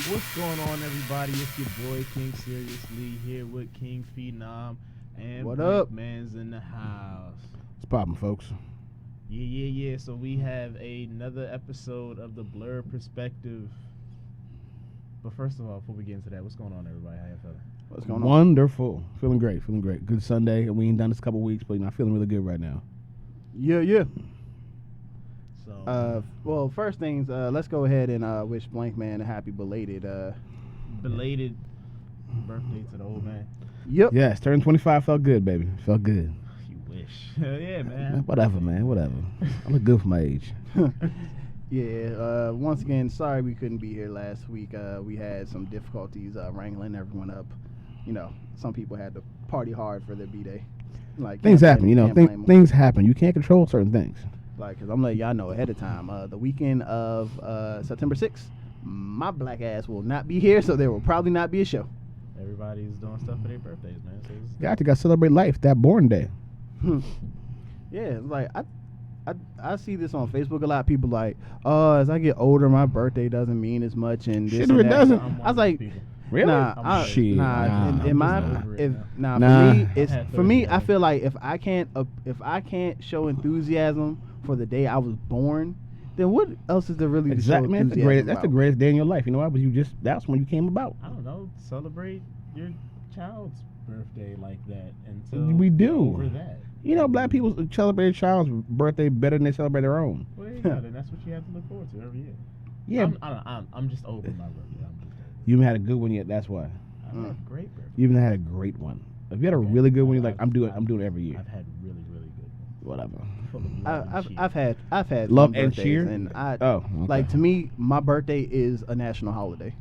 What's going on, everybody? It's your boy King Seriously here with King Phenom and What up? Man's in the house. It's poppin', folks. Yeah. So we have another episode of the Blerd Perspective. But first of all, before we get into that, what's going on, everybody? How you feeling? What's going on? Wonderful. Feeling great. Good Sunday. We ain't done this a couple weeks, but I'm feeling really good right now. Yeah. So, Well, first things, let's go ahead and wish Blank Man a happy belated. belated birthday to the old man. Yep. Yes, turning 25 felt good, baby. Felt good. You wish. Yeah, man. Whatever, man. Whatever. I look good for my age. Yeah. Once again, sorry we couldn't be here last week. We had some difficulties wrangling everyone up. You know, some people had to party hard for their B-Day. Like Things can't happen, blame- you know. can't blame 'em. Things happen. You can't control certain things. Like, cause I'm letting y'all know ahead of time. The weekend of September 6th, my black ass will not be here, so there will probably not be a show. Everybody's doing stuff for their birthdays, man. So it's You got to celebrate life, that born day. Yeah, it's like I see this on Facebook a lot. Of people like, oh, as I get older, my birthday doesn't mean as much, and this Shit, and if it that. doesn't. I'm one I was of like, those people. Really? Nah, Shit, nah. nah. In I'm my, just over it if now. nah, Nah. for me, it's I had for me. 30 I feel like if I can't show enthusiasm for the day I was born, then what else is there really to show Exactly, man. enthusiasm That's the about? greatest day in your life. You know why? That's when you came about. I don't know, celebrate your child's birthday like that until We do. over that. You know, black people celebrate their child's birthday better than they celebrate their own. Well, there you go. Then that's what you have to look forward to every year. Yeah. I'm just over my birthday. You haven't had a good one yet. That's why. I've had a great birthday. You haven't had a great one. If you had a Okay. really good one, you're like, I've- I'm doing it every year. I've had really good Whatever. ones. Full of love and cheer. I've had Love fun and birthdays, cheer? and I Oh, okay. like, to me, my birthday is a national holiday.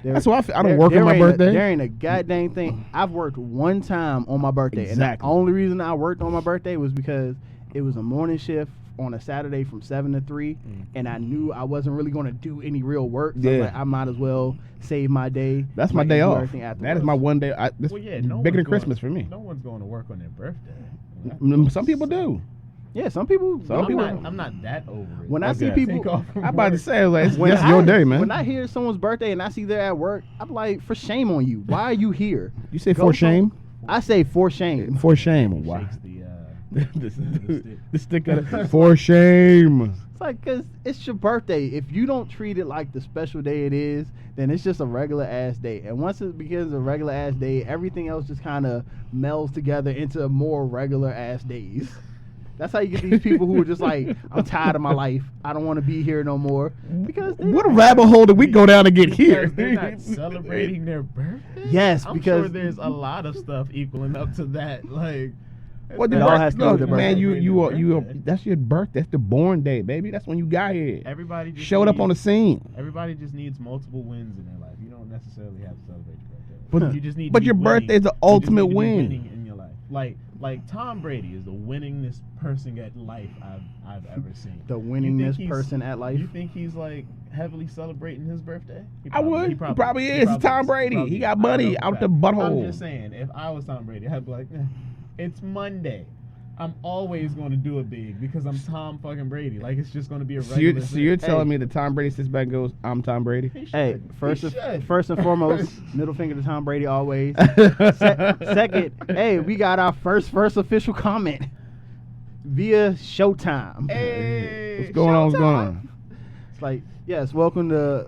That's why I don't work on my there birthday. ain't a goddamn thing. I've worked one time on my birthday, Exactly. and the only reason I worked on my birthday was because it was a morning shift on a Saturday from 7 to 3, and I knew I wasn't really going to do any real work. So I was Yeah. like, I might as well save my day. That's my like, day and do off. everything That is afterwards. my one day. This Well, yeah, is no bigger than one's Christmas going, for me. No one's going to work on their birthday. Some people do. Yeah, some people. Some people- I'm not that over it. When I Like, see take people- off from I'm about to work. say, I was like, When that's I- your day, man. When I hear someone's birthday and I see they're at work, I'm like, for shame on you. Why are you here? You say Go for shame? I say for shame. For shame. Why? Shakes the The stick of it. For shame. It's like, cause it's your birthday. If you don't treat it like the special day it is, then it's just a regular ass day. And once it becomes a regular ass day, everything else just kind of melds together into more regular ass days. That's how you get these people who are just like, I'm tired of my life. I don't want to be here no more. Because they What a don't- rabbit hole did we go down to get here? Because they're not celebrating their birthday. Yes, I'm because sure there's a lot of stuff equaling up to that. Like, What It the all birth- has to do no, with the man, birthday. you that's your birthday. That's the born day, baby. That's when you got here. everybody just Showed up on the needs- scene. Everybody just needs multiple wins in their life. You don't necessarily have to celebrate your birthday. But- you just need. but to be your winning. birthday is the You just ultimate need to be win. winning in your life. Like Tom Brady is the winningest person at life I've ever seen. the You think winningest he's- person at life. You think he's like heavily celebrating his birthday? I would. He probably is. It's Tom Brady. He got I money know out for the a fact. butthole. I'm just saying, if I was Tom Brady, I'd be like, it's Monday. I'm always going to do it big because I'm Tom fucking Brady. Like, it's just going to be a So regular you're thing. telling me that Tom Brady sits back and goes, I'm Tom Brady? He should. Hey, He first should. and foremost, middle finger to Tom Brady always. Second, hey, we got our first official comment via Showtime. Hey, What's going on? What's going on? It's like, yes, welcome to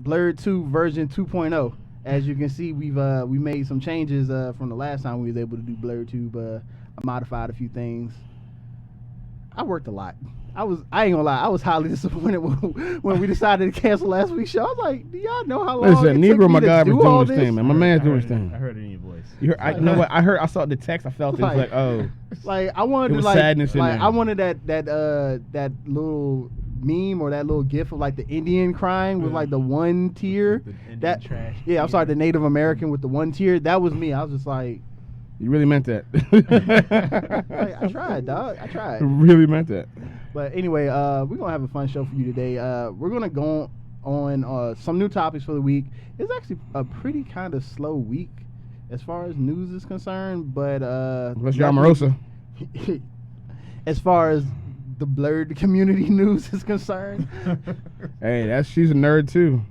BlerdTube version 2.0. As you can see, we made some changes from the last time we was able to do BlerdTube. I modified a few things. I worked a lot. I ain't gonna lie, I was highly disappointed when we decided to cancel last week's show. I was like, do y'all know how long Listen, it took Negro me to MacGyver's do doing all his this? thing, man. My man's doing his thing. I heard it in your voice. You know what? I saw the text. I felt it. It was like, oh. Like, I wanted There was to like, sadness in there. I wanted that little meme or that little gif of like the Indian crying with like the one tear. The Indian That trash yeah, I'm can. sorry, the Native American with the one tear. That was me. I was just like, You really meant that. I tried, dog. I tried. Really meant that. But anyway, we're gonna have a fun show for you today. We're gonna go on some new topics for the week. It's actually a pretty kind of slow week as far as news is concerned, but Unless you're Omarosa. as far as the Blerd community news is concerned, Hey, she's a nerd too.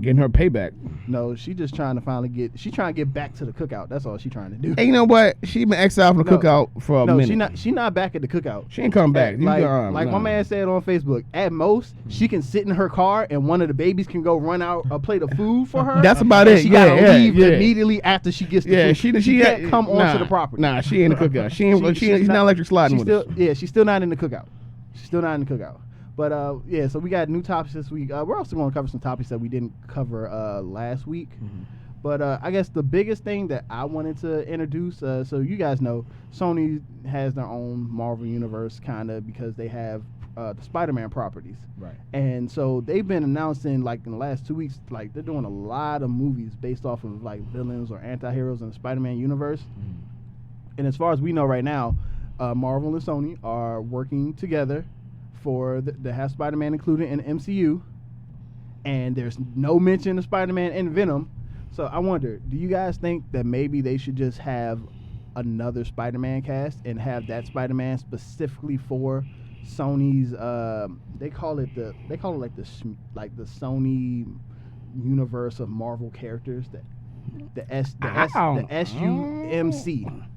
Getting her payback. No, she just trying to finally get. She trying to get back to the cookout. That's all she trying to do. And you know what? She been exiled from the cookout for a minute. She not back at the cookout. She ain't coming back. Like my man said on Facebook, at most she can sit in her car and one of the babies can go run out a plate of food for her. That's about it. She gotta leave immediately after she gets the food. She can't come onto the property. Nah, she ain't in the cookout. She's not electric sliding with us. Yeah, she's still not in the cookout. She's still not in the cookout. But yeah, so we got new topics this week. We're also going to cover some topics that we didn't cover last week. Mm-hmm. But I guess the biggest thing that I wanted to introduce, so you guys know, Sony has their own Marvel universe kind of because they have the Spider-Man properties. Right. And so they've been announcing, like in the last 2 weeks, like they're doing a lot of movies based off of like villains or anti-heroes in the Spider-Man universe. Mm-hmm. And as far as we know right now, Marvel and Sony are working together for to have Spider-Man included in the MCU, and there's no mention of Spider-Man and Venom. So I wonder, do you guys think that maybe they should just have another Spider-Man cast and have that Spider-Man specifically for Sony's? They call it like the Sony universe of Marvel characters. The SUMC.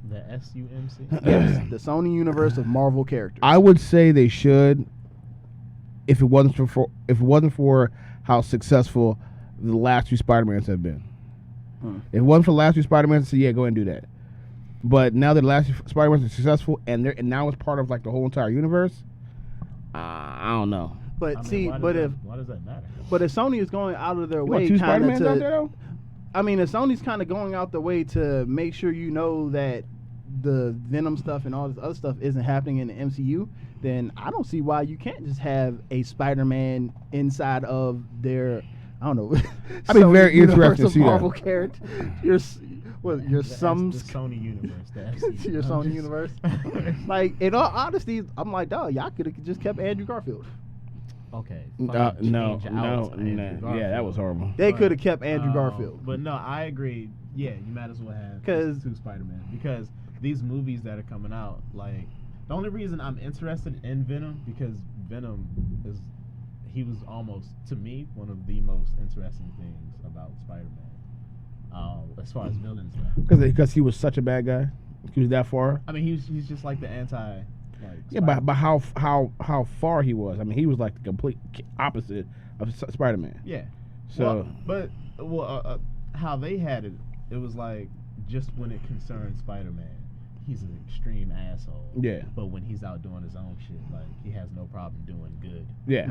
The SUMC. Yes, the Sony universe of Marvel characters. I would say they should. If it wasn't for how successful the last two Spider-Mans have been. If it wasn't for the last two Spider-Mans, I'd say, yeah, go ahead and do that. But now that the last two Spider-Mans are successful and now it's part of like the whole entire universe, I don't know. But why does that matter? But if Sony is going out of their way, two Spider-Mans out there though? I mean, if Sony's kind of going out the way to make sure you know that the Venom stuff and all this other stuff isn't happening in the MCU, then I don't see why you can't just have a Spider-Man inside of their, I don't know. I'd be very interested to see Marvel that. character. Your Sony universe. Your Sony universe. Like, in all honesty, I'm like, dog, y'all could have just kept Andrew Garfield. Okay. No. Yeah, that was horrible. They could have kept Andrew Garfield. But no, I agree. Yeah, you might as well have two Spider-Man because these movies that are coming out, like, the only reason I'm interested in Venom because Venom he was almost, to me, one of the most interesting things about Spider-Man, as far as villains go. Because he was such a bad guy. He was that far. I mean, he's just like the anti. Yeah, but how far he was. I mean, he was like the complete opposite of Spider-Man. Yeah. So, how they had it, it was like just when it concerns Spider-Man, he's an extreme asshole. Yeah. But when he's out doing his own shit, like he has no problem doing good. Yeah.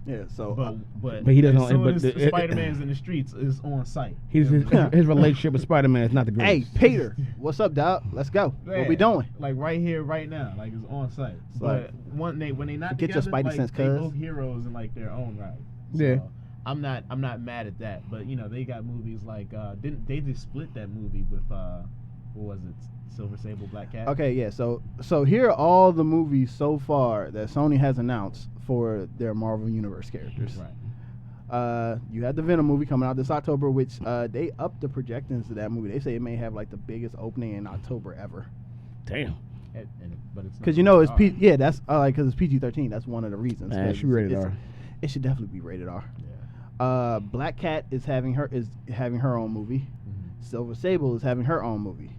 Yeah. So, but he doesn't. As soon as Spider-Man's in the streets, is on site. His relationship with Spider-Man is not the greatest. Hey, Peter, what's up, dog? Let's go. Yeah. What we doing? Like right here, right now, like it's on site. But when they not get together, your Spidey sense, they both heroes in like their own right. So, yeah. I'm not mad at that, but they got movies like they just split that movie with what was it, Silver Sable, Black Cat? Okay, yeah. So here are all the movies so far that Sony has announced for their Marvel Universe characters. Right. You had the Venom movie coming out this October, which they upped the projections to that movie. They say it may have like the biggest opening in October ever. Damn. But it's because it's that's because it's PG-13. That's one of the reasons. It should be rated R. It should definitely be rated R. Yeah. Black Cat is having her own movie. Mm-hmm. Silver Sable is having her own movie.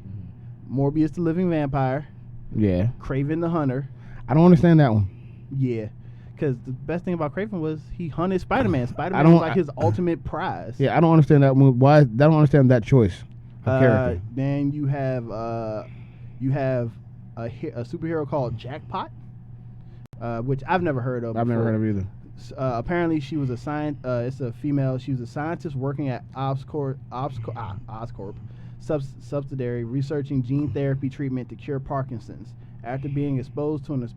Morbius the Living Vampire. Yeah. Kraven the Hunter. I don't understand that one. Yeah. Because the best thing about Kraven was he hunted Spider-Man. Spider-Man was like his ultimate prize. Yeah, I don't understand that movie. Why? I don't understand that choice of character. Then you have a superhero called Jackpot, which I've never heard of. I've never heard of either. Apparently, she was it's a female. She was a scientist working at Oscorp subsidiary researching gene therapy treatment to cure Parkinson's. After being exposed to an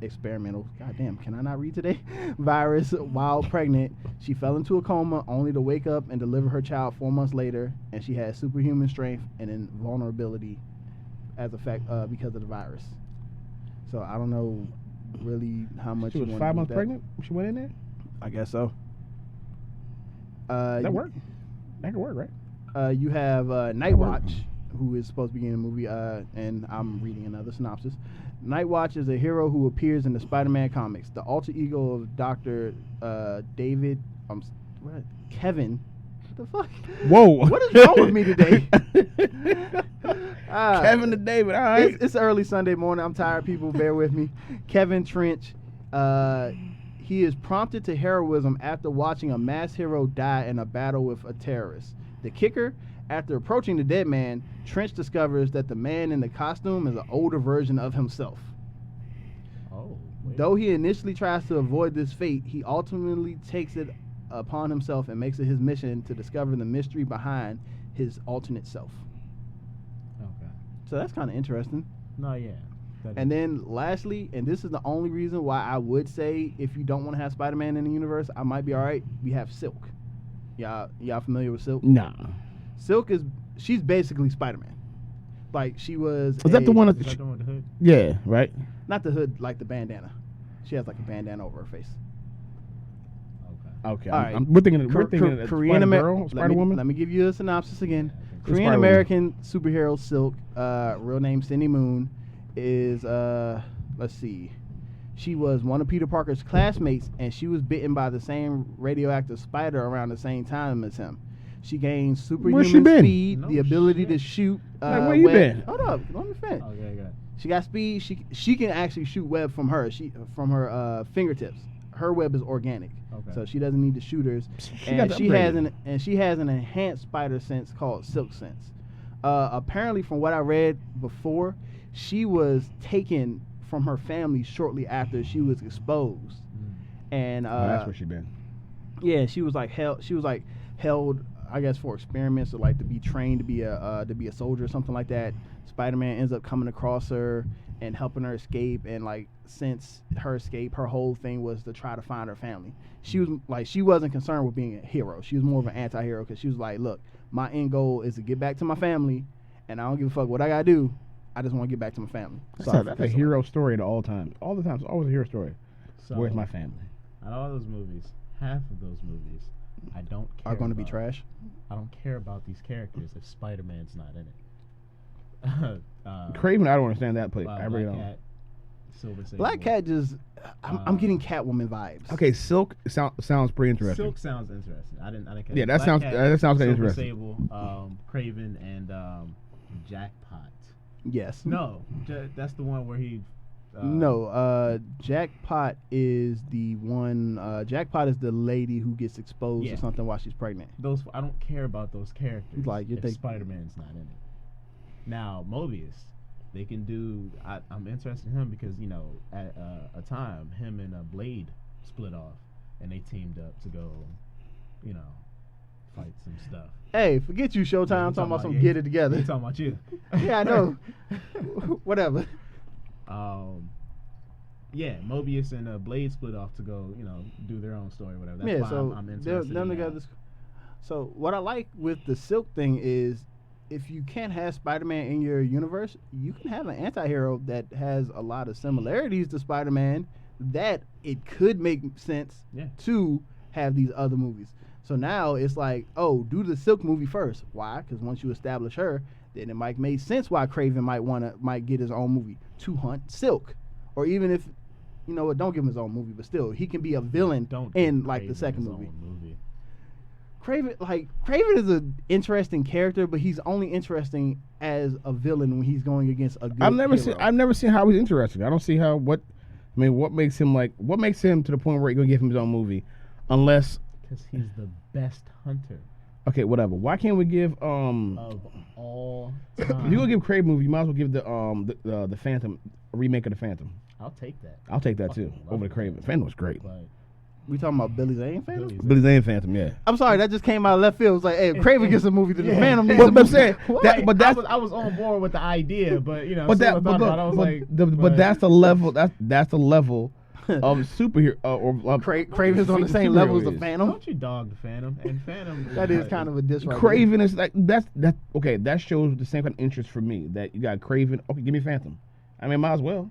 experimental, goddamn, can I not read today? Virus while pregnant, she fell into a coma only to wake up and deliver her child 4 months later, and she had superhuman strength and invulnerability as a fact because of the virus. So I don't know really how much. She was 5 months pregnant. She went in there. I guess so. That work? That could work, right? You have Night Watch, who is supposed to be in the movie, and I'm reading another synopsis. Night Watch is a hero who appears in the Spider-Man comics, the alter ego of Dr. David. Kevin. What the fuck? Whoa. What is wrong with me today? Kevin the David. All right. It's early Sunday morning. I'm tired, people. Bear with me. Kevin Trench. He is prompted to heroism after watching a mass hero die in a battle with a terrorist. The kicker, after approaching the dead man, Trench discovers that the man in the costume is an older version of himself. Oh. Though he initially tries to avoid this fate, he ultimately takes it upon himself and makes it his mission to discover the mystery behind his alternate self. Okay. So that's kind of interesting. No, yeah. And then lastly, and this is the only reason why I would say if you don't want to have Spider-Man in the universe, I might be all right. We have Silk. Y'all familiar with Silk? Nah. Silk she's basically Spider-Man. Like she was. Is that the one? Is that the one with the hood? Yeah, right. Not the hood, like the bandana. She has like a bandana over her face. Okay. All right. We're thinking Korean Spider-Woman. Spider-Woman. Let me give you a synopsis again. Yeah, Korean American superhero Silk, real name Cindy Moon, is let's see. She was one of Peter Parker's classmates, and she was bitten by the same radioactive spider around the same time as him. She gained superhuman speed, the ability to shoot. Where you been? Hold up, let me finish. Okay, good. She got speed. She can actually shoot web from her fingertips. Her web is organic, so she doesn't need the shooters. She has an enhanced spider sense called Silk Sense. Apparently, from what I read before, she was taken from her family shortly after she was exposed, and that's where she been. Yeah, she was like held, I guess, for experiments or like to be trained to be a soldier or something like that. Spider-Man ends up coming across her and helping her escape, and like since her escape, her whole thing was to try to find her family. She wasn't concerned with being a hero. She was more of an anti-hero because she was like, look, my end goal is to get back to my family, and I don't give a fuck what I gotta do. I just want to get back to my family. That's a hero story at all times. All the time, it's always a hero story. So, where's my family? Out of all those movies, half of those movies, I don't care. Are going to be trash. I don't care about these characters if Spider-Man's not in it. Craven, I don't understand that play. I really Black don't. Cat, Silver Sable. Black Cat just, I'm getting Catwoman vibes. Okay, Silk sounds pretty interesting. Silk sounds interesting. I didn't catch yeah, it. that sounds Silver interesting. Sable, Craven, and Jackpot. Yes. No, that's the one where he. No, Jackpot is the one. Jackpot is the lady who gets exposed or something while she's pregnant. I don't care about those characters. Like if Spider-Man's not in it. Now Mobius, they can do. I'm interested in him because at a time him and Blade split off and they teamed up to go, fight some stuff. Hey, forget you, Showtime. I'm talking about some get it together. I'm talking about you. Yeah, I know. Whatever. Yeah, Mobius and Blade split off to go, do their own story, or whatever. That's why so I'm interested in that. So what I like with the Silk thing is, if you can't have Spider-Man in your universe, you can have an anti-hero that has a lot of similarities to Spider-Man that it could make sense to have these other movies. So now it's like, do the Silk movie first. Why? Because once you establish her, then it might make sense why Craven might get his own movie to hunt Silk. Or even if, don't give him his own movie, but still, he can be a villain in like the second movie. Craven is an interesting character, but he's only interesting as a villain when he's going against a good hero. I've never seen how he's interesting. I don't see how what makes him to the point where you're gonna give him his own movie, unless because he's the best hunter. Okay, whatever. Why can't we give of all time? If you're gonna give Craven movie, you might as well give the Phantom a remake of the Phantom. I'll take that. I'll take that too over the Craven. Phantom was great. But we talking about Billy Zane Phantom? Billy Zane Phantom, yeah. I'm sorry, that just came out of left field. It was like, hey, if Craven gets a movie, to the Phantom needs a movie. I was on board with the idea, but that's the level. That's the level of superhero. Craven's on the same level as the Phantom. Don't you dog the Phantom? And Phantom. That is kind of a diss right Craven is like that. Okay, that shows the same kind of interest for me. That you got Craven. Okay, give me Phantom. I mean, might as well.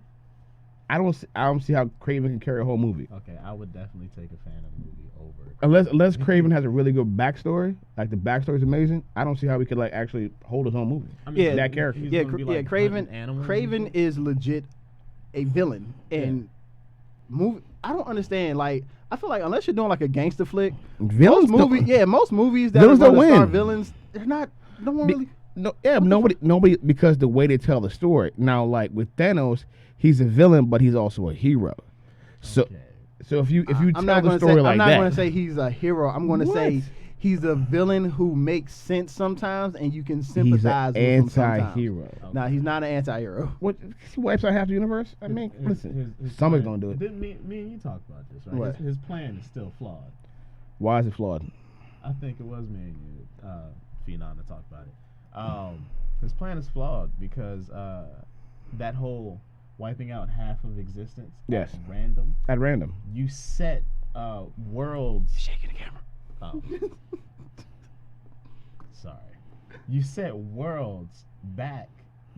I don't see how Craven can carry a whole movie. Okay, I would definitely take a Phantom movie over. Unless Craven has a really good backstory, like the backstory is amazing. I don't see how we could like actually hold his own movie. I mean, that character. Craven is legit a villain, and movie. I don't understand. Like, I feel like unless you're doing like a gangster flick, Villains most movies that villains are don't gonna star win. villains, they're not. No one really. No, yeah, nobody, because the way they tell the story. Now, like with Thanos, he's a villain, but he's also a hero. So, so if you I'm tell the story like that, I'm not going to say he's a hero. I'm going to What? say he's a villain who makes sense sometimes, and you can he's sympathize an with him sometimes. anti-hero. No, he's not an anti-hero. What? He wipes out half the universe. I mean, listen, somebody's gonna do it. Didn't me and you talk about this, right? What? His plan is still flawed. Why is it flawed? I think it was me and you, Phenom, to talk about it. His plan is flawed because that whole wiping out half of existence Yes. at random. At random. You set worlds. Shaking the camera. Oh. Sorry. You set worlds back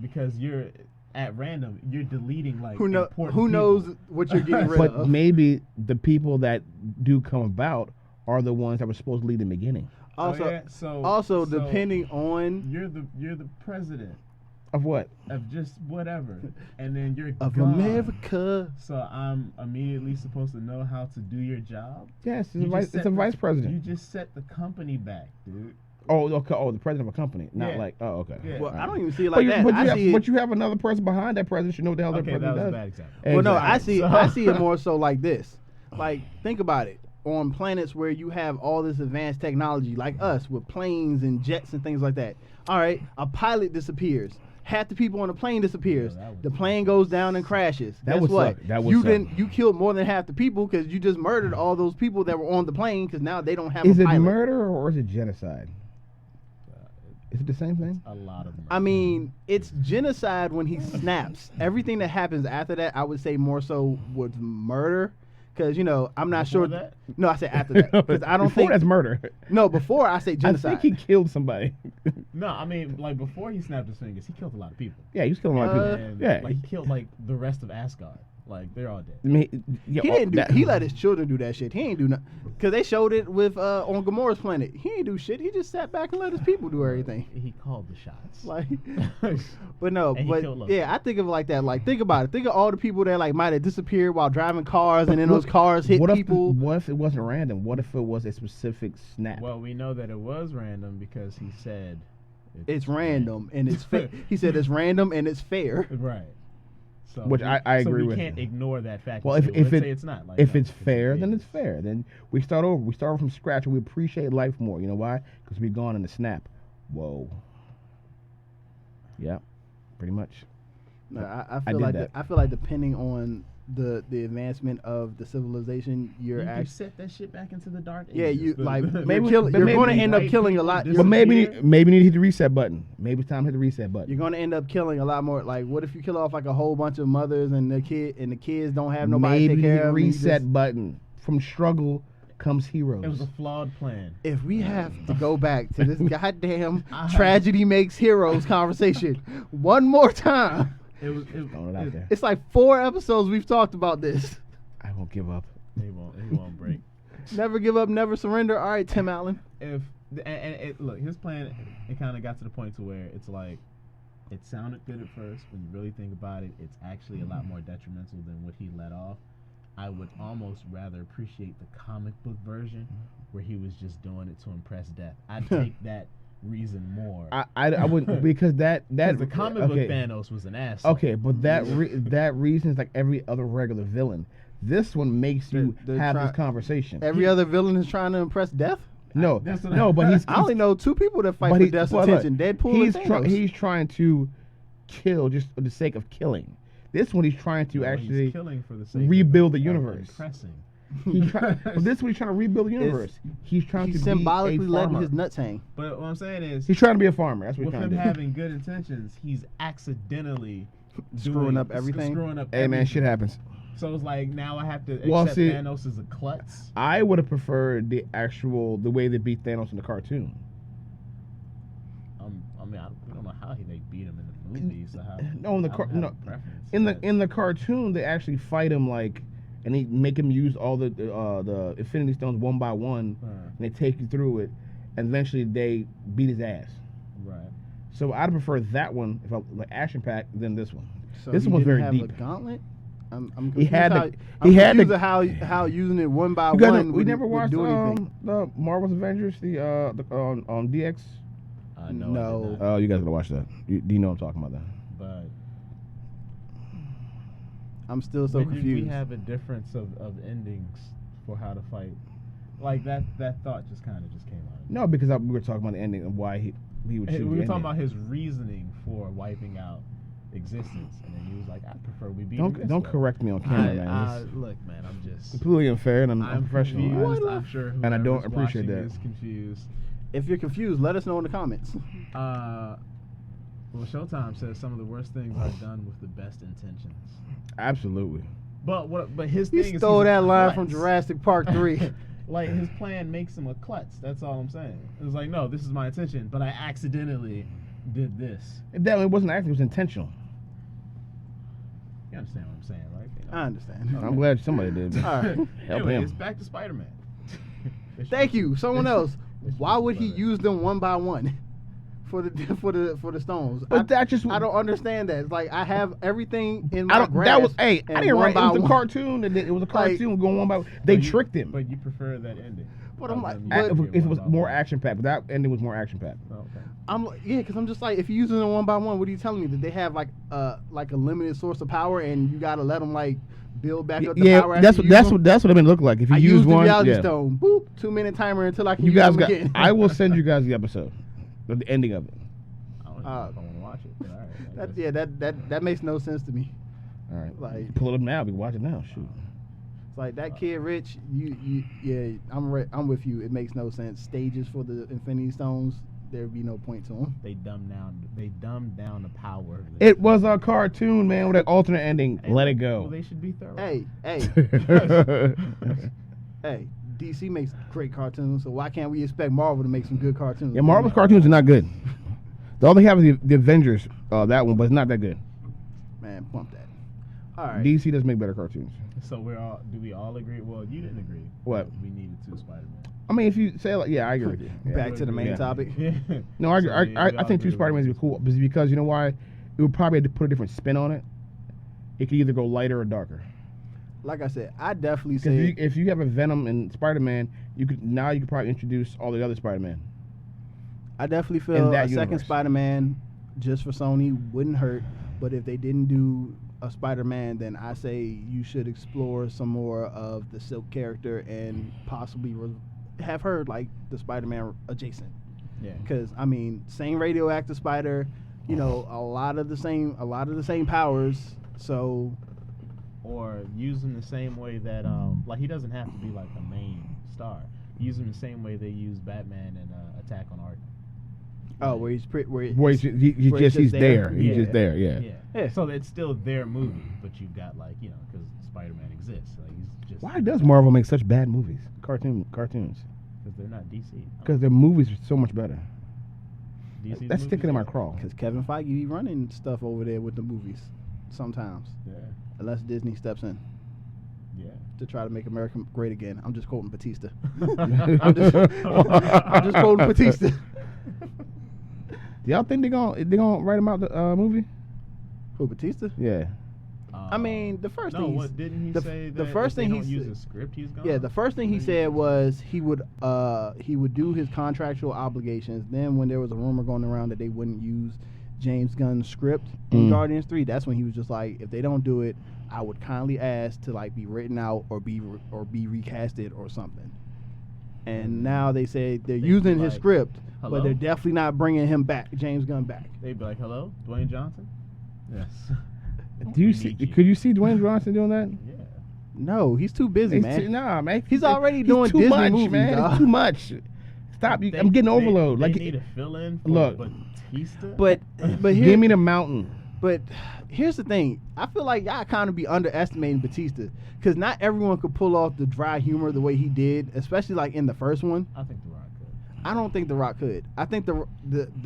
because you're at random. You're deleting like Who important knows people. what you're getting rid But of? maybe the people that do come about are the ones that were supposed to lead in the beginning. Also, So depending on you're the president Of what? of just whatever, and then you're of gone. America. So I'm immediately supposed to know how to do your job. Yes, You just it's set a vice You president. just set the company back, dude. Oh, okay. Oh, the president of a company, not Yeah. like. Oh, okay. Yeah. Well, All I right. don't even see it like that. But you have another person behind that president. You know what the hell that Okay, that president was a does. bad example. Hey, Well, no, exactly. I see it more so like this. Like, think about it. On planets where you have all this advanced technology, like us, with planes and jets and things like that. All right, a pilot disappears. Half the people on the plane disappears. Yeah, that would The plane goes down and crashes. That Guess would what? suck. That would you suck. didn't. You killed more than half the people because you just murdered all those people that were on the plane because now they don't have Is a it pilot. murder or is it genocide? Is it the same thing? A lot of them. I mean, it's genocide when he snaps. Everything that happens after that, I would say more so was murder. Because, you know, I'm not Before sure. that? No, I said after that. Because I don't Before think. that's murder. No, before I say I genocide. think he killed somebody. No, I mean, like before he snapped his fingers, he killed a lot of people. Yeah, he was killing a lot of people. And, Yeah. like he killed like the rest of Asgard. Like they're all dead. I mean, yeah, He didn't do. that- He let his children do that shit. He ain't do nothing. Because they showed it with on Gamora's planet. He ain't do shit. He just sat back and let his people do everything. He called the shots. Like, but no, And he killed but loads. yeah, I think of it like that. Like, think about it. Think of all the people that like might have disappeared while driving cars, and then those cars hit what if people. What if it wasn't random? What if it was a specific snap? Well, we know that it was random because he said It's random and it's fair. He said it's random and it's fair. Right. So Which I agree so with we can't you. ignore that fact. Well, and if say, it say it's not. Like, if no, it's fair, then it it's is. fair. Then we start over. We start from scratch, and we appreciate life more. You know why? Because we're gone in the snap. Whoa. Yeah, pretty much. No, I I feel did like that. I feel like depending on the advancement of the civilization, you're You can actually set that shit back into the dark ages. yeah you like Maybe- you're but maybe going to end up white killing a people lot. dis- But maybe Disappear? maybe you need to hit the reset button. Maybe it's time to hit the reset button. You're going to end up killing a lot more. Like, what if you kill off like a whole bunch of mothers and the kids don't have nobody to maybe take care hit of them? reset button. From struggle comes heroes. It was a flawed plan. If we have to go back to this goddamn I- tragedy makes heroes conversation one more time, It was. Throwing it out there. it's like 4 episodes we've talked about this. I won't give up. He won't break. Never give up, never surrender. All right, Tim Allen. If and it, look, his plan, it kind of got to the point to where it's like, it sounded good at first. When you really think about it, it's actually a lot more detrimental than what he let off. I would almost rather appreciate the comic book version where he was just doing it to impress death. I'd take that reason more. I wouldn't because that the comic book okay. Thanos was an asshole. Okay, but that reason is like every other regular villain. This one makes you They're have try- this conversation. Every other villain is trying to impress death. No, That's what no, but he's I only know 2 people that fight but for he- death's but look, attention: Deadpool and Thanos. he's trying to kill just for the sake of killing. This one he's trying to No, actually he's killing for the sake rebuild the of universe. impressing. But this one he's trying to rebuild the universe. He's trying He's to symbolically be a letting farmer. his nuts hang. But what I'm saying is, He's trying to be a farmer. That's what with he's trying him to do. having good intentions, he's accidentally Screwing up everything? Screwing up Hey man, everything. shit happens. So it's like now I have to Well, accept see- Thanos as a klutz. I would have preferred the way they beat Thanos in the cartoon. I mean, I don't know how they beat him in the movie. So how? No, in the I car- don't have no. a preference, In but- the cartoon, they actually fight him like, and they make him use all the Infinity Stones one by one, and they take you through it, and eventually they beat his ass. right. So I'd prefer that one if I like action packed than this one. So This he one's didn't very have deep. a gauntlet. I'm He confused had how, to. I'm He had confused to. at how using it one by You guys, one. we never would watched do anything. the Marvel's Avengers, the on DX. No. No. I did not. Oh, you guys gotta watch that. Do you know what I'm talking about? That. But I'm still so when did confused. we have a difference of endings for how to fight? Like that thought just kind of just came out. No, because we were talking about the ending and why he would choose. We the were talking ending. about his reasoning for wiping out existence, and then he was like, "I prefer we beat him this Don't way." correct me on camera, man. It's Look, man, I'm just completely unfair and I'm unprofessional. confused. I'm sure And I don't whoever's appreciate watching that. is confused. If you're confused, let us know in the comments. Well, Showtime says some of the worst things are done with the best intentions. Absolutely. But his He thing is stole he's a that line from klutz. Jurassic Park 3. Like his plan makes him a klutz. That's all I'm saying. It was like, no, this is my intention, but I accidentally did this. That it wasn't acting; it was intentional. You understand what I'm saying, right? I understand. I'm glad somebody did. All right. Help Anyways, him. back to Spider-Man. Thank you. Someone else. It's Why would he better. use them one by one for the stones? But that just I don't understand that. It's like I have everything in my I don't. grasp. That was I and didn't one write. It by was a one. cartoon. And it was a cartoon going one by. They But you- tricked him. But you prefer that ending. But I'm like, Other than but- you If it was one by more one. action packed, but that ending was more action packed. Oh, okay. I'm like, yeah, because I'm just like, if you're using them one by one, what are you telling me? That they have like a limited source of power, and you gotta let them like build back up the Yeah, power. that's after what you that's use what them? that's what it been look like. If you I use use the one, reality yeah. stone. Boop, 2-minute timer until I can You use guys them got. again. I will send you guys the episode, the ending of it. I don't know if I want to watch it. But all right, that makes no sense to me. All right, Like- pull it up now. We can watch it now. Shoot. It's like that kid Rich, yeah, I'm with you. It makes no sense. Stages for the Infinity Stones, there'd be no point to them. They dumbed down the power. of It was a cartoon, man, with an alternate ending. Hey, Let it well, go. they should be thorough. Hey, hey, DC makes great cartoons, so why can't we expect Marvel to make some good cartoons? Yeah, Marvel's cartoons are not good. All they have is the Avengers, that one, but it's not that good. Man, pump that. All right. DC does make better cartoons. So do we all agree? Well, you didn't agree. What? We needed 2 Spider-Man. I mean, if you say like, yeah, I agree with you. Yeah. Back to the main Yeah. topic. Yeah. No, I So I we all think 2 agree Spider-Mans would be cool because you know why? It would probably have to put a different spin on it. It could either go lighter or darker. Like I said, I definitely Because say if you have a Venom and Spider-Man, you could probably introduce all the other Spider-Man. I definitely in feel that a second universe. Spider-Man just for Sony wouldn't hurt. But if they didn't do a Spider-Man, then I say you should explore some more of the Silk character and possibly have her like the Spider-Man adjacent. Yeah. Because I mean, same radioactive spider, a lot of the same powers. So Or use him the same way that like he doesn't have to be like a main star. Use him the same way they use Batman in Attack on Arkham. where he's He's where just there. He's Yeah. just there. Yeah. Yeah. So it's still their movie, but you've got like because Spider-Man exists. Like he's just Why does Marvel make such bad movies? Cartoons. Because they're not DC. Because their movies are so much better. DC's That's sticking in my movies are- craw. Because Kevin Feige be running stuff over there with the movies sometimes, Yeah. unless Disney steps in Yeah. to try to make America great again. I'm just quoting Batista. I'm just quoting Batista. Do y'all think they gonna write him out the movie? Who, Batista? Yeah. I mean, the first no, thing what didn't he the- say? the That first if they thing he don't use said- a script, he's gone. Yeah, the first thing he Then said was he would do his contractual obligations. Then when there was a rumor going around that they wouldn't use James Gunn's script in Guardians 3, that's when he was just like, if they don't do it, I would kindly ask to like be written out or be recasted or something. And now they say they're They'd using be his like, script, "Hello?" but they're definitely not bringing him back, James Gunn back. They'd be like, "Hello, Dwayne Johnson." Yes. Do you We see? need you. Could you see Dwayne Johnson doing that? Yeah. No, he's too busy, man. Nah, man. He's already doing too Disney much, movies, man. dog. It's too much. Stop. I'm getting overload. They Like, need a fill-in. For look. Batista. But here, give me the mountain. But here's the thing. I feel like y'all kind of be underestimating Batista because not everyone could pull off the dry humor the way he did, especially like in the first one. I think The Rock could. I don't think The Rock could. I think to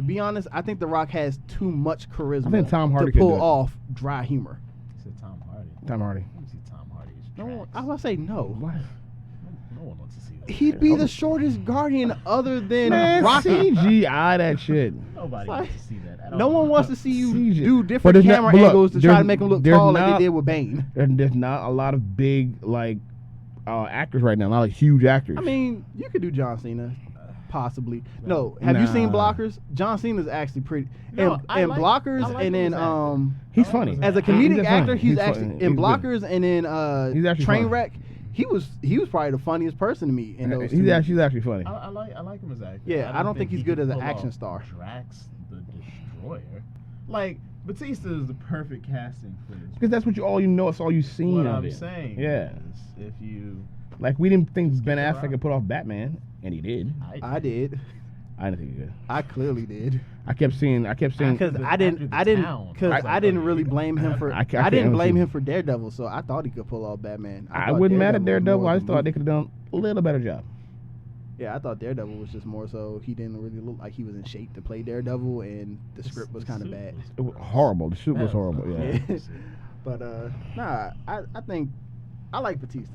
be honest, I think The Rock has too much charisma I think Tom Hardy to could pull do it. off dry humor. He said Tom Hardy. Tom Hardy. Let me see Tom Hardy as No, Drax. I was gonna say no. What? No one wants to see that. He'd be the shortest Guardian other than Man, Rocky. CGI that shit. Nobody Like- wants to see that No one wants to see you CGI. do different camera angles to try to make him look tall like they did with Bane. There's not a lot of big like actors right now. Not like huge actors. I mean, you could do John Cena. Possibly. No. Have you seen Blockers? John Cena's actually pretty. No, and like Blockers, and then he's funny as a comedic actor. He's actually actually in Blockers, and then Trainwreck. He was probably the funniest person to me in those. He's actually funny. I like him as an actor. Yeah, I don't think he's good as an action star. Drax the Destroyer. Like Batista is the perfect casting for this. Because that's what all you know. It's all you've seen. What of I'm it. saying. Yeah. Is if you like, we didn't think Ben Affleck could put off Batman, and he did. I did. I didn't think he did. I clearly did. I kept seeing because I didn't really blame him for. I didn't blame him for Daredevil, so I thought he could pull off Batman. I wouldn't mad at Daredevil. I just thought they could have done a little better job. Yeah, I thought Daredevil was just more so he didn't really look like he was in shape to play Daredevil, and the script was kind of bad. It was horrible. The suit was horrible. Yeah. But nah, I think I like Batista.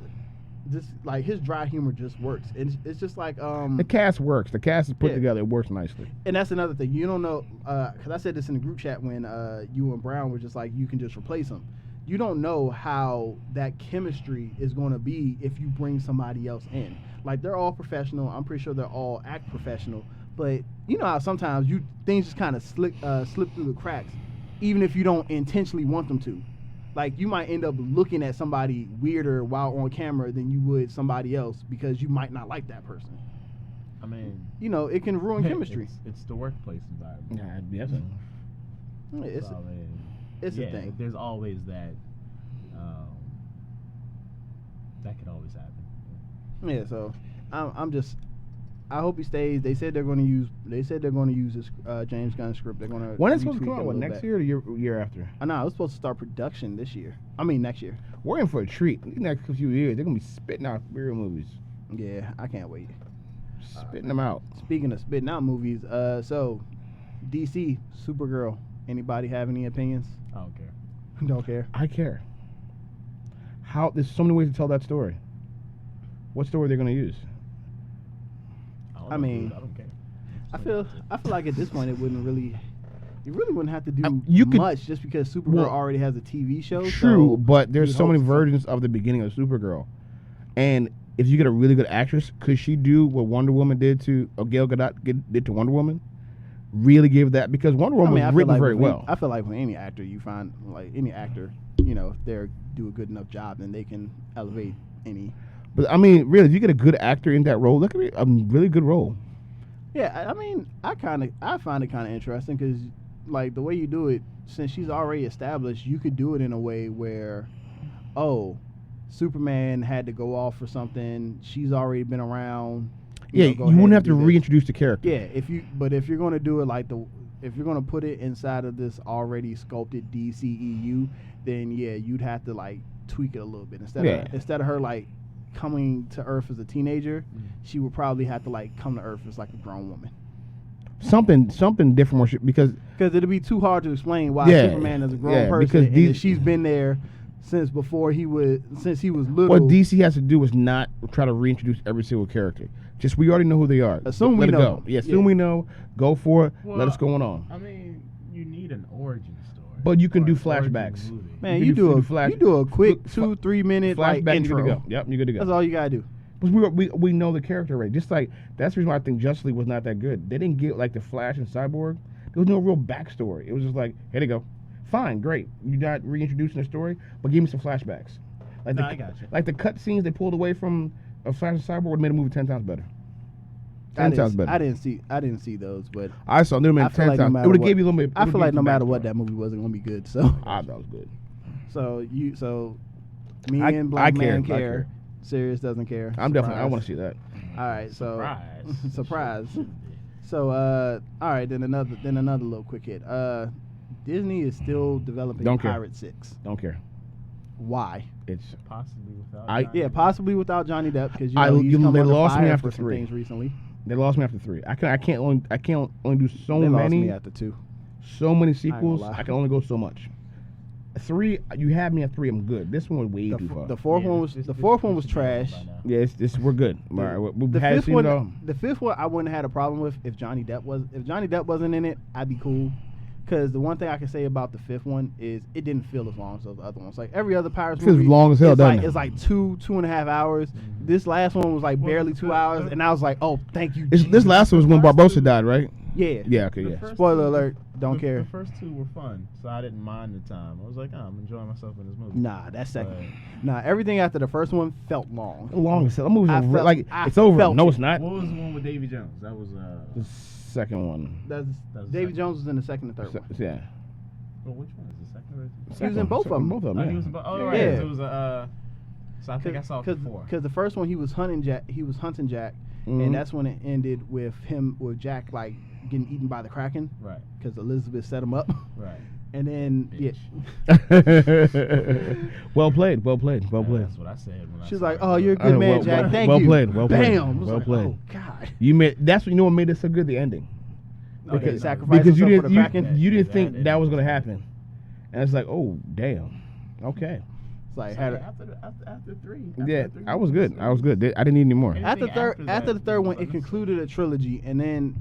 Just like his dry humor just works. It's just like the cast works. The cast is put together. It works nicely. And that's another thing. You don't know because I said this in the group chat when you and Brown were just like, you can just replace them. You don't know how that chemistry is going to be if you bring somebody else in. Like, they're all professional. I'm pretty sure they're all act professional. But you know how sometimes things just kind of slip through the cracks, even if you don't intentionally want them to. Like, you might end up looking at somebody weirder while on camera than you would somebody else because you might not like that person. I mean, you know, it can ruin chemistry. It's the workplace environment. Yeah, yes. It's a thing. There's always that. That could always happen. Yeah, so I hope he stays. They said they're going to use this James Gunn script. They're going to. When it's supposed to come out? What, next year or the year after? No, it was supposed to start production this year. I mean next year. We're in for a treat. These next few years, they're going to be spitting out real movies. Yeah, I can't wait. Spitting them out. Speaking of spitting out movies, so DC Supergirl. Anybody have any opinions? I don't care. Don't care. I care. There's so many ways to tell that story. What story are they going to use? I mean, I don't care. I feel like at this point you really wouldn't have to do much just because Supergirl already has a TV show. True, but there's so many versions of the beginning of Supergirl, and if you get a really good actress, could she do what Wonder Woman did to Gal Gadot did to Wonder Woman? Really give that, because Wonder Woman was written very well. I feel like when any actor you find, like any actor, you know, if they do a good enough job, then they can elevate any. But I mean, really, if you get a good actor in that role, that could be a really good role. Yeah, I mean, I find it kind of interesting because, like, the way you do it, since she's already established, you could do it in a way where, Superman had to go off for something. She's already been around. You wouldn't have to reintroduce the character. Yeah, if you're going to do it if you're going to put it inside of this already sculpted DCEU, then yeah, you'd have to like tweak it a little bit instead of her like coming to Earth as a teenager, she would probably have to like come to Earth as like a grown woman. Something different more because it'd be too hard to explain why Superman is a grown person because she's been there since he was little. What DC has to do is not try to reintroduce every single character. Just we already know who they are. Assume we know. Go. Yeah, assume we know. Go for it. Let us go on. I mean, you need an origin story. But you can do flashbacks. Man, you do a quick 2-3 minute flashback. Like, intro. You're good to go. Yep, you're good to go. That's all you gotta do. Because we know the character already. Just like that's the reason why I think Justice League was not that good. They didn't get like the Flash and Cyborg. There was no real backstory. It was just like, here they go. Fine, great. You're not reintroducing the story, but give me some flashbacks. Like I got you. Like the cut scenes they pulled away from a Flash and Cyborg would have made the movie 10 times better. 10 times better. I didn't see those, but I saw them in 10 times. It would have gave you a little bit. I feel like no matter what, that movie wasn't going to be good. So I thought it was good. So me and Black Man care. Sirius doesn't care. I'm definitely. I want to see that. All right, so surprise. Surprise. So all right, then another little quick hit. Disney is still developing Pirate 6. Don't care. Why? It's possibly without. Possibly without Johnny Depp because they lost me after 3 things recently. They lost me after 3. I can't only do so many. They lost me after 2. So many sequels. I can only go so much. 3, you had me at 3. I'm good. This one was way too far. The fourth one was trash. Yeah, we're good. The fifth one I wouldn't have had a problem with if Johnny Depp wasn't in it. I'd be cool. Because the one thing I can say about the fifth one is it didn't feel as long as those other ones. Like every other Pirates It feels movie, long as hell, it's doesn't like, it? it's like 2.5 hours. This last one was like barely 2 hours, and I was like, oh, thank you. This last one was when Barbosa died, right? Yeah. Yeah. Okay. Yeah. Spoiler alert. Don't care. The first two were fun, so I didn't mind the time. I was like, oh, I'm enjoying myself in this movie. Nah, that's second. Nah, everything after the first one felt long. Long as hell. That movie's I over. felt- Like I it's over. felt No, it. it's not. What was the one with Davy Jones? That was The second one. That's was Davy second. Jones was in the second and third Se- one. yeah. Well, which one is the second? Or He was Second in one. both of them. Both of Oh, them. he Yeah. was in both. Oh, right. Yeah. So it was so I think I saw it before. Because the first one he was hunting Jack. He was hunting Jack, Mhm. and that's when it ended with Jack like getting eaten by the Kraken. Right. Because Elizabeth set him up. Right. And then Bitch. Well played. Well played. Well played. That's what I said when I she's saw like, it. "Oh, you're a good man, well- Jack. well- Thank well you." played, well played, Bam. I was well like, played. Oh God. You made. That's what you know what made it so good. The ending. Okay, Okay, sacrifice Because you himself for didn't. the Kraken. You didn't Yeah, think that that was ending gonna was happen, and it's like, oh damn. Okay. It's like So had after three. Yeah, three I was movies, good. I was good. I didn't need any more. Anything after after the that third one, was it concluded a trilogy, and then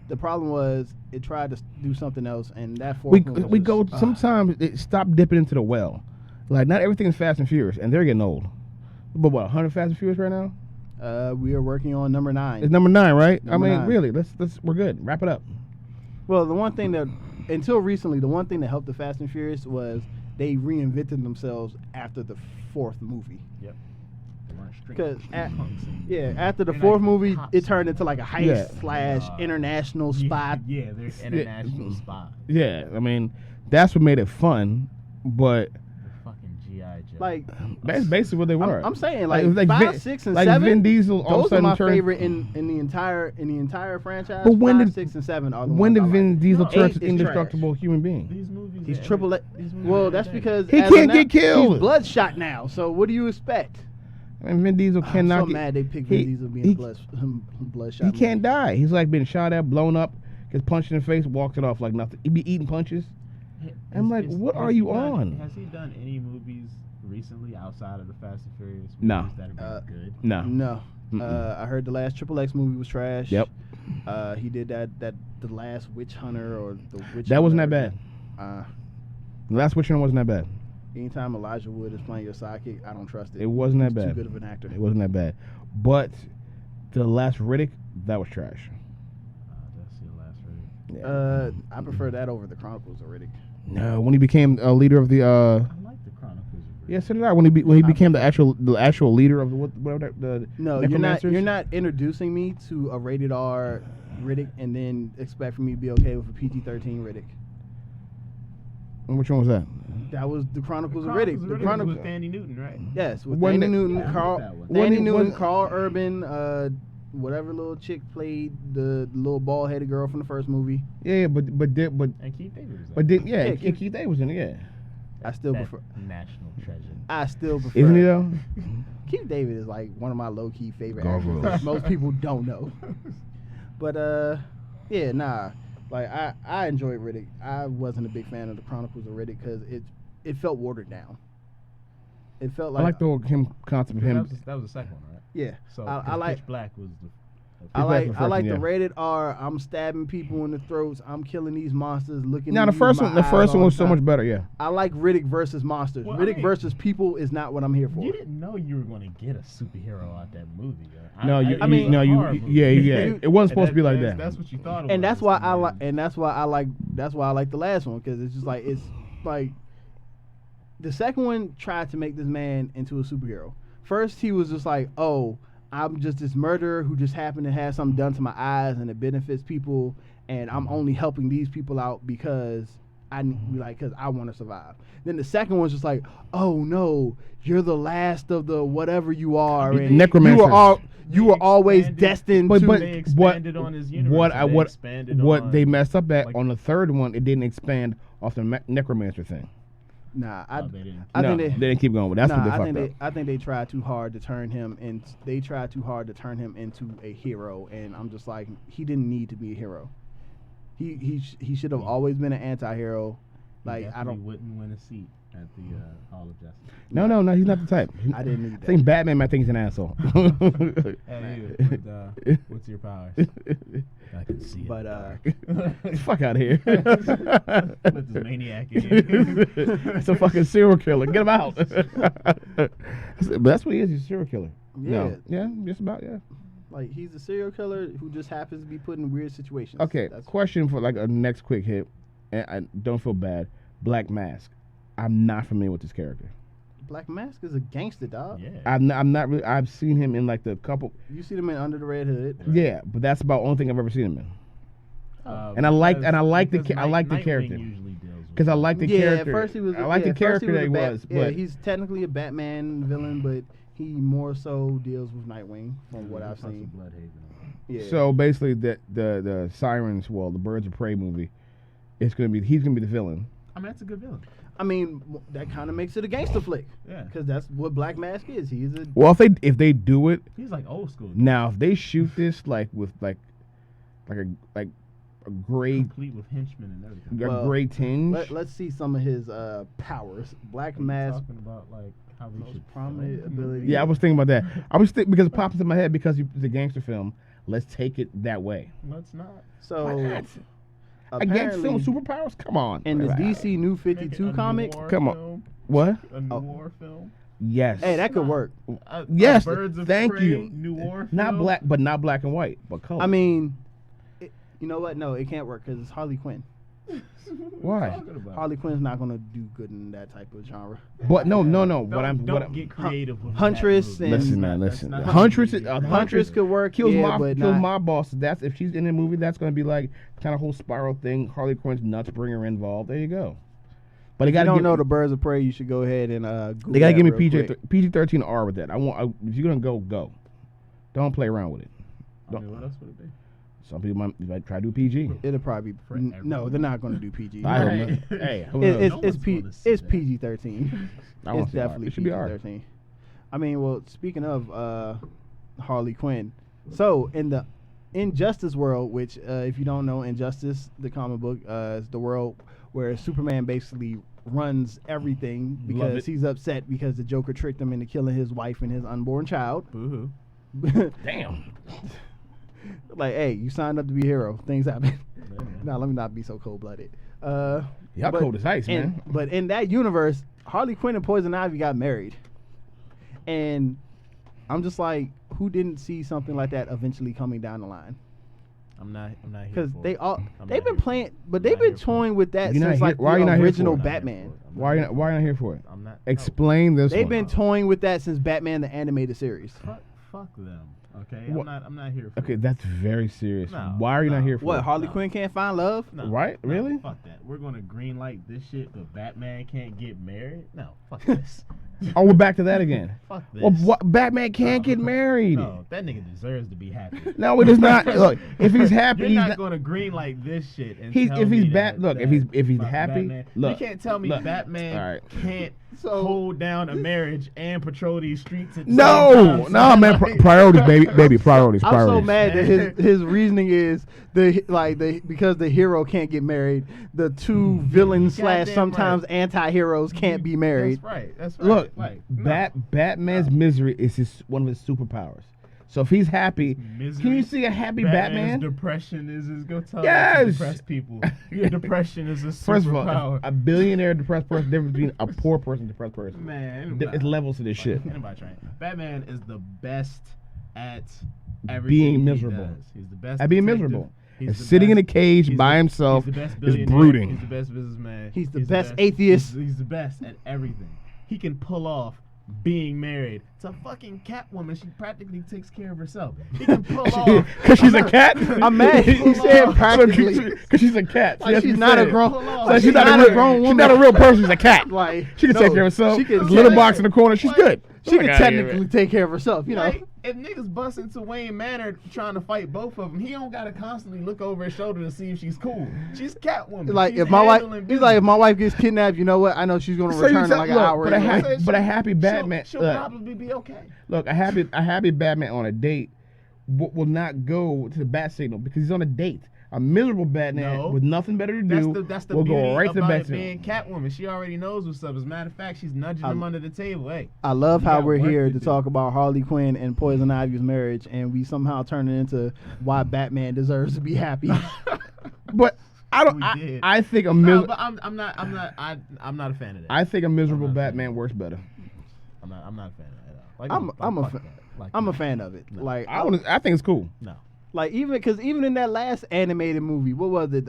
the problem was it tried to do something else, and that fourth one was We go. just, Sometimes it stop dipping into the well. Like not everything is Fast and Furious, and they're getting old. But what 100 Fast and Furious right now? We are working on number 9. It's number 9, right? Number I mean, 9. really, let's we're good. Wrap it up. Well, the one thing that until recently, the one thing that helped the Fast and Furious was they reinvented themselves after the fourth movie. Yep. They weren't street 'Cause punks and- Yeah, after the They're fourth like movie, cops it turned into like a heist Yeah. slash international spy. Yeah, they're international spy. Yeah, I mean, that's what made it fun. But The fucking GI Joe. Like that's basically what they were. I'm saying, like, Like 5, Vin- 6, and like 7. Vin Diesel all of a Those are sudden my turned- favorite in the entire franchise. But when 5, did 6, and 7 are the when ones did I Vin like. Diesel No, turn 8 to is indestructible human being? these movies. He's are triple. these movies Well, are that's every day. because He as can't of get killed. He's bloodshot now. So what do you expect? I mean, Vin Diesel I'm cannot so get. mad they picked he- Vin Diesel being he- bloodshot. He can't die. He's like being shot at, blown up, gets punched in the face, walks it off like nothing. He be eating punches. I'm like, what has are he you done- on? Has he done any movies recently outside of the Fast and Furious? No. Movies that have been good. No. No. Mm-mm. I heard the last Triple X movie was trash. Yep. He did that the last Witch Hunter or the Witch. That wasn't that Hunter. bad. The last Witcher wasn't that bad. Anytime Elijah Wood is playing your sidekick, I don't trust it. It wasn't that He's bad. Too good of an actor. It wasn't that bad. But the last Riddick, that was trash. That's the last rated. Yeah. I prefer that over the Chronicles of Riddick. No, when he became a leader of the I like the Chronicles of Riddick. yeah, so did I. When he became the actual leader of the whatever the No, you're Necromancers? not introducing me to a rated R Riddick and then expect for me to be okay with a PG-13 Riddick. And which one was that? That was the Chronicles of Chronicles Riddick. The was Chronicles. with Danny Newton, right? Yes, with Wasn't Danny it- Newton, Yeah, I Carl, like that one. Danny Wasn't it- Newton, wasn't- Carl Urban, whatever little chick played the little bald-headed girl from the first movie. Yeah, but And Keith David was but there. did yeah, Yeah, Keith David was in it. Yeah, I still That prefer. national treasure. I still prefer. isn't he though? Keith David is like one of my low-key favorite Gargoyles. actors. Most people don't know. But yeah, nah. Like I enjoyed Riddick. I wasn't a big fan of the Chronicles of Riddick because it felt watered down. It felt like I like the whole concept of him. That was the second one, right? yeah. So I 'cause like Pitch Black was the. I Pitch Black like was the I first like one, the yeah. rated R. I'm stabbing people in the throats. I'm killing these monsters. Looking. Now at the you first with one, my the eyes first one all was the so much time. better. Yeah, I like Riddick versus monsters. Well, I Riddick mean- versus people is not what I'm here for. You didn't know you were going to get a superhero out that movie. no, you, I mean, no, you, horror movie. yeah, it wasn't supposed to be like that's- that. That's what you thought it was. And that's why I mean, like. And that's why I like the last one because it's just like it's like the second one tried to make this man into a superhero. First, he was just like, "Oh, I'm just this murderer who just happened to have something done to my eyes and it benefits people, and I'm only helping these people out because because I want to survive." Then the second one's just like, "Oh no, you're the last of the whatever you are, and Necromancers. you were always expanded- destined But to." but They what expanded on his universe. what and they expanded what on, they messed up at like- on the third one, it didn't expand off the Necromancer thing. Nah, Oh, they didn't. I no, think they didn't keep going. But that's what they I fucked think up. I think they tried too hard to turn him in. They tried too hard to turn him into a hero, and I'm just like, he didn't need to be a hero. He should have always been an anti-hero. Like I Definitely don't. wouldn't win a seat at the Hall of Justice. No, he's not the type. I didn't need I that. think Batman might think he's an asshole. Hey, you, what's your powers? I can see it. But Fuck out of here. Let this maniac in. It's a fucking serial killer. Get him out. But that's what he is. He's a serial killer. yeah, No. Yeah, just about, yeah. like he's a serial killer who just happens to be put in weird situations. Okay, That's question for like a next quick hit. And I don't feel bad. Black Mask. I'm not familiar with this character. Black Mask is a gangster, dog. Yeah. I'm not really. I've seen him in like the couple. You see them in Under the Red Hood. Yeah, but that's about the only thing I've ever seen him in. And I like the character because I like the character. At first he was. I like the character that he was. Yeah, But he's technically a Batman villain, but he more so deals with Nightwing, from what I've seen. Yeah. so basically, the Sirens, well, the Birds of Prey movie, he's gonna be the villain. I mean, that's a good villain. I mean, that kind of makes it a gangster flick. Yeah. Because that's what Black Mask is. He's a. Well, if they do it He's like old school. now, if they shoot this like with like a gray Complete with henchmen and everything. a gray tinge. Let's see some of his powers. Black Mask. Talking about like how we Most should prominent film. ability. Yeah, I was thinking about that. I was thinking because it pops into my head because it's a gangster film. Let's take it that way. Let's not. So Why not? A gangster apparently, film superpowers? Come on. in the DC New Make it 52 a comic. noir Come on. film, What? A noir film. Yes. Hey, that could work. Yes, Birds of thank Prey, you. Noir Not film. black, but not black and white, but color. I mean, you know what? No, it can't work because it's Harley Quinn. Why? Harley Quinn's not gonna do good in that type of genre. But no. Don't What I'm get creative with Huntress that and- movie. listen, man, That's listen. not- Huntress, Huntress could work. kills yeah, but kills not. my boss. That's if she's in the movie. That's gonna be like kind of whole spiral thing. Harley Quinn's nuts bring her involved. There you go. But they If you gotta don't give, know the Birds of Prey, you should go ahead and Google they gotta that give me real quick. PG-13 R with that. If you're gonna go. Don't play around with it. I mean, what else would it be? Some people might try to do PG. It'll probably be. For No, everyone. they're not gonna do PG. I hope Right. not. Hey, who knows? It's No one's gonna see it's that. PG-13. I wanna It's see R. definitely It should be R. PG-13. I mean, well, speaking of Harley Quinn, so in the Injustice world, which if you don't know, Injustice, the comic book, is the world where Superman basically runs everything Love because it. he's upset because the Joker tricked him into killing his wife and his unborn child. Boo-hoo. Damn. Like, hey, you signed up to be a hero. Things happen. Yeah, man. Now, let me not be so cold-blooded. Y'all but cold as ice, man. But in that universe, Harley Quinn and Poison Ivy got married. And I'm just like, who didn't see something like that eventually coming down the line? I'm not here Because for they it. all I'm they've not been here playing, for it. but I'm they've not been here for toying with that You're not since here- like why are you the not here for original it? I'm not here Batman. for it. I'm Why not are you not here for it? I'm not. Explain this They've one. been toying with that since Batman the animated series. Fuck them. Okay. What- I'm not here for Okay, it. that's very serious. No, Why are you not no. here for What, it? Harley No. Quinn can't find love? No, Right? no, Really? Fuck that. We're gonna green light this shit, but Batman can't get married. No, fuck this. Oh, we're back to that again. Fuck this. Well, Batman can't get No. married. No, that nigga deserves to be happy. No, it is not. Look, if he's happy, You're he's not not. gonna green light this shit. And He's- tell if he's me bat- that- look, if that he's my happy, Batman, look, you can't tell me look. Batman All right. can't So- hold down a marriage and patrol these streets. At the No, same time, no, son. man. Like- Priorities, baby. Priorities. I'm so Priorities. mad that his reasoning is because the hero can't get married, the two villains / Goddamn sometimes right. anti-heroes can't be married. That's right. That's right. Look, like, no. Batman's misery is one of his superpowers. So if he's happy, Misery. can you see a happy Batman's Batman? depression is his guitar. Yes. Depressed people. Your depression is a First of all, superpower. a billionaire depressed person, difference between a poor person and depressed person. Man, It's levels to this shit. Anybody trying? Batman is the best at everything Being he miserable. does. He's the best At being detective. miserable. He's And the sitting in a best- cage he's by the- himself he's the best is billionaire. brooding. He's the best businessman. He's the best atheist. He's the best at everything. He can pull off being married to fucking Catwoman. She practically takes care of herself. He can pull off. Because she's a cat? I'm mad he said practically. Because she's a cat. Like, she's not a grown. Pull off. So Like, she's not a grown woman. She's not a real person. She's a cat. Like, She can no, take care of herself. She can There's a little technically- box in the corner. She's good. She can Fuck outta here, technically man. take care of herself. You know. Like, if niggas bust into Wayne Manor trying to fight both of them, he don't gotta constantly look over his shoulder to see if she's cool. She's Catwoman. Like She's if my wife, handling he's like if business. my wife gets kidnapped, you know what? I know she's gonna So return in you like look, an hour. but a anyway. happy- but a happy Batman. She'll look, probably be okay. Look, a happy Batman on a date will not go to the bat signal because he's on a date. A miserable Batman with nothing better to do. That's the will beauty go right to about bed being Catwoman. She already knows what's up. As a matter of fact, she's nudging him under the table. Hey, I love how we're here to talk about Harley Quinn and Poison Ivy's marriage, and we somehow turn it into why Batman deserves to be happy. But I don't. I think a miserable. But I'm not a fan of that. I think a miserable Batman works better. I'm not a fan of that. Like, I'm a fan of it. No. Like I think it's cool. No. Like even in that last animated movie, what was it?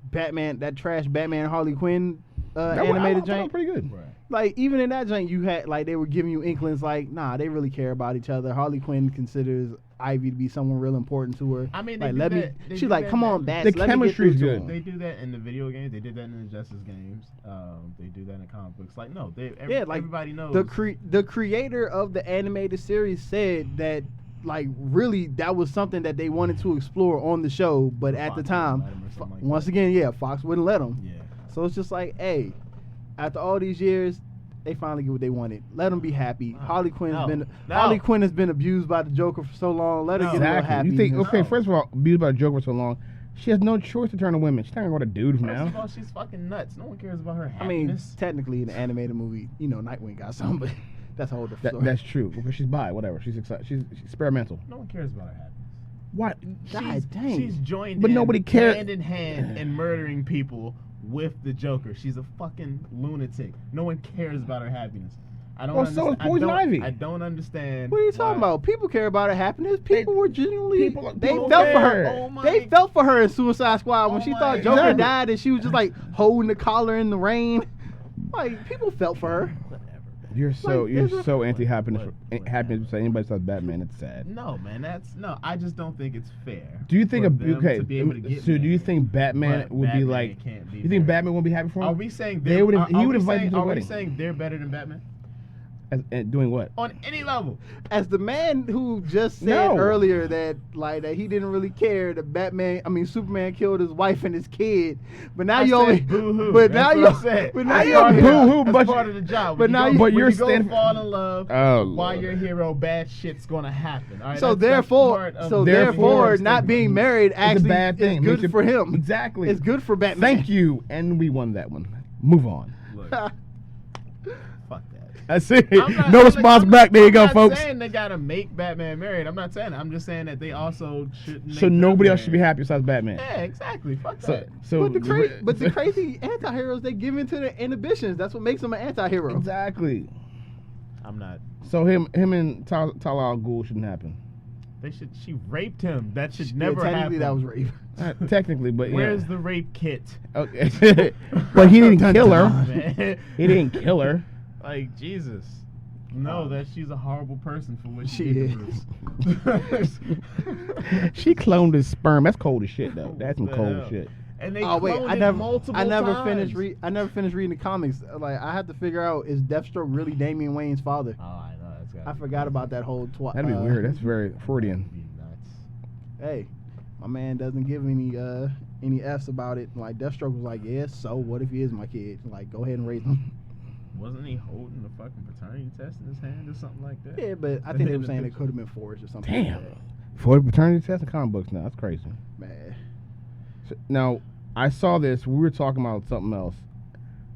Batman, that trash Batman Harley Quinn animated joint. Pretty good. Right. Like even in that joint, you had like they were giving you inklings like, nah, they really care about each other. Harley Quinn considers Ivy to be someone real important to her. I mean, like she's like, come on, Bats. The chemistry's good. They do that in the video games. They did that in the Justice games. They do that in the comic books. Like no, everybody knows. The creator of the animated series said that like really that was something that they wanted to explore on the show, but at the time, once again, Fox wouldn't let them. Yeah. So it's just like, hey, after all these years, they finally get what they wanted. Let them be happy. Harley Quinn has been abused by the Joker for so long. Let her get a little happy. You think first of all, abused by the Joker for so long, she has no choice to turn to women. She's not gonna go to dudes now. First of all, she's fucking nuts. No one cares about her happiness. I mean, technically in the animated movie, Nightwing got some, but that's a whole different story. That's true because she's bi, whatever. She's excited. She's experimental. No one cares about her happiness. What? God dang. She's joined but nobody cares. Hand in hand in murdering people with the Joker. She's a fucking lunatic. No one cares about her happiness. I don't understand. So is Poison Ivy. I don't understand. What are you talking about? People care about her happiness. People were genuinely they felt care. for her. Oh they felt for her in Suicide Squad when she thought Joker died and she was just like holding the collar in the rain. Like people felt for her. You're so anti-happiness. Happiness to say anybody says Batman, it's sad. No, man, I just don't think it's fair. Do you think to be able to get do you think Batman would be like? You think Batman would be happy for him? Are we saying he would invite him to the wedding? Are we wedding? saying they're better than Batman? Doing what? On any level. As the man who just said earlier that he didn't really care that Superman killed his wife and his kid, but now you only boo-hoo. But now you boo-hoo, but part of the job. But now you're standing fall in love while you're a hero, bad shit's gonna happen. All right, so therefore, not being married actually is good for him. Exactly. It's good for Batman. Thank you, and we won that one. Move on. Look, fuck that. I see. No response back. There you go, folks. I'm not saying they gotta make Batman married. I'm not saying that. I'm just saying that they also shouldn't. So nobody else should be happy besides Batman. Yeah, exactly. Fuck that. But the crazy anti-heroes, they give into their inhibitions. That's what makes them an anti-hero. Exactly. I'm not. So him and Talia al Ghul shouldn't happen. She raped him. That should never happen. Technically, that was rape. Technically, but where's the rape kit? Okay. But he didn't kill her. He didn't kill her. Like Jesus. No, that she's a horrible person for what she is. She cloned his sperm. That's cold as shit, though. That's some cold shit. And they multiple I never times. finished reading the comics. Like I had to figure out, is Deathstroke really Damian Wayne's father? Oh, I know. I forgot about that whole That'd be weird. That's very Freudian. That'd be nuts. Hey, my man doesn't give any F's about it. Like Deathstroke was like, yeah, so what if he is my kid? Like, go ahead and raise him. Wasn't he holding the fucking paternity test in his hand or something like that? Yeah, but I think they were saying it could have been forged or something. Damn. Like that. For paternity test in comic books now. That's crazy. Man. So, now, I saw this. We were talking about something else.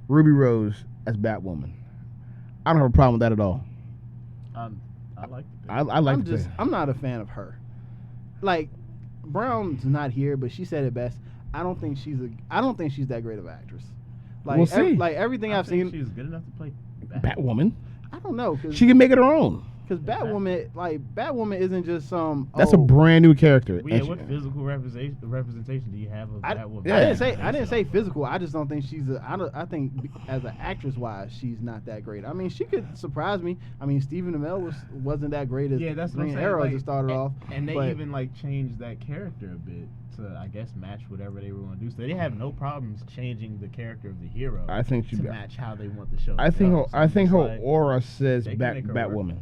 Ruby Rose as Batwoman. I don't have a problem with that at all. I like the I like I'm not a fan of her. Like, Brown's not here, but she said it best. I don't think she's that great of an actress. Like, we'll see. Everything I've seen, she's good enough to play Batwoman. I don't know, she can make it her own. Because Batwoman isn't just some. That's a brand new character. Yeah, what physical representation do you have of Batwoman? I didn't say physical. I just don't think she's I think as an actress wise, she's not that great. I mean, she could surprise me. I mean, Stephen Amell wasn't that great as that's Green Arrow as it started off. And they even changed that character a bit to, I guess, match whatever they were going to do. So they have no problems changing the character of the hero. I think to match how they want the show. I think her aura says Batwoman.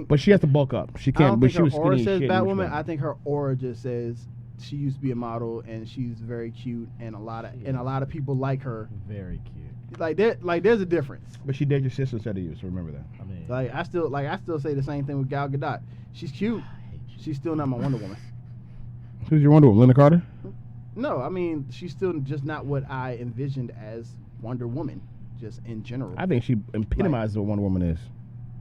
But she has to bulk up. She can't. I don't think she was her aura skinny says shit Batwoman. I think her aura just says she used to be a model and she's very cute and a lot of people like her. Very cute. There's a difference. But she dated your sister instead of you, so remember that. I mean, I still say the same thing with Gal Gadot. She's cute. She's still not my Wonder Woman. Who's your Wonder Woman? Linda Carter? No, I mean she's still just not what I envisioned as Wonder Woman, just in general. I think she epitomizes what Wonder Woman is.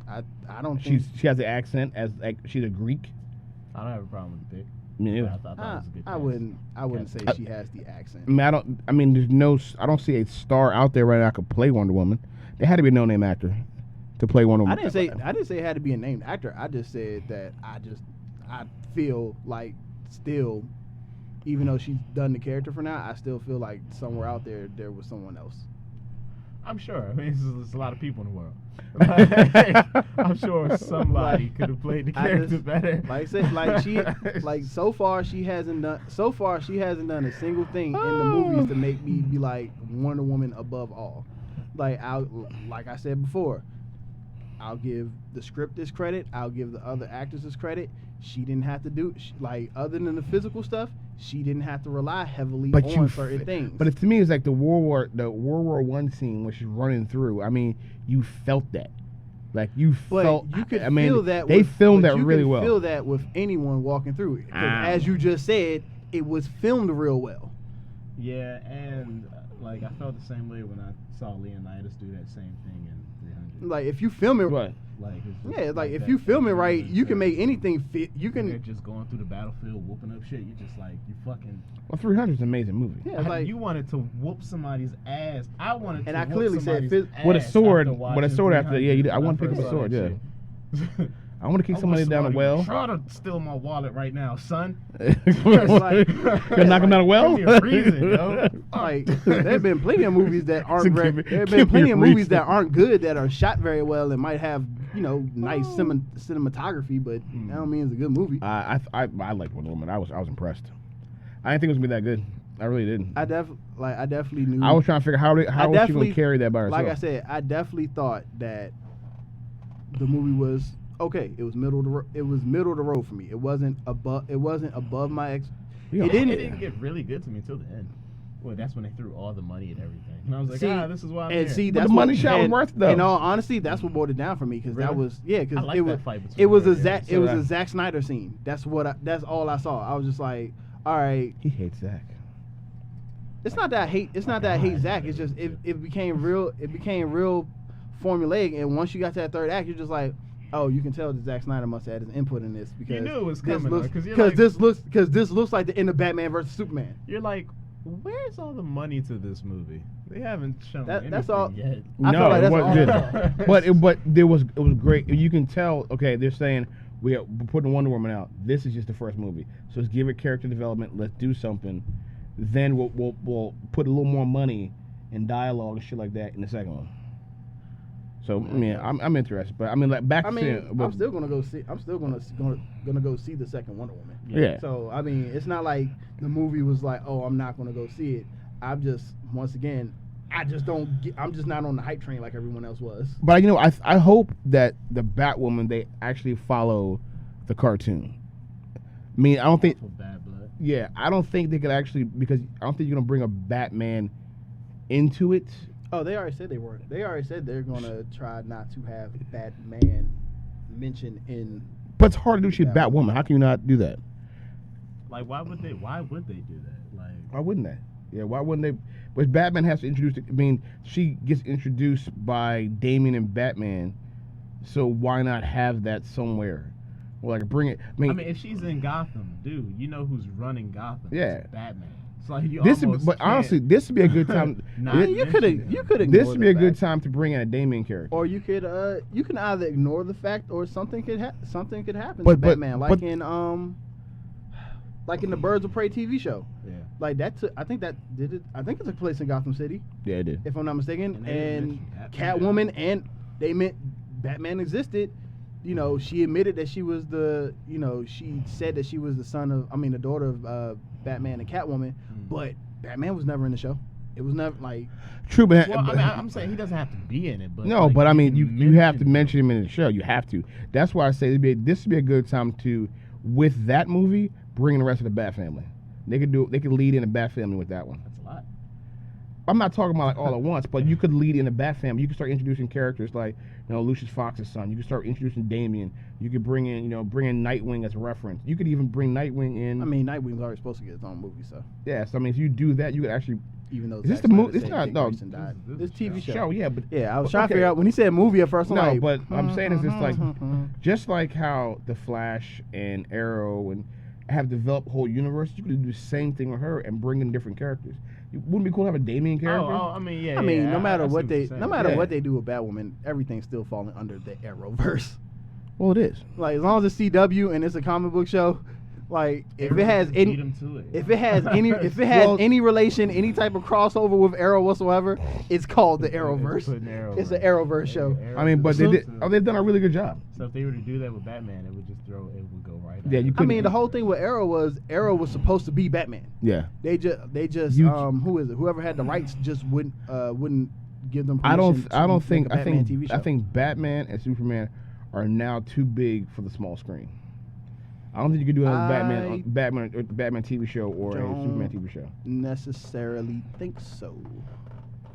I don't think She has the accent as like she's a Greek. I don't have a problem with the pick. Me neither. I thought it was a good I choice. wouldn't say she has the accent. I mean, I don't see a star out there right now that could play Wonder Woman. There had to be a no-name actor to play Wonder Woman. I didn't say it had to be a named actor. I just said that I feel like still, even though she's done the character for now, I still feel like somewhere out there was someone else. I'm sure. I mean, there's a lot of people in the world. I'm sure somebody could have played the character better. Like I said, so far she hasn't done a single thing in the movies to make me be like Wonder Woman above all. Like I said before, I'll give the script this credit. I'll give the other actors this credit. She didn't have to do other than the physical stuff. She didn't have to rely heavily on certain things. But to me, it's like the World War I scene where she's running through. I mean, you felt that. Like you felt. You could I mean, feel that. They filmed that really well. You could feel that with anyone walking through. As you just said, it was filmed real well. Yeah, and like I felt the same way when I saw Leonidas do that same thing in 300. Like if you film it, right. Like if you film it right, you can make anything fit. You can. They're just going through the battlefield, whooping up shit. You just like you fucking. Well, 300 is an amazing movie. Yeah, like you wanted to whoop somebody's ass. I wanted to. And I whoop clearly said somebody's ass with a sword. With a sword after. 300 Yeah, I want to pick up a sword. Yeah. I want to kick somebody down a well. Try to steal my wallet right now, son. You're knock him down a well. Give me a reason, yo. Like there have been plenty of movies that aren't. There have been plenty of movies that aren't good that are shot very well and might have nice cinematography, but that don't mean it's a good movie. I liked Wonder Woman. I was impressed. I didn't think it was gonna be that good. I really didn't. I definitely knew. I was trying to figure how was she gonna carry that by herself. Like I said, I definitely thought that the movie was okay. It was middle of the road for me. It wasn't above my ex. Yeah. It didn't get really good to me till the end. Well, that's when they threw all the money and everything, and I was like, this is why I'm here. See, but that's the money shot was worth it, though. In all honesty, that's what boiled it down for me because that was because I like it was that fight it was between a Zack Snyder scene. That's all I saw. I was just like, all right. He hates Zack. It's not that I hate Zack. It's just it became real formulaic, and once you got to that third act, you're just like, oh, you can tell that Zack Snyder must have had his input in this because you knew it was coming because this looks like the end of Batman versus Superman. You're like, where's all the money to this movie? They haven't shown anything that's all, yet. I feel like that's all. But it was great. You can tell. Okay, they're saying we're putting Wonder Woman out. This is just the first movie, so let's give it character development. Let's do something. Then we'll put a little more money and dialogue and shit like that in the second one. So I mean, I'm interested, but I mean, like back. I'm still gonna go see. I'm still gonna go see the second Wonder Woman. Yeah. So I mean, it's not like the movie was like, oh, I'm not gonna go see it. I'm just not on the hype train like everyone else was. But I hope that the Batwoman they actually follow the cartoon. I mean, I don't think. Bad blood. Yeah, I don't think they could actually because I don't think you're gonna bring a Batman into it. Oh, they already said they weren't. They already said they're gonna try not to have Batman mentioned in. But it's hard to do. She's Batwoman. How can you not do that? Like, why would they do that? Like, why wouldn't they? Yeah, why wouldn't they? But Batman has to introduce. I mean, she gets introduced by Damian and Batman, so why not have that somewhere? Or like bring it. I mean, if she's in Gotham, dude, you know who's running Gotham? Yeah, it's Batman. Like honestly, this would be a good time. You could. This would be a good time to bring in a Damian character. Or you can either ignore the fact, or something could happen to Batman, like in the Birds of Prey TV show. Yeah. Like I think it took place in Gotham City. Yeah, it did. If I'm not mistaken, and Catwoman and they meant Batman existed. She admitted that she was she said that she was the daughter of Batman and Catwoman, but Batman was never in the show. It was never like true, but I'm saying he doesn't have to be in it. But no, but I mean, you have to mention him in the show. You have to. That's why I say this would be a good time to, with that movie, bring in the rest of the Bat family. They could lead in the Bat family with that one. That's a lot. I'm not talking about like all at once, but you could lead in the Bat family. You could start introducing characters like Lucius Fox's son. You could start introducing Damian. You could bring in Nightwing as a reference. You could even bring Nightwing in. I mean, Nightwing's already supposed to get his own movie, so. Yeah, so I mean, if you do that, you could actually. Even though is this the movie? It's not this TV show. Yeah, but I was trying to figure out when he said movie at first. I'm like, but I'm saying is just like how the Flash and Arrow and have developed whole universe, you could do the same thing with her and bring in different characters. Wouldn't it be cool to have a Damian character? I mean, no matter what they do with Batwoman, everything's still falling under the Arrowverse. Well, it is. Like as long as it's CW and it's a comic book show. Like if it has any any relation, any type of crossover with Arrow whatsoever, it's called the Arrowverse. It's an Arrowverse show. I mean, but they've done a really good job. So if they were to do that with Batman, it would go right. Yeah, out. I mean, the whole thing with Arrow was supposed to be Batman. Yeah. They just who is it? Whoever had the rights just wouldn't give them permission. I think Batman and Superman are now too big for the small screen. I don't think you could do another Batman TV show or a Superman TV show. Necessarily think so.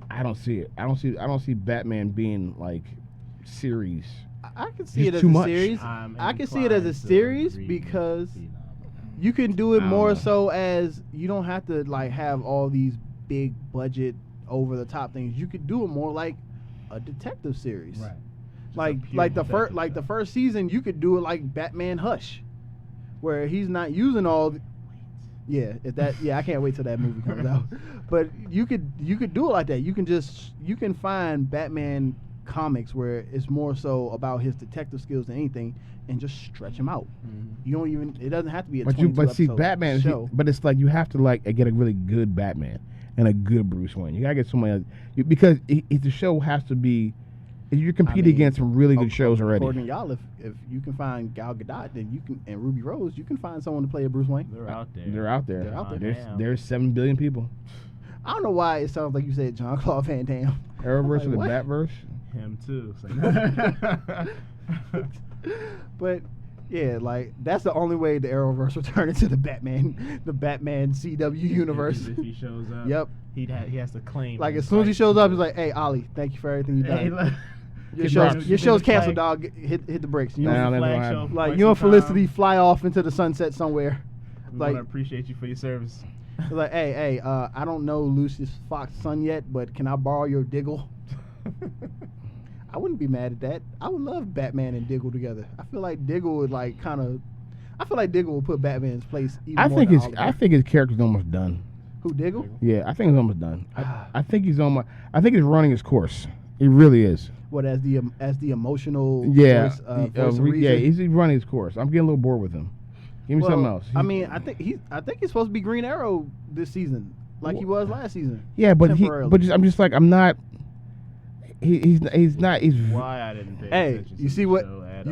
I don't see it. I don't see Batman being like series. I can see it as a series. I can see it as a series because you can do it more so as you don't have to like have all these big budget over the top things. You could do it more like a detective series. Right. Like the first season you could do it like Batman Hush, where he's not using all I can't wait till that movie comes out. But you could do it like that. You can find Batman comics where it's more so about his detective skills than anything and just stretch him out. It doesn't have to be a 22 episode Batman show. But it's like you have to like get a really good Batman and a good Bruce Wayne. You gotta get somebody because the show has to be. You're competing against some really good shows already. According to y'all, if you can find Gal Gadot, then you can, and Ruby Rose, you can find someone to play a Bruce Wayne. They're out there. They're out there. There's 7 billion people. I don't know why it sounds like you said Jean-Claude Van Damme. Arrowverse or the Batverse? Him too. But yeah, like that's the only way the Arrowverse will turn into the Batman CW universe. If he shows up, yep, he has to claim. Like as soon as he shows up, he's like, "Hey, Ollie, thank you for everything you've done. Your show's canceled, dog. Hit the brakes. You and Felicity fly off into the sunset somewhere. We want to appreciate you for your service. Like, hey, I don't know Lucius Fox's son yet, but can I borrow your Diggle? I wouldn't be mad at that. I would love Batman and Diggle together. I feel like Diggle would Diggle would put Batman in his place. I think his character's almost done. Who, Diggle? Yeah, I think he's almost done. I think he's he's running his course. He really is. What, as the emotional voice of reason? Yeah, he's running his course. I'm getting a little bored with him. Give me something else. I think he's supposed to be Green Arrow this season, like he was last season. Yeah, but I'm just like I'm not. He's not. He's why I didn't pay attention. You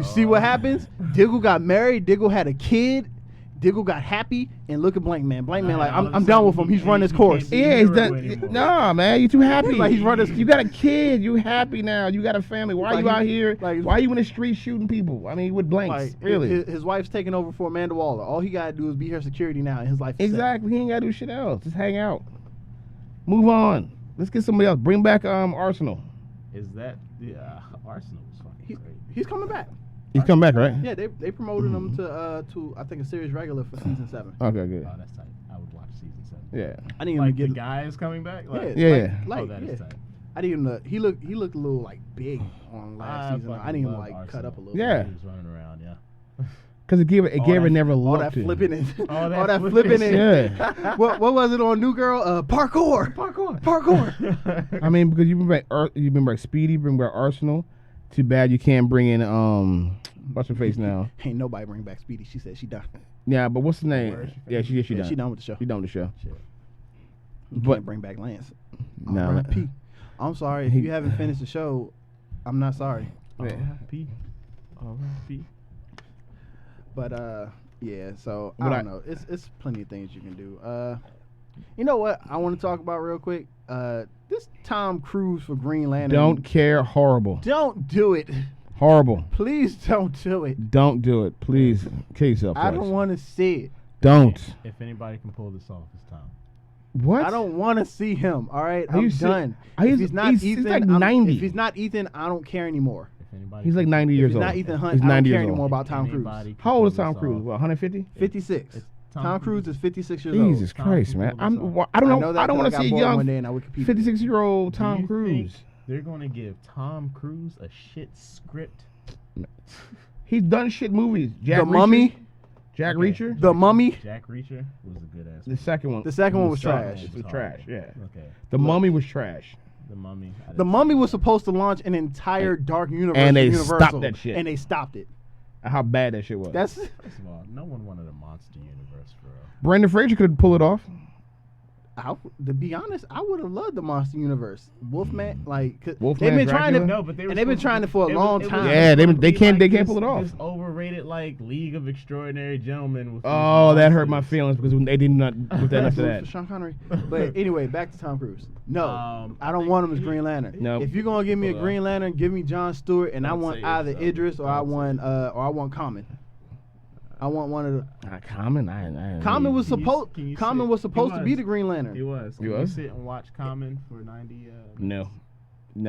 see what happens? Diggle got married. Diggle had a kid. Diggle got happy, and look at Blank Man. Blank Man, like I'm done with him. He's run his course. Yeah, he's done. No, man, you too happy. Like he's run his. You got a kid. You happy now. You got a family. Why are you out here? Why are you in the street shooting people? I mean, with blanks, really. His wife's taking over for Amanda Waller. All he gotta do is be her security now, and his life. Exactly. He ain't gotta do shit else. Just hang out. Move on. Let's get somebody else. Bring back Arsenal. Is that Arsenal was fucking great. He's coming back. He's coming back, right? Yeah, they promoted him to I think a series regular for season 7. Okay, good. Oh, that's tight. I would watch season 7. Yeah. I didn't even get the guy is coming back. Like, yeah. That is tight. I didn't even he looked a little like big on last season. I didn't even like Arsenal. Cut up a little. Yeah. Bit. He was running around. Yeah. Because it gave it never looked. All that flipping it. All that flipping it. Yeah. what was it on New Girl? Parkour. I mean, because you bring back Speedy, bring back Arsenal. Too bad you can't bring in what's her face now? Ain't nobody bring back Speedy. She said she done. Yeah, but what's the name? She done. She done with the show. She done with the show. Shit. You can't bring back Lance. No. R.I.P. I'm sorry if you haven't finished the show. I'm not sorry. R.I.P. But yeah. So I don't know. It's plenty of things you can do. You know what I want to talk about real quick? This Tom Cruise for Green Lantern. Don't care. Horrible. Don't do it. Horrible. Please don't do it. Don't do it. Please. Kill yourself. I don't want to see it. Don't. If anybody can pull this off, it's Tom. What? I don't want to see him. All right, Are I'm you done. He's, If he's not he's Ethan, like I'm- 90. If he's not Ethan, I don't care anymore. He's like 90 If years he's old. not Ethan Hunt, He's I don't 90 care years anymore old. about Tom Cruise. How old is Tom Cruise? What, 150? 56. Tom Cruise is 56 years Jesus old. Christ, man! I don't know. I don't want to see a young 56-year-old Tom Cruise. They're gonna give Tom Cruise a shit script. He's done shit movies. The Mummy. Jack Reacher. The Mummy. Jack Reacher was a good ass. The second one. The second one was trash. It was trash. Yeah. Okay. The Mummy was trash. The Mummy. The Mummy was supposed to launch an entire dark universe. And they Universal, stopped that shit. And they stopped it. How bad that shit was. That's First of all, no one wanted a monster universe, bro. Brendan Fraser could pull it off. to be honest, I would have loved the monster universe. Wolfman, like Wolfman, they've been Dracula? trying to, No, but they were and they've been trying to for a long time. Yeah, they supposed to can't- be they can't pull it off. This overrated like League of Extraordinary Gentlemen. With these Oh, that hurt my monsters. feelings because they did not put that after that. Sean Connery. But anyway, back to Tom Cruise. No, I don't think want him as Green Lantern. No. If you're gonna give me a Green Lantern, give me Jon Stewart, and I Don't want say either yourself. Idris or Don't I want Common. I want one of the. Common, Common was Can you- supposed. can you Common sit- was supposed he to be was. the Green Lantern. He was. He Can was? you sit and watch Common for 90? No,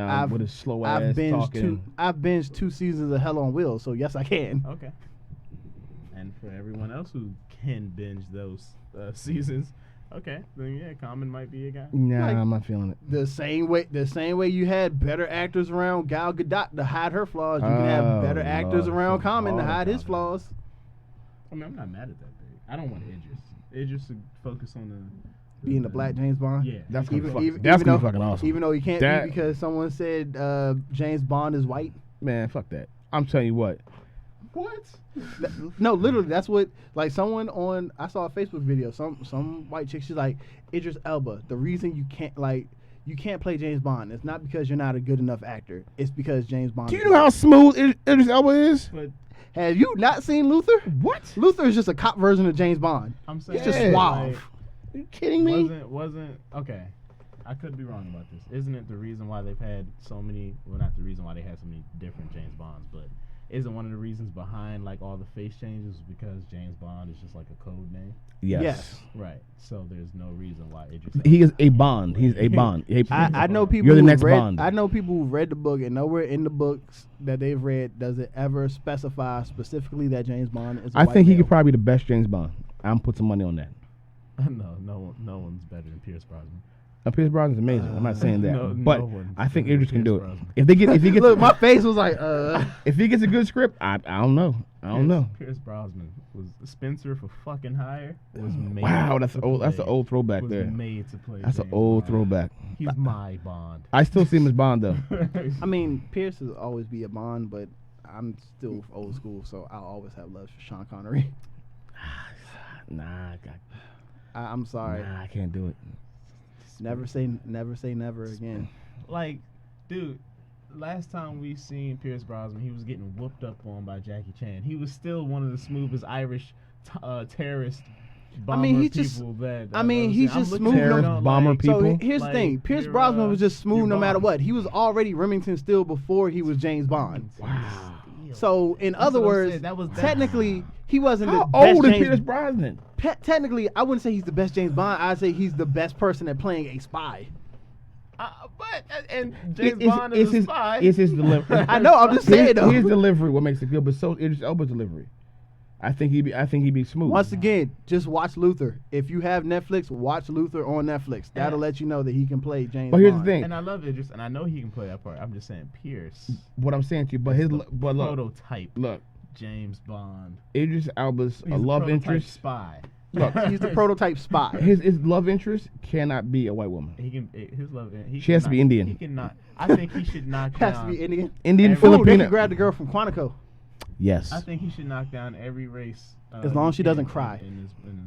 I've- with his slow I've ass binged talking. I've binged 2 seasons of Hell on Wheels, so yes, I can. Okay. And for everyone else who can binge those seasons, okay, then yeah, Common might be a guy. Nah, Like- I'm not feeling it. The same way you had better actors around Gal Gadot to hide her flaws, you can have better Oh, actors Lord, around so Common to hard hide his about flaws. I mean, I'm not mad at that big. I don't want Idris. Idris to focus on the Being the Black James Bond. Yeah. That's gonna, Even- fuck, even- that's even gonna though- be fucking awesome. Even though he can't That- be because someone said James Bond is white. Man, fuck that. I'm telling you what. What? No, literally, that's what like someone on. I saw a Facebook video. Some white chick. She's like, Idris Elba. The reason you can't play James Bond. It's not because you're not a good enough actor. It's because James Bond. Do is you know how white." smooth Idris Elba is? But Have you not seen Luther? What? Luther is just a cop version of James Bond. I'm saying He's just Yeah. suave. Are you kidding me? Wasn't okay. I could be wrong about this. Isn't it the reason why they've had so many? Well, not the reason why they had so many different James Bonds, but isn't one of the reasons behind like all the face changes because James Bond is just like a code name? Yes. Right. So there's no reason why Idris. He is a Bond. He's a Bond. I know people. You're the who next read, Bond. I know people who read the book, and nowhere in the books that they've read does it ever specify specifically that James Bond is. I think he could probably be the best James Bond. I'm put some money on that. no one's better than Pierce Brosnan. Pierce Brosnan's amazing. I'm not saying that, no but one's I think better Idris than can do it. Pierce Brosnan. If he gets Look, my face was like, if he gets a good script, I don't know. I don't know. Pierce Brosnan was Spencer for fucking hire. Was made Wow, that's to old. That's an play- old throwback was there. Made to play. That's an James old Bond. throwback. He's my Bond. I still see him as Bond though. I mean, Pierce will always be a Bond, but I'm still old school, so I'll always have love for Sean Connery. Nah, I'm sorry. nah, I can't do it. Never say never again. Like, dude, last time we seen Pierce Brosnan, he was getting whooped up on by Jackie Chan. He was still one of the smoothest Irish terrorist bomber he's people just- that. I mean, he's I'm just looking smooth. at him, Terrorist bomber like, people. So here's like, the thing: Pierce you're, Brosnan was just smooth you're no matter Bond. what. He was already Remington Steele before he was James Bond. Wow. So in That's other what I'm words, saying. That was that- technically he wasn't How the best old is James. Pierce Brosnan? Technically, I wouldn't say he's the best James Bond. I'd say he's the best person at playing a spy. And James Bond is a his, spy. It's his delivery. I know. I'm just saying though. His delivery what makes it good, but so Idris Elba's delivery. I think he'd be smooth. Once again, just watch Luther. If you have Netflix, watch Luther on Netflix. That'll let you know that he can play James But here's Bond. the thing. And I love Idris, and I know he can play that part. I'm just saying, Pierce. What I'm saying to you, but his the but look, prototype look, James Bond. Idris Elba's He's a love prototype interest. spy. Look, He's the prototype spy. His love interest cannot be a white woman. He can his love. He She has to be cannot- Indian. He cannot. I think he should knock Has down. to be Indian. Indian Every- Ooh, they Filipino. can grab the girl from Quantico. Yes. I think he should knock down every race. As long as he she doesn't can cry. in his movie.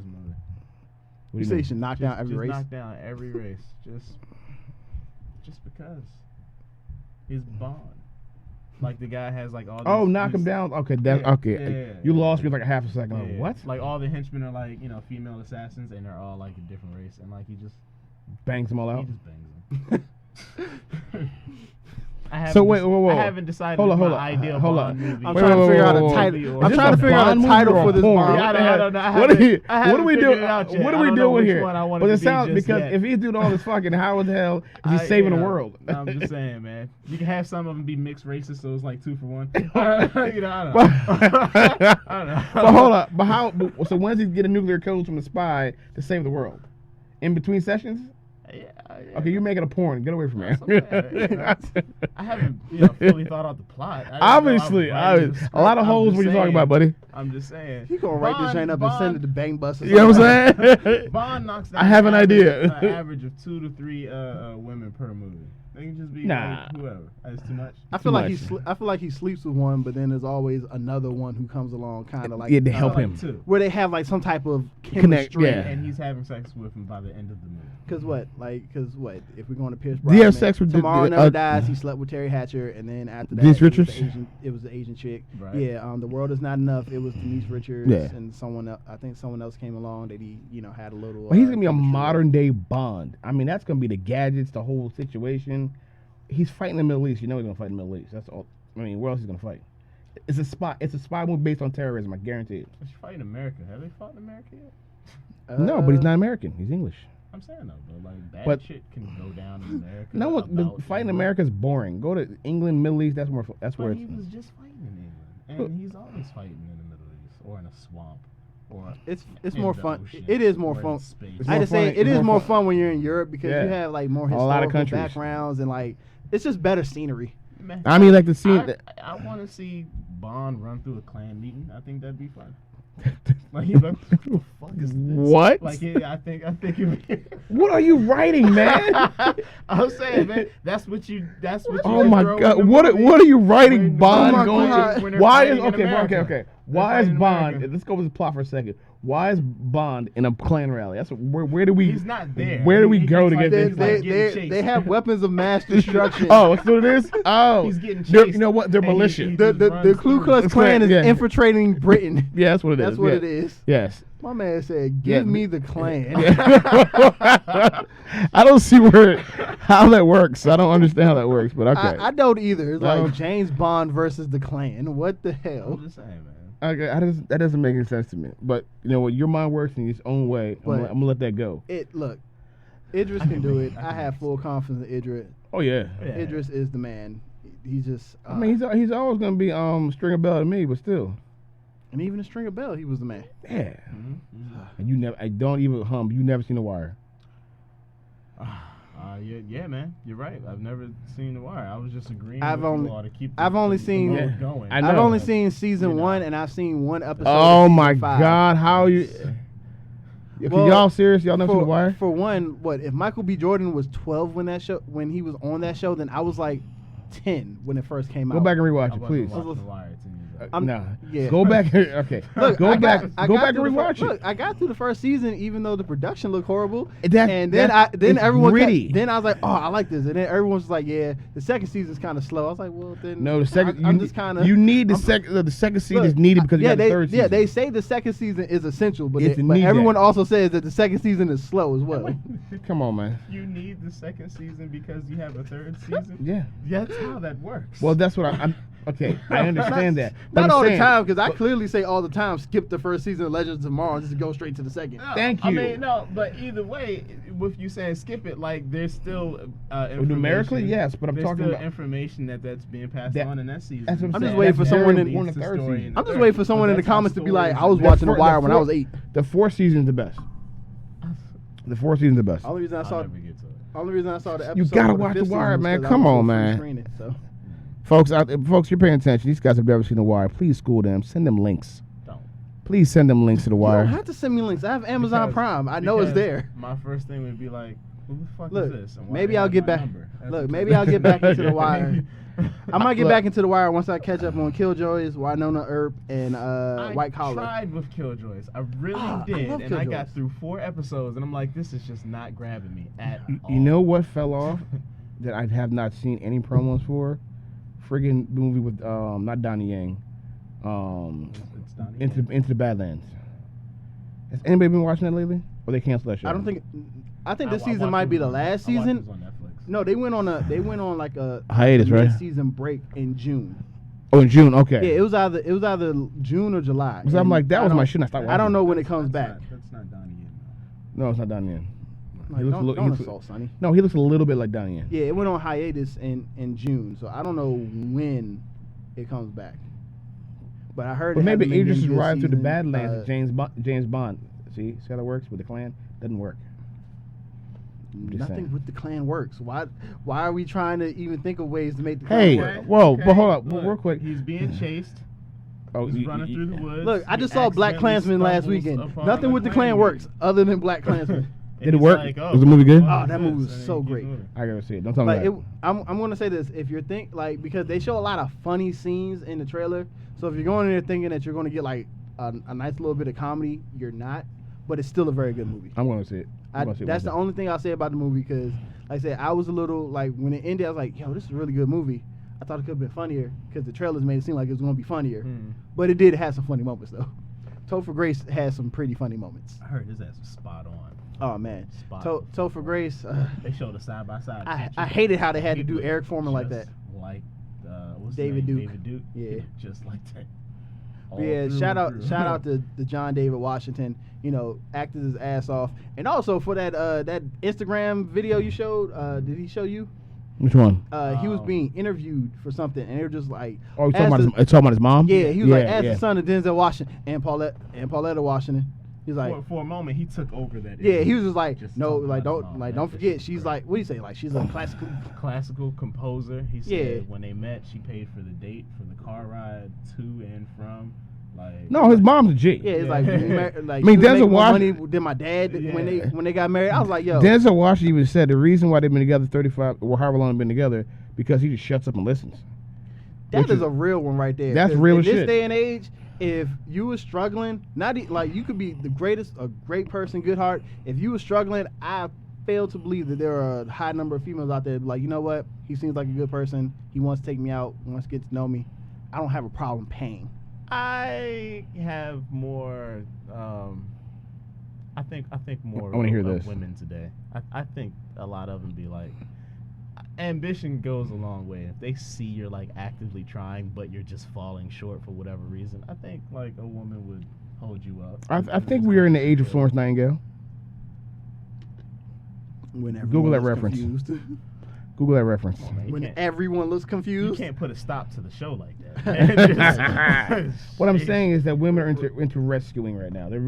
What do You say mean? he should knock down every just race. knock down every race. Just because he's Bond. Like the guy has like all. Oh, these- knock him these- down. Okay, that Yeah, okay. yeah, You yeah, lost yeah. me like a half a second. Like, Yeah. what? Like all the henchmen are like female assassins, and they're all like a different race, and like he just Bangs them all he out. just bangs them. So wait, whoa. I haven't decided Hold on. my ideal Bond movie. I'm trying to figure out a title. I'm trying to figure out a title for this Bond. I don't know. What are we doing? What What are we doing here? But it sounds because if he's doing all this fucking, how the hell is he saving the world? I'm just saying, man. You can have some of them be mixed races, so it's like 2 for 1. I don't know. I don't know. But hold up. But how? So when's he getting nuclear codes from the spy to save the world? In between sessions? Yeah. Okay, you're making a porn. Get away from me. I haven't fully thought out the plot. Obviously, a lot of holes. What are you talking about, buddy? I'm just saying. He gonna write this joint up and send it to Bang Busters. You know what I'm saying? Bond knocks down. I have an idea. An average of 2 to 3 women per movie. They can just be like whoever. That's too much. I feel like he sleeps with one, but then there's always another one who comes along, kind of like to help him. Where they have like some type of chemistry, and he's having sex with him by the end of the movie. Cause what? If we're going to Pierce Do you have Brosnan, sex with Tomorrow Never Dies? He slept with Terry Hatcher, and then after that, Denise Richards? It was the Asian chick. Right. Yeah. The World Is Not Enough. It was Denise Richards, Yeah. and someone else. I think someone else came along that he had a little. But he's gonna be a modern day Bond. I mean, that's gonna be the gadgets, the whole situation. He's fighting in the Middle East. You know he's gonna fight in the Middle East. That's all. I mean, where else is he gonna fight? It's a spy movie based on terrorism. I guarantee it. But you fight in America. Have they fought in America yet? No, but he's not American. He's English. I'm saying though, bad shit can go down in America. No, the fight in America is boring. Go to England, Middle East. That's where he was just fighting in England, and he's always fighting in the Middle East or in a swamp. Or it's more fun. Ocean, it is more fun. I just fun. say it is more fun when you're in Europe because Yeah. you have like more A lot of historical countries. backgrounds and like it's just better scenery. Man, I mean, like the scene. I want to see Bond run through a Klan meeting. I think that'd be fun. Like he's like, what the fuck is this? What? Like I think What are you writing, man? I'm saying, man, that's what you. Oh my God! What are you writing, Bond? When Why is they're fighting in America. okay? Why is fighting in Bond? America. Let's go with the plot for a second. Why is Bond in a Klan rally? That's where do we? He's not there. Where do we go to He's get like this? They have weapons of mass destruction. Oh, that's what it is. Oh, He's getting They're- chased. you know what? They're and he- militia. he The just runs Ku through. Klux Klan is Yeah. infiltrating Britain. Yeah, that's what it is. That's what Yeah. it is. Yes. My man said, "Give me the Klan." I don't see how that works. I don't understand how that works, but okay. I don't either. It's I like don't- James Bond versus the Klan. What the hell? I'm just saying, man. Okay, that doesn't make any sense to me. But you know what? Your mind works in its own way. I'm gonna let that go. Look, Idris can do it. I have full confidence in Idris. Oh yeah. Yeah. Idris is the man. He's just. I mean, he's always gonna be Stringer Bell to me, but still. and even a String of Bell, he was the man. Yeah. And you never. I don't even You never seen The Wire. Yeah, man, you're right. I've never seen The Wire. I was just agreeing. I've with only- you all to keep I've only the seen- load Yeah. going. I know. I've only seen season You know. 1, and I've seen one episode. Oh of my season 5. God! How you? Okay, Well, y'all serious? Y'all never seen The Wire? For one, if Michael B. Jordan was 12 when he was on that show, then I was like 10 when it first came out. Go back and I rewatch it, wasn't please. watching The Wire 10 years ago. I'm- yeah. Go back. Okay. Look, go I back. got Go back and through the rewatch Look, it. I got through the first season, even though the production looked horrible. It's Then gritty. then I was like, oh, I like this. And then everyone was like, yeah, the second season's kind of slow. I was like, well, then No, the second. I'm just kind of. You need the second. The second season is needed because you got the third season. Yeah, they say the second season is essential, but It's but need everyone that. also says that the second season is slow as well. Come on, man. You need the second season because you have a third season. Yeah. That's how that works. Well, that's what I'm. Okay, I understand that. But Not I'm all saying- the time, because I clearly say all the time, skip the first season of Legends of Tomorrow and just go straight to the second. No, Thank I you. mean, no, but either way, with you saying skip it, like there's still Numerically, information- yes, but I'm there's talking still about information that's being passed That- on in that season. that's what I'm just saying. waiting for That's someone very in- important in the third season. I'm just waiting for someone in the But that's how comments to be like, stories- I was watching The The Wire when I four- was 8. The fourth season is the best. The fourth season is the best. Only reason I I'll saw never get to it. Only reason I saw the episode. You gotta for the watch fifth The Wire, season was man. 'cause I Come was on, so man. screen it, so. Folks, you're paying attention. These guys have never seen The Wire. Please school them. Send them links. Don't. Please send them links to The You Wire. don't have to send me links. I have Amazon Because- Prime. I know it's because there. My first thing would be like, who the fuck Look, is this? And why maybe they I'll have get my back. number? That's Look, what maybe I'm I'll get back into The saying. Wire. I might get Look. back into The Wire once I catch up on Killjoys, Winona Earp, and I White Collar. tried with Killjoys. I really I did, love and I Killjoys. got through 4 episodes, and I'm like, this is just not grabbing me at all. You know what fell off that I have not seen any promos for? Friggin' movie with not Donnie Yang. It's Donnie Into the Badlands. Has anybody been watching that lately? Or they canceled that show? I don't think. I think this I season watched might be it the on- last I watched season. it on Netflix. No, they went on like a hiatus, right? Season break in June. Oh, in June. Okay. Yeah, it was either June or July. So I'm like, that was my shit. I stopped watching. I don't know when it comes back. That's not Donnie Yen. No, it's not Donnie Yen. Like, don't assault Sonny. No, he looks a little bit like Donnie Yen. Yeah, it went on hiatus in June, so I don't know when it comes back. But I heard. But maybe Idris is good riding through the season. Badlands. James Bond. See how that works with the Klan? Doesn't work. Nothing saying. with the Klan works. Why are we trying to even think of ways to make the Klan work? Whoa, but hold up, real quick. He's being chased. Oh, He's running through the woods. Look, I just saw Black Klansman last weekend. Nothing with the Klan works other than Black Klansman. Did it work? Like, was the movie good? Oh, that movie was so great. I gotta see it. Don't tell me that. I'm gonna say this: if you're because they show a lot of funny scenes in the trailer, so if you're going in there thinking that you're gonna get like a nice little bit of comedy, you're not. But it's still a very good movie. I'm gonna see it. That's the only thing I'll say about the movie, because, like I said, I was a little like when it ended, I was like, yo, this is a really good movie. I thought it could have been funnier because the trailers made it seem like it was gonna be funnier, but it did have some funny moments though. Topher Grace has some pretty funny moments. I heard his ass was spot on. Oh man, Topher Grace. They showed a side by side. I hated how they had to do Eric Foreman like that. Like what's David his name? Duke. David Duke. Yeah, just like that. Yeah, shout out to John David Washington. You know, acted his ass off, and also for that Instagram video you showed. Did he show you? Which one? He was being interviewed for something, and they were just like, "Oh, talking about his mom." Yeah, he was like, as the son of Denzel Washington and Pauletta Washington. He's like, for a moment, he took over that. Yeah, he was just like, no, like don't forget, she's like, what do you say? Like, she's a classical composer. He said when they met, she paid for the date, for the car ride to and from. Like, no, his mom's a G. Yeah, it's like, I mean, Denzel Washington money than my dad when they got married. I was like, yo. Denzel Washington even said the reason why they've been together 35 or however long they've been together because he just shuts up and listens. That is a real one right there. That's real shit. In this day and age, if you were struggling, like you could be the greatest, a great person, good heart. If you were struggling, I fail to believe that there are a high number of females out there like, you know what? He seems like a good person. He wants to take me out, wants to get to know me. I don't have a problem paying. I have more. I think more. I want to hear of this. Women today. I think a lot of them be like, ambition goes a long way. If they see you're like actively trying, but you're just falling short for whatever reason, I think like a woman would hold you up. I think we are in the age of Florence Nightingale. Google that reference. Google that reference. Oh, man, when everyone looks confused. You can't put a stop to the show like that. What I'm saying is that women are into rescuing right now. They're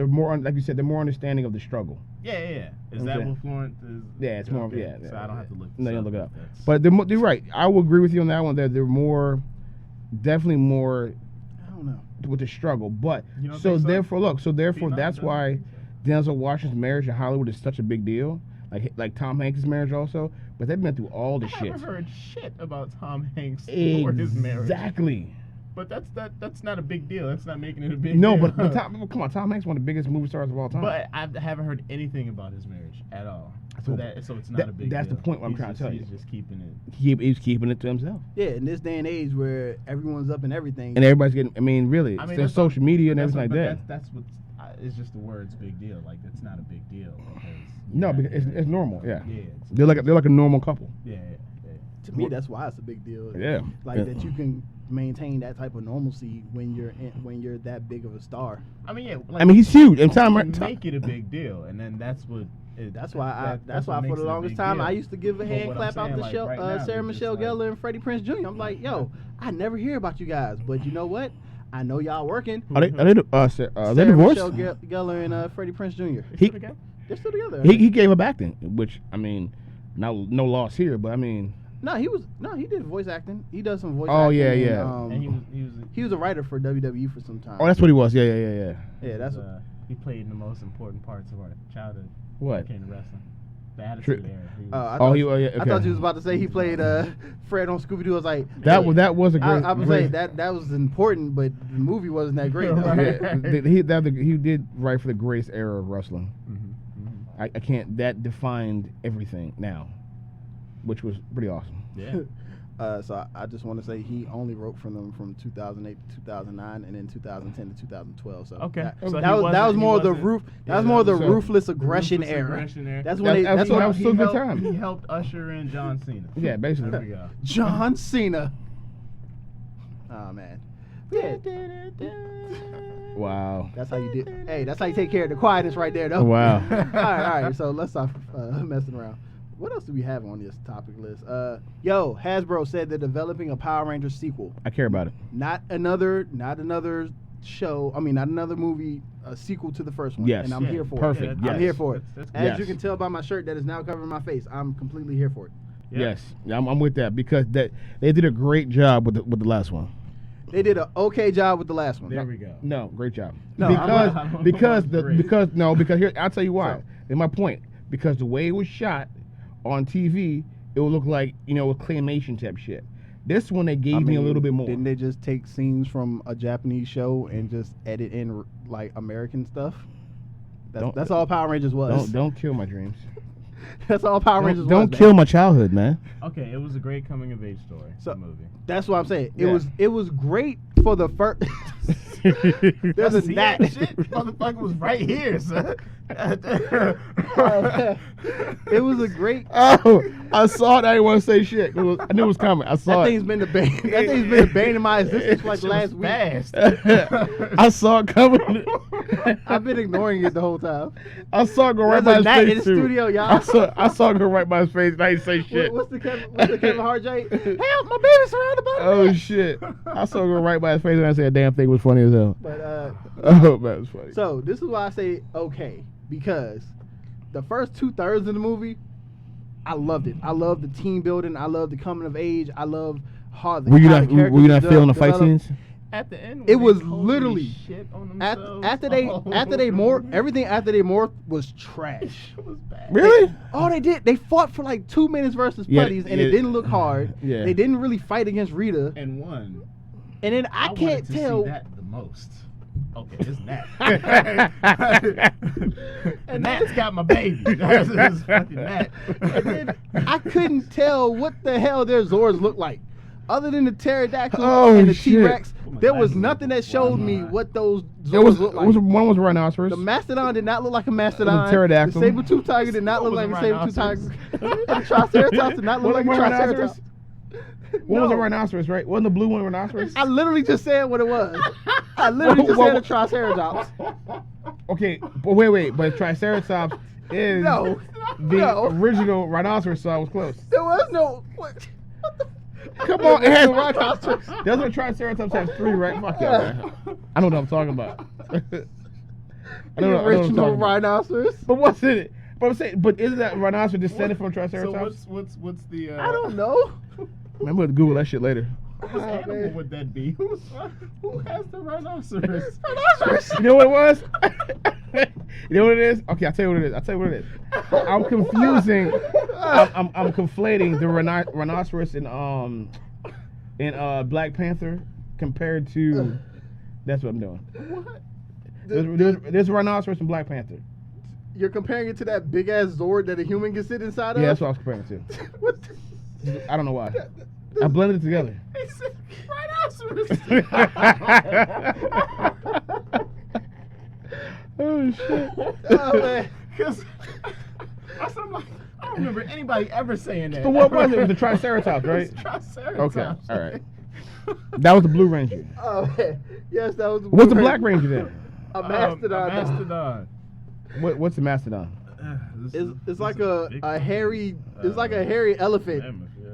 more like you said. They're more understanding of the struggle. Yeah. Is that what Florence is? Yeah, it's more. Okay. Yeah. So I don't have to look. No, you don't look it up. But they're right. I will agree with you on that one. That they're definitely more. I don't know. With the struggle, but therefore Phenom that's why Denzel Washington's marriage in Hollywood is such a big deal. Like Tom Hanks' marriage also, but they've been through all the shit. I haven't heard shit about Tom Hanks or his marriage. Exactly. But that's not a big deal. That's not making it a big deal. No, but come on, Tom Hanks one of the biggest movie stars of all time. But I haven't heard anything about his marriage at all. So it's not a big deal. That's the point I'm trying to tell you. He's just keeping it. He's keeping it to himself. Yeah, in this day and age where everyone's up in everything. And everybody's getting, there's social media and everything like that. That's what, it's just the word's big deal. Like, it's not a big deal. No, because it's normal. Yeah. Yeah. They're like a normal couple. Yeah. To me, that's why it's a big deal. Yeah. Like that you can maintain that type of normalcy when you're that big of a star. I mean, yeah. Like, he's huge. And make it a big deal, and then that's what. That's why for the longest time I used to give a hand clap out to Sarah Michelle Gellar and Freddie Prinze Jr. I'm like, yo, I never hear about you guys, but you know what? I know y'all working. Are they divorced? Michelle Gellar and Freddie Prinze Jr. They're still together. He gave up acting, which I mean, no loss here, but I mean. He did voice acting. He does some voice acting. Oh yeah. And he was a writer for WWE for some time. Oh, that's what he was. Yeah. Yeah, that's he played in the most important parts of our childhood. What? Came to wrestling. The Attitude Era. I thought you was about to say he played Fred on Scooby Doo. I was like, that was a great. I was saying that was important, but the movie wasn't that great. He did write for the greatest era of wrestling. I can't. That defined everything now, which was pretty awesome. Yeah. So I just want to say he only wrote for them from 2008 to 2009, and then 2010 to 2012. So Okay, that, so that was more of the ruthless the aggression ruthless era. aggression era. That's when That was when still a good time. He helped usher in John Cena. Yeah, basically. There we go. John Cena. Oh man. Yeah. Wow. That's how you did. Hey, that's how you take care of the quietness right there, though. Wow. all right. So let's stop messing around. What else do we have on this topic list? Hasbro said they're developing a Power Rangers sequel. I care about it. Not another show. I mean, not another movie. A sequel to the first one. Yes. And I'm here for Perfect. it. Yes. I'm here for it. That's As Yes. you can tell by my shirt that is now covering my face, I'm completely here for it. Yep. Yes, I'm with that because they did a great job with the last one. They did an okay job with the last one. There we go. No, great job. No, because great. here I'll tell you why. So- And my point, because the way it was shot on TV, it would look like a claymation type shit. This one they gave me a little bit more. Didn't they just take scenes from a Japanese show and just edit in like American stuff? That's all Power Rangers was. Don't kill my dreams. That's all Power Rangers was. Don't man. kill my childhood, man. Okay, it was a great coming of age story. So- the movie. That's what I'm saying. Yeah. It was great for the first. There's a See that. that shit? Motherfucker was right here, son. It was a great. Oh, I saw it. I didn't want to say shit. I knew it was coming. I saw That it. thing's been the bane. That thing's been the bane of my existence for like the last week. Fast. I saw it coming. I've been ignoring it the whole time. I saw it go right There's by a his gnat face in the too. studio, y'all. I saw it go right by his face, and I didn't say shit. What's the Kevin Hart joke? Help! My baby's surrounded by Oh gnats. shit! I saw it go right by his face, and I said, "A damn thing was funny as hell." But Oh, man, it was funny. so this is why I say okay, because the first 2/3 of the movie, I loved it. I loved the team building. I loved the coming of age. I loved how the Were you how not the characters were you not feeling the fight developed. scenes? At the end, It when was they totally literally shit on After themselves. they more everything after they morphed was trash. It was bad. Really? All they did, they fought for like 2 minutes versus Yeah, Putties, and yeah. it didn't look hard. Yeah. They didn't really fight against Rita, And one. and then I can't wanted to tell. see that the most. Okay, it's Nat. And Nat's got my baby. That's his fucking Nat. And then I couldn't tell what the hell their Zords looked like. Other than the pterodactyl Oh, and the shit. T-Rex, Oh, my there was glasses nothing that are showed me blind. what those It Zords was, looked like. one was a rhinoceros. The Mastodon did not look like a Mastodon. pterodactyl. The saber-tooth tiger did not What look was like a a saber-tooth tiger. rhinoceros? And the Triceratops did not look like a Wasn't it a rhinoceros? Triceratops. One was a No. rhinoceros, right? Wasn't the blue one a rhinoceros? I literally just said what it was. I literally just said a Triceratops. Okay, but wait. But Triceratops is No. the No. original rhinoceros, so I was close. There was no. What the? Come on, it has The rhinoceros. Doesn't a Triceratops have 3, right? Fuck yeah, man. I know what I'm talking about. I know The what I'm original talking about. rhinoceros. But what's in it? But I'm saying, but isn't that rhinoceros descended from So Triceratops? what's the? I don't know. I'm gonna Google that shit later. What animal man. would that be? Who has the rhinoceros? Rhinoceros. You know what it was? You know what it is? Okay, I'll tell you what it is. I'm confusing. I'm conflating the rhinoceros in Black Panther compared to. That's what I'm doing. What? There's a rhinoceros in Black Panther. You're comparing it to that big ass Zord that a human can sit inside of? Yeah, that's what I was comparing it to. What? I don't know why. I blended it together. He said rhinoceros. Oh shit. Oh, man. Because I don't remember anybody ever saying that. So what was it? It was the Triceratops, right? It's Triceratops. Okay, all right. That was the Blue Ranger. Oh, man. Yes, that was. What's the Black Ranger then? A mastodon. A mastodon. What's the Mastodon? It's like a hairy. It's like a hairy elephant. Mammoth, yeah.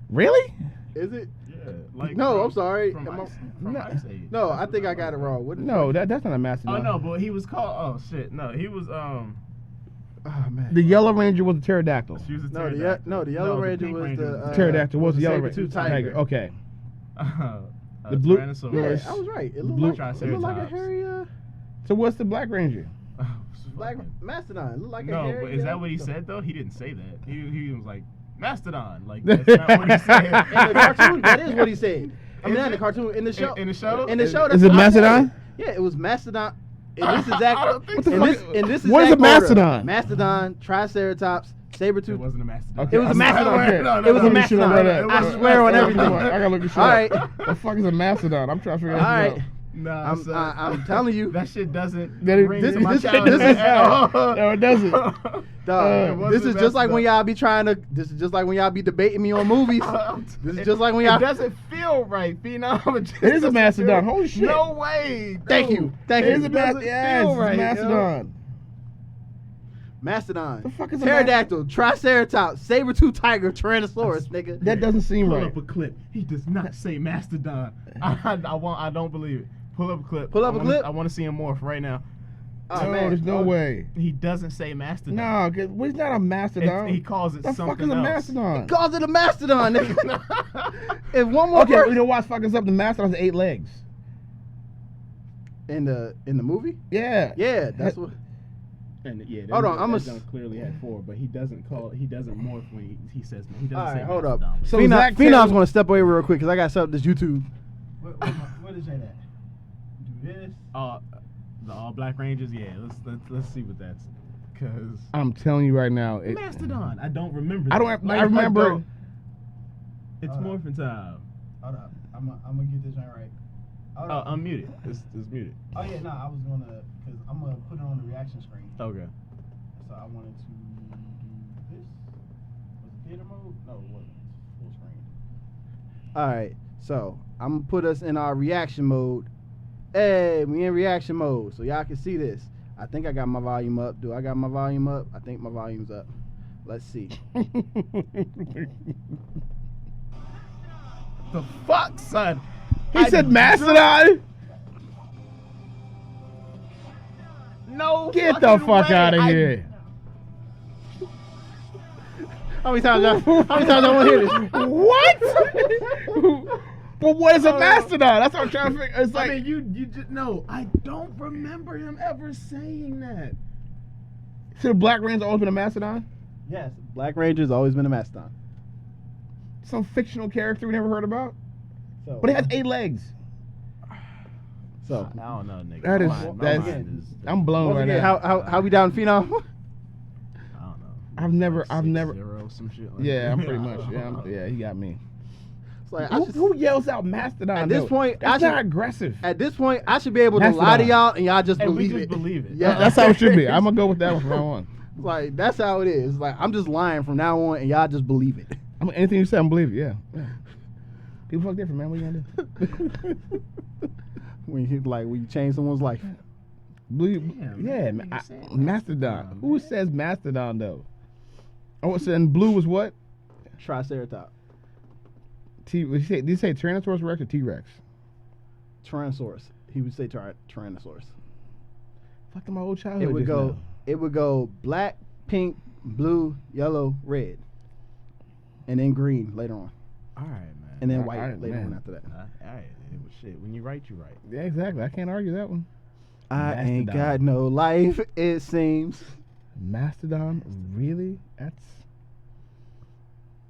Really? Is it? Yeah, like No, from- I'm sorry. From Am I- Ice, from No. Ice Age. No, That's I what think I that got it was. wrong. What? No, that's not a Oh Mastodon. no, but he was called. Oh shit, no, he was Oh man. The Yellow Ranger was a pterodactyl. She was a No, the pterodactyl. Yellow the Ranger pink was Ranger the Pterodactyl was the Yellow Ranger. saber-tooth tiger. Okay. The blue- Yeah, Tyrannosaurus. I was right. It Blue- looked like a Triceratops. hairy So what's the Black Ranger? black mastodon. It looked like a No, hairy. but is that what he said though? He didn't say that. He was like mastodon. Like that's not what he said. In the cartoon, that is what he said. I mean, Is not in the it? cartoon. In the show. In the show? In the show. Is that's it what I said. Mastodon? Yeah, it was mastodon. In this I exact. don't think What the in fuck? this, in this What is exact a order. mastodon? Mastodon, Triceratops, Sabretooth. It wasn't a Mastodon. Okay, It was a Mastodon. No, It was a Let me shit on Mastodon. that. I swear on everything. I gotta look this shit All up. right. The fuck is a Mastodon? I'm trying to figure All that right. out. Nah, I'm telling you. that shit doesn't That it- ring this- to my this- childhood this is- at all. No, it doesn't. Dog, It this wasn't is just like when Mastodon. y'all be trying to. This is just like when y'all be debating me on movies. This is just like when y'all. It doesn't feel right, Phenom. It just It is a doesn't Mastodon. feel- Holy shit. No way. Thank No. you. Thank It you. is a doesn't Mastodon. feel right, yo. Mastodon. Mastodon. The fuck is a Pterodactyl, Triceratops, Saber-tooth tiger, Tyrannosaurus, nigga. That doesn't seem Pull right. up a clip. He does not say Mastodon. I don't believe it. Pull up a clip. Pull up a clip? I want to see him morph right now. Oh, No, man. there's no way. He doesn't say Mastodon. No, cause he's not a Mastodon. He calls it the something fuck is a else. Mastodon? Calls it a mastodon, nigga. If one more Okay, person you know what's fucking up? The Mastodon's 8 legs. in the movie, Yeah. yeah, that's what. And yeah, Hold on, I'm clearly had 4, but he doesn't morph when he says he doesn't All say right, hold up. Mastodon. So Phenom, Zach Phenom's Taylor- gonna step away real quick because I got set up this YouTube. What is that? Do this? The All Black Rangers. Yeah, let's see what that's. Cause I'm telling you right now. Mastodon. I don't remember. I that. don't. Like, I remember. don't. It's Hold morphin' time. Hold up, I'm gonna get this right. Oh, unmute it. It's muted. Oh yeah, no, I was gonna because I'm gonna put it on the reaction screen. Okay. So I wanted to do this. Was it theater mode? No, it wasn't. Full screen. All right, so I'm gonna put us in our reaction mode. Hey, we in reaction mode, so y'all can see this. I think I got my volume up. Do I got my volume up? I think my volume's up. Let's see. The fuck, son? He said Mastodon. No. Get the fucking fuck way. out of here. How many times I want to hear this? What? But what is a Mastodon? That's what I'm trying to figure. It's like I mean, you just no. I don't remember him ever saying that. so the Black Ranger's always been a Mastodon. Yes, Black Ranger's always been a mastodon. Some fictional character we never heard about. So, But it has 8 legs. So, I don't know, nigga. That is- My that's- mind is- I'm blown once right again, now. how we down, Phenom? I don't know. I've never- Like 6-0 I've some shit like Yeah, that. I'm pretty much. Yeah, he got me. It's like, Who yells out Mastodon? At this though? point, that's I not should- aggressive. At this point, I should be able to lie to Mastodon. y'all and y'all just And we believe just it. believe it. Yeah, That's how it should be. I'm gonna go with that one from now on. Like that's how it is. Like I'm just lying from now on, and y'all just believe it. Anything you say, I'm believe it. Yeah. People fuck different, man. What you gonna do? When you change someone's life. Believe, Damn, yeah, man, man. nigga said Mastodon. Mastodon, Who man. says Mastodon though? Oh, so and blue was what? Triceratops, Did you say Tyrannosaurus Rex or T-Rex? Tyrannosaurus. He would say Tyrannosaurus. Fuck my old childhood. It would just go. now. It would go black, pink, blue, yellow, red, and then green later on, All right, man. and then All white right, later man. on after that. All right. It was shit. When you write, you write. Yeah, exactly. I can't argue that one. I ain't Mastodon. got no life. It seems. Mastodon, really? That's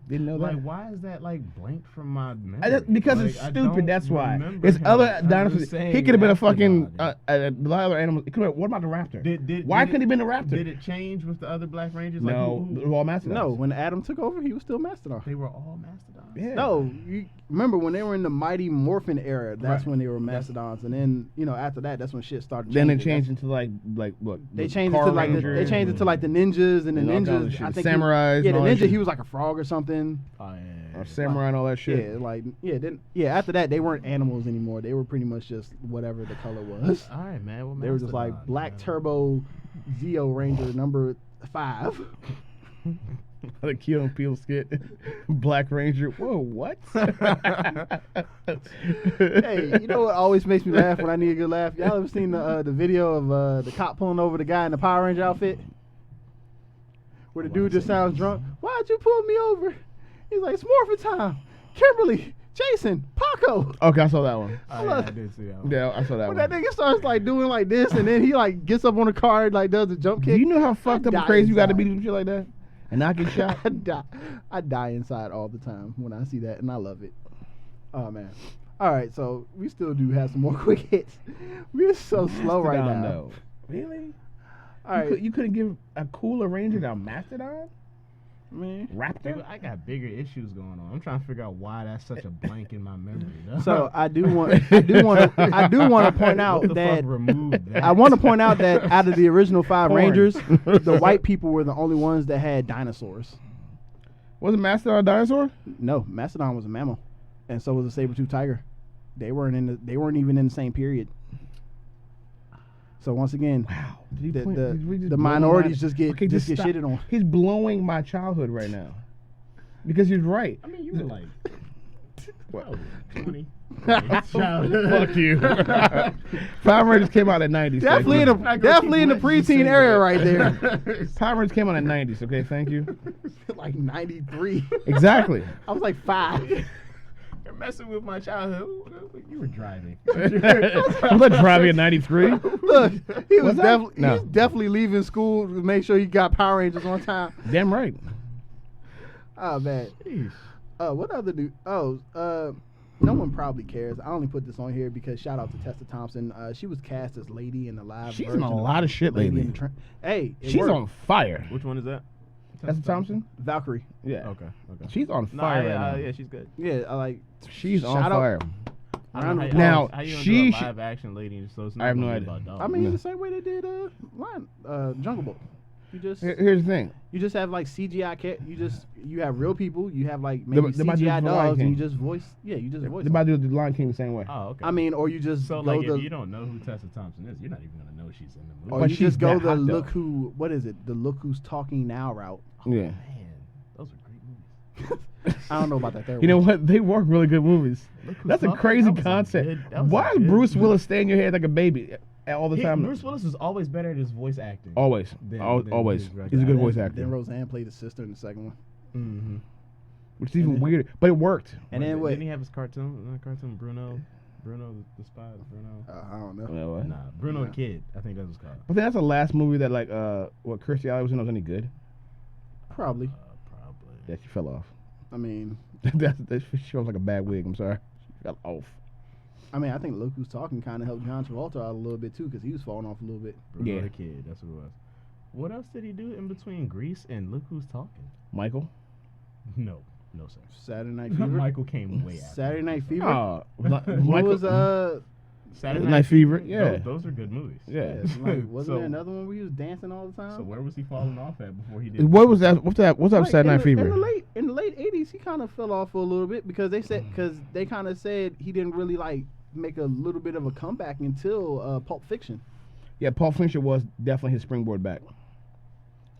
didn't know Like, that. why is that like blank from my memory? Because Like, it's I stupid. don't That's why. remember It's him other ever dinosaurs. He saying could have been a fucking Mastodon. a lot of other animals. It could've- What about the raptor? Why couldn't he been a raptor? Did it change with the other Black Rangers? Like, No, who- they were all mastodons. No, when Adam took over, he was still Mastodon. they were all mastodons. Yeah. No, you remember when they were in the Mighty Morphin era? That's Right. when they were mastodons, and then after that, that's when shit started. Then it changing. changed into like what? They the changed it Car to like Ranger they changed it to like the ninjas and the and all kinds of ninjas. shit. I think Samurais yeah, and the all that ninja. shit. He was like a frog or something. Oh, yeah. or samurai and all that shit. Yeah. After that, they weren't animals anymore. They were pretty much just whatever the color was. All right, man. Well, They were just like mastodons, Black man. Turbo Zeo Ranger number 5. The Key and Peele skit, Black Ranger. Whoa, what? Hey, you know what always makes me laugh when I need a good laugh? Y'all ever seen the video of the cop pulling over the guy in the Power Ranger outfit? Where the dude just sounds drunk. Why'd you pull me over? He's like, it's Morphin time. Kimberly, Jason, Paco. Okay, I saw that one. Oh, yeah, I did see that one. Yeah, I saw that When one. that nigga starts like doing like this, and then he like gets up on the car and like does a jump Do kick. you know how fucked up die and crazy you got to inside. be to do shit like that and not get shot? I die inside all the time when I see that, and I love it. Oh man. All right, so we still do have some more quick hits. We're so slow right Mastodon, now. though. Really? All right. You couldn't give a cooler Ranger than a Mastodon? I mean, Raptor. I got bigger issues going on. I'm trying to figure out why that's such a blank in my memory. So I do want to point out that I want to point out that out of the original 5 Rangers, the white people were the only ones that had dinosaurs. Wasn't Mastodon a dinosaur? No, Mastodon was a mammal, and so was a saber-tooth tiger. They weren't even in the same period. So once again, Wow. the minorities just get shitted on. He's blowing my childhood right now. Because he's right. I mean, you were like, What? 20. Fuck you. Power Rangers came out in the 90s. Definitely in the preteen area right there. Power Rangers came out in the 90s, okay? Thank you. Like 93. Exactly. I was like 5. You're messing with my childhood. You were driving. I'm not driving in 93. Look, he was No. definitely leaving school to make sure he got Power Rangers on time. Damn right. Oh man. Jeez. What other dude? No one probably cares. I only put this on here because shout out to Tessa Thompson. She was cast as Lady in the live She's version in a of lot of shit Lady lately. in the hey, it She's worked. on fire. Which one is that? Tessa Thompson? Valkyrie. Yeah. Okay. She's on fire right now. Yeah, she's good. Yeah, I like. She's on Shout out- fire. I don't know Now, how you she do a live action lady, so it's not I have no gonna be idea. about dogs. I mean, No. the same way they did Jungle Book. Here's the thing. You just have like CGI you have real people. You have like maybe They're about to do CGI it for Lion dogs, and you King. just voice. Yeah, you just voice. They're about to do the Lion King the same way. Oh, okay. I mean, or you just so go like, the, if you don't know who Tessa Thompson is, you're not even gonna know she's in the movie. or But you she's just go that the hot, though. look who. What is it? The look who's talking now route. Yeah. Man, those are great movies. I don't know about that third You know one. what? They work really good movies. Look Who's That's a Talking, crazy that was a concept. good- that was Why a is good- Bruce Willis stay in your head like a baby all the time? Bruce Willis is always better at his voice acting. Always. Than Always. his regular He's a good acting. voice Then actor. Roseanne played the sister in the second one. Mm-hmm. Which is even weirder. But it worked. And then what? Didn't he have his cartoon? Bruno the Spy. Bruno. I don't know. You know what? Nah, Bruno Nah. the Kid. I think that was called. I think that's the last movie that like Kirstie Alley was in that was any good. Probably. Probably. Yeah, she fell off. I mean, that she was like a bad wig. I'm sorry. She fell off. I think Look Who's Talking kind of helped John Travolta out a little bit too, because he was falling off a little bit. Bruno Yeah. the Kid. That's what it was. What else did he do in between Grease and Look Who's Talking? Michael. No, sir. Saturday Night Fever. Michael came way after. Saturday Night Fever. Oh, What Michael was Saturday Night Fever, yeah. Those are good movies. Yeah. like, wasn't So- there another one where he was dancing all the time? So where was he falling off at before he did? What was that? What's up? Like, Saturday Night Fever? In the late 80s, he kind of fell off for a little bit because they kind of said he didn't really like make a little bit of a comeback until Pulp Fiction. Yeah, Paul Fincher was definitely his springboard back.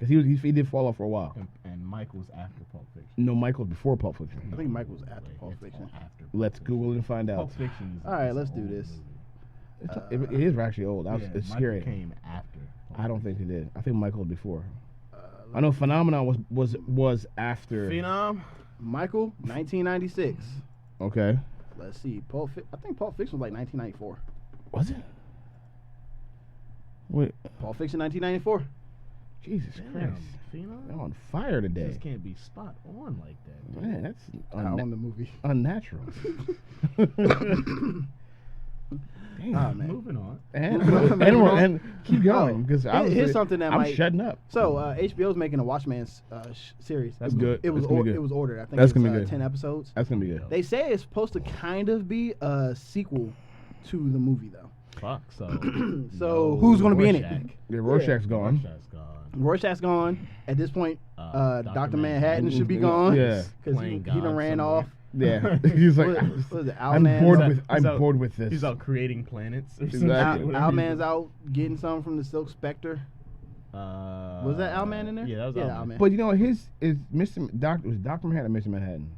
Cause he did fall off for a while. And Michael's after Pulp Fiction. No, Michael before Pulp Fiction. I think Mike was after Wait, Pulp it's Fiction. After Let's Google it and find out. Pulp Fiction is. All right, is let's an do old this. movie. It is actually old. Yeah, It's Michael scary. came after. Pulp I don't think he did. I think Michael was before. Uh, I know Phenomenon was after. Phenom. Michael, 1996. Okay. Let's see. I think Pulp Fiction was like 1994. Was it? Wait. Pulp Fiction, 1994. Jesus Damn, Christ. Phenom. I'm on fire You today. just can't be spot on like that. dude. Man, that's On the movie. unnatural. Damn. Ah, man. Moving on. And keep going because Here's something that I'm might. shutting up. So HBO's making a Watchmen series. That's good. It was That's gonna be good. it was ordered. I think That's it's gonna be good. 10 episodes. That's gonna be good. They say it's supposed to kind of be a sequel to the movie though. Fuck. So. So who's gonna be in it? Rorschach. Yeah, Rorschach's gone. Rorschach's gone. Rorschach's gone. At this point, Dr. Dr. Manhattan should be Yeah. gone. Yeah. Because he Playing done God ran somewhere. off. Yeah, he's like, What is it? I'm Owlman's bored out- with this. He's out creating planets. Or Exactly. something. Owlman's out getting some from the Silk Spectre. Was that Owlman in there? Yeah, that was Yeah, Owlman. Owlman. But you know, his is was Dr. Manhattan or Mr. Manhattan?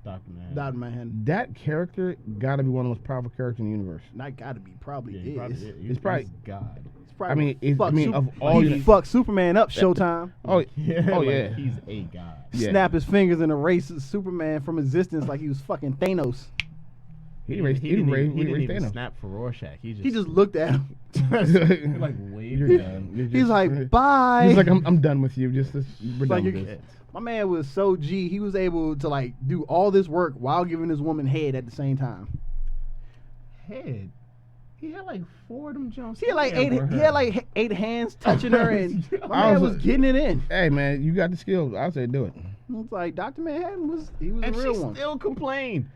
Dr. Manhattan. Dr. Manhattan. That character got to be one of the most powerful characters in the universe. Not gotta be. Probably Yeah, is. he probably is. He's probably- God. It's probably I mean, it's- fuck I mean, Sup- of all he the- fuck Superman up Showtime. Oh, Yeah. oh like, yeah. He's a god. Yeah. Snap his fingers and erase Superman from existence like he was fucking Thanos. He erased didn't even Thanos. snap for Rorschach. He He just looked at him. like waved You're at him. done. You're He's just- like, bye. He's like, I'm done with you. We're Like done with you're- this. My man was so G. He was able to like do all this work while giving his woman head at the same time. Head. He had like 4 of them jumps. He had like in there for eight. He her. had like 8 hands touching her, and my I man was was getting it in. Hey man, you got the skills. I say do it. It's like Dr. Manhattan was a real and she one. still complained.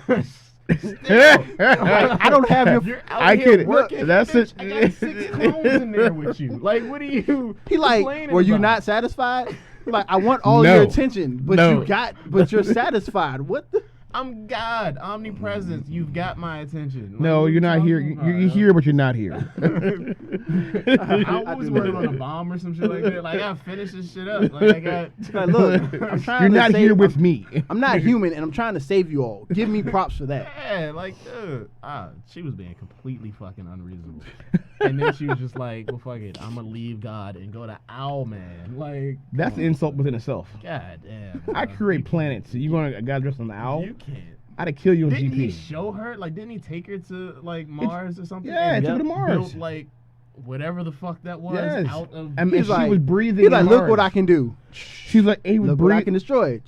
Like, I don't have your. You're out I here get it. working. That's bitch, it. I got 6 clones in there with you. Like, what are you? He like, complaining were you about? not satisfied? Like, I want all No. your attention, but No. you're satisfied. What the? I'm God, omnipresence. You've got my attention. Like, No, what you're not talking here. about, You're yo? here, but you're not here. I was working on a bomb or some shit like that. Like, I gotta finish this shit up. Like, I got. Like, look, I'm trying You're to not save, here with me. I'm not human, and I'm trying to save you all. Give me props for that. Yeah, like, dude. She was being completely fucking unreasonable. And then she was just like, well, fuck it. I'm gonna leave God and go to Owlman. Like, That's an insult within itself. God damn. I bro. create planets. You want a guy dressed as an owl? You can't. I'd kill you on Didn't GP. he show her? Like, didn't he take her to like Mars or something? Yeah, and took her to Mars. Built, like, whatever the fuck that was Yes. out of. I mean, He's she like- was breathing. He's like, in look Mars. what I can do. She's like, he was Look what I can breathing. destroy.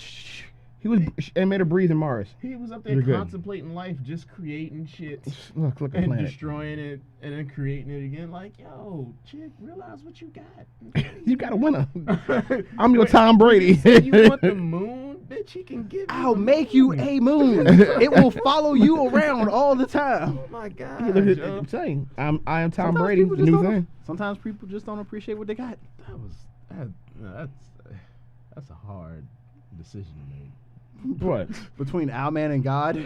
He was and made her breathe in Mars. He was up there You're good. contemplating life, just creating shit Look a and planet. destroying it, and then creating it again. Like, yo, chick, realize what you got. You got a winner. I'm your Tom Brady. You want the moon, bitch? He can give you. I'll the make you moon. a moon. It will follow you around all the time. Oh my god. Look at yo. I'm saying, I am Tom Sometimes Brady. people The just new don't- thing. Sometimes people just don't appreciate what they got. That's a hard decision to make. What? Between Owlman and God,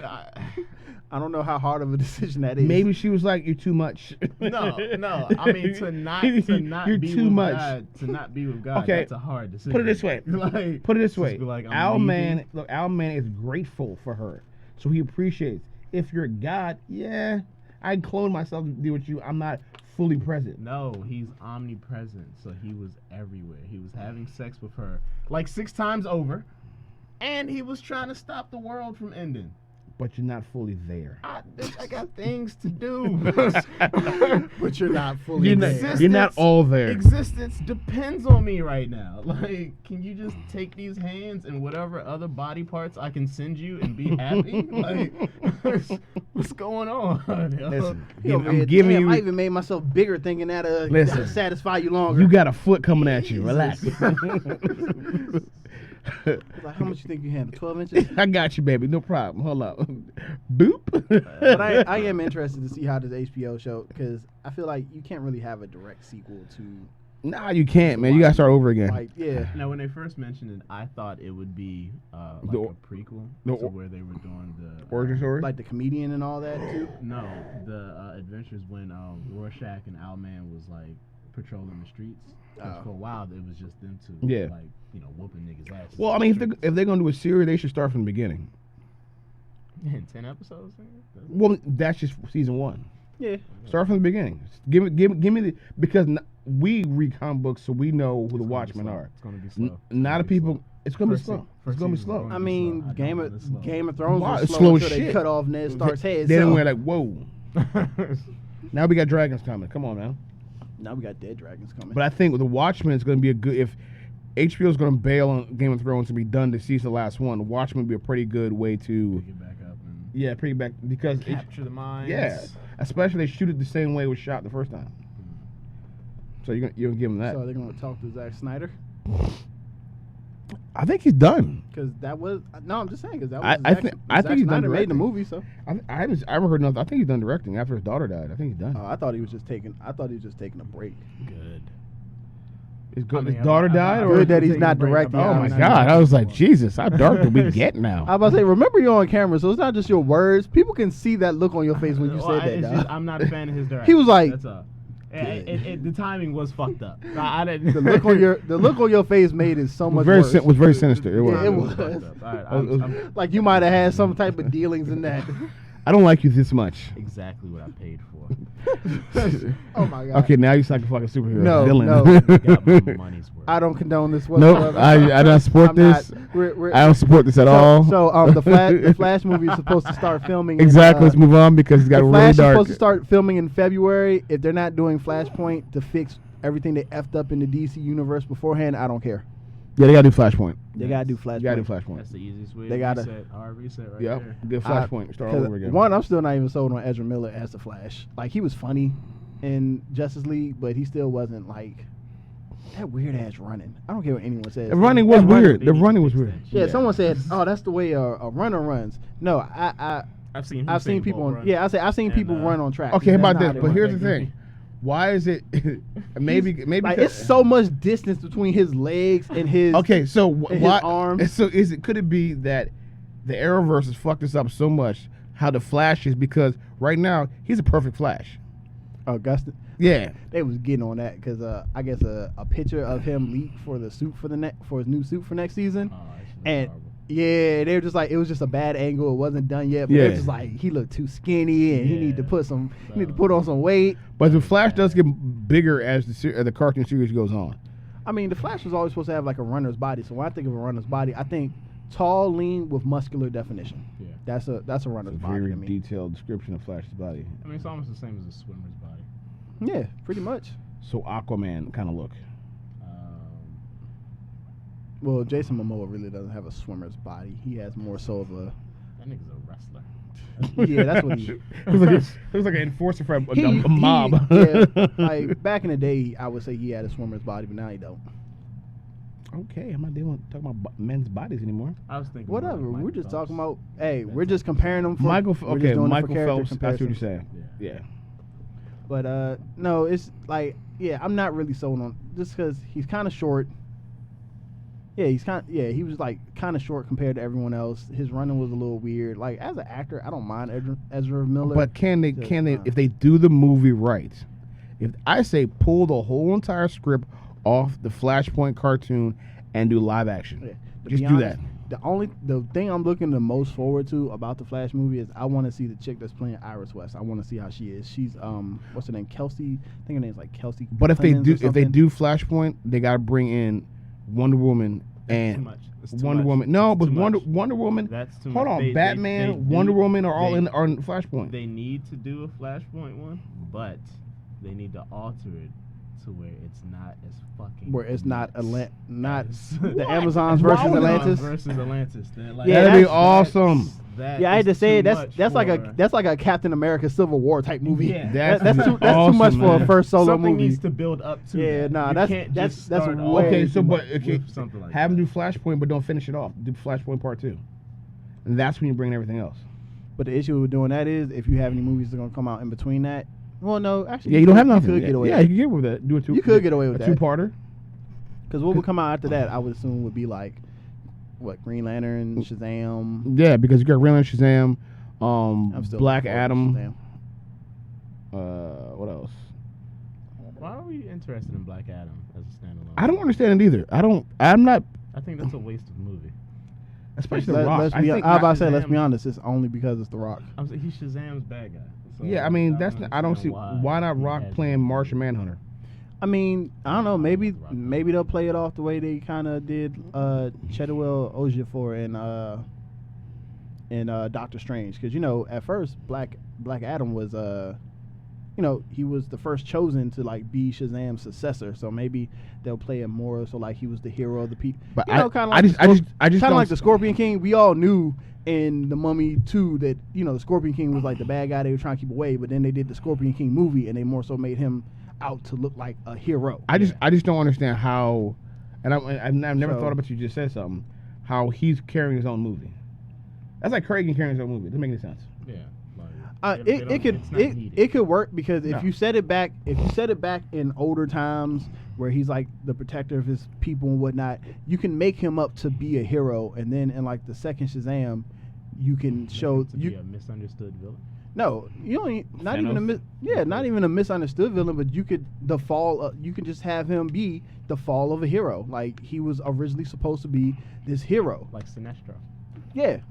I don't know how hard of a decision that is. Maybe she was like, "You're too much." No. I mean, to not You're be too with much. God, to not be with God. Okay. That's a hard decision. Put it this way. Like, Put it this just way. be like, I'm Owlman, leaving. look, Owlman is grateful for her, so he appreciates. If you're God, yeah, I clone myself to deal with you. I'm not fully present. No, he's omnipresent, so he was everywhere. He was having sex with her like 6 times over, and he was trying to stop the world from ending. But you're not fully there. I got things to do. but you're not fully You're there. not, you're not all there. Existence depends on me right now. Like, can you just take these hands and whatever other body parts I can send you and be happy? Like, what's going on? yo? Listen, Yo, I'm man, giving damn, you. I even made myself bigger thinking that Listen. satisfy you longer. You got a foot coming at you. Relax. Like, how much you think you handle? 12 inches? I got you, baby. No problem. Hold up. Boop. But I am interested to see how this HBO show, because I feel like you can't really have a direct sequel to, Nah, you can't, man. You gotta start over again. like, yeah. Now, when they first mentioned it, I thought it would be like The- a prequel the- to where they were doing the Origin story. Like the comedian and all that, too. No, the adventures when Rorschach and Owlman was like patrolling the streets. 'Cause Oh. for a while, it was just them two. Yeah. Like, whooping niggas' asses. Well, I mean, if they're gonna do a series, they should start from the beginning. in 10 episodes. Well, that's just season 1. Yeah. Start from the beginning. Give me the because we read comic books, so we know who the Watchmen are. It's gonna be slow. Not a people. It's gonna be slow. It's gonna be slow. I mean, slow. I Game know of it's slow. Game of Thrones Wow, was it's slow, slow as until they shit. cut off Ned Stark's head. Then so we're like, whoa. Now we got dragons coming. Come on, man. now we got dead dragons coming. But I think with the Watchmen, it's gonna be a good. If HBO is gonna bail on Game of Thrones and be done to season the last one, Watchmen would be a pretty good way to. Pick it back up and Yeah, back because capture the minds. yeah, especially they shoot it the same way it was shot the first time. So you're gonna give them that. So they're gonna talk to Zack Snyder, I think he's done. because that was I'm just saying, because that I was think- Zack I think he's done Snyder made the directing. movie. So I haven't heard nothing. I think he's done directing after his daughter died. I think he's done. I thought he was just taking. I thought he was just taking a break. Good. His, I mean, his daughter I'm- died, I'm- or Good that he's taking not a break. directing. oh my I'm god! I was like, Jesus, how dark do we get I now? was about to say, remember you're on camera, so it's not just your words. People can see that look on your face when you Well, said that. it's dog. just, I'm not a fan of his direction. He was like, That's all. The timing was fucked up. I didn't. the look on your face made it so much Very worse. was very sinister. It was. Yeah, it was. fucked up. All right, I'm Like you might have had some type of dealings in that. I don't like you this much. exactly what I paid for. Oh my god. Okay, now you're like a fucking superhero No, villain. no. Got my money's worth. I don't condone this No, whatsoever. I don't support I'm not- this. we're- I don't support this at all. So the Flash movie is supposed to start filming. Exactly. Let's In, move on because it's got the really Flash is dark. supposed to start filming in February. If they're not doing Flashpoint to fix everything they effed up in the DC universe beforehand, I don't care. Yeah, they gotta do Flashpoint. They gotta do Flashpoint. You gotta do Flashpoint. That's the easiest way. They to gotta- reset. Hard reset right Yep. there. Good Flashpoint. Start all 'Cause over again. One, I'm still not even sold on Ezra Miller as the Flash. Like, he was funny in Justice League, but he still wasn't like that weird ass running. I don't care what anyone says. The running was weird. The running was weird. Yeah, someone said, "Oh, that's the way a runner runs." No, I've seen people. Run. I've seen people run on track. Okay, about this, but here's the thing. Why is it? maybe like, it's so much distance between his legs and his. Okay, so why? His arms. So could it be that the Arrowverse has fucked us up so much? How the Flash is, because right now he's a perfect Flash. Augustin. Yeah, they was getting on that because I guess a picture of him leaked for the suit for his new suit for next season, and yeah, they were just like, it was just a bad angle. It wasn't done yet, but it was just like he looked too skinny and he needed to put on some weight. But the Flash does get bigger as the cartoon series goes on. I mean, the Flash was always supposed to have like a runner's body. So when I think of a runner's body, I think tall, lean with muscular definition. Yeah, that's a runner's body. Very detailed description of Flash's body. I mean, it's almost the same as a swimmer's body. Yeah, pretty much. So Aquaman kind of look. Well, Jason Momoa really doesn't have a swimmer's body. He has more so of a. That nigga's a wrestler. Yeah, that's what he. He was like an enforcer for a mob. Yeah, like back in the day, I would say he had a swimmer's body, but now he don't. Okay, I'm not talking about men's bodies anymore. I was thinking. Whatever. We're just talking about. Hey, we're just comparing them. Michael Phelps. That's what you're saying. Yeah. But no, it's like, yeah, I'm not really sold on just because he's kind of short. Yeah, he was like kind of short compared to everyone else. His running was a little weird. Like, as an actor, I don't mind Ezra Miller. But can they if they do the movie right? If I say pull the whole entire script off the Flashpoint cartoon and do live action, just do that. The thing I'm looking the most forward to about the Flash movie is I want to see the chick that's playing Iris West. I want to see how she is. She's what's her name? Kelsey. I think her name's like Kelsey. But if they do Flashpoint, they got to bring in Wonder Woman and Wonder Woman. No, but Wonder Woman. That's too much. Hold on, Batman, Wonder Woman are all in Flashpoint. They need to do a Flashpoint one, but they need to alter it to where it's not as fucking. Where it's not the Amazons versus Atlantis. Like, that'd be awesome. I had to say that's like a Captain America Civil War type movie. Yeah, that's too much for a first solo something movie. Needs to build up to. Yeah, that's okay. So, but something like have them do Flashpoint, but don't finish it off. Do Flashpoint Part 2, and that's when you bring everything else. But the issue with doing that is if you have any movies that are gonna come out in between that. Well, no, actually. Yeah, you don't have nothing. You could get away. Yeah, you can get with that. Do a two. You could get away with that. A two-parter. Because what would come out after that, I would assume would be like, what, Green Lantern, Shazam. Yeah, because you got Green Lantern, Shazam, Black Adam. What else? Why are we interested in Black Adam as a standalone? I don't understand it either. I'm not. I think that's a waste of a movie. Especially The Rock. Let's be honest, it's only because it's The Rock. I'm saying he's Shazam's bad guy. So yeah, I mean I don't see why not Rock playing Martian Manhunter. I mean, I don't know. Maybe they'll play it off the way they kind of did Chedwell Ejiofor in Doctor Strange, because at first Black Adam was he was the first chosen to like be Shazam's successor. So maybe they'll play it more so like he was the hero of the people. But I just kind of like the Scorpion King. We all knew in the Mummy 2 that the Scorpion King was like the bad guy they were trying to keep away, but then they did the Scorpion King movie and they more so made him out to look like a hero. I just don't understand how, and I've never thought about, you just said something, how he's carrying his own movie. That's like Craig carrying his own movie. It doesn't make any sense. Yeah. It could work because if you set it back in older times where he's like the protector of his people and whatnot, you can make him up to be a hero, and then in like the second Shazam, you can show be a misunderstood villain. No, you don't. Not even a misunderstood villain, but you could you can just have him be the fall of a hero. Like he was originally supposed to be this hero, like Sinestro. Yeah.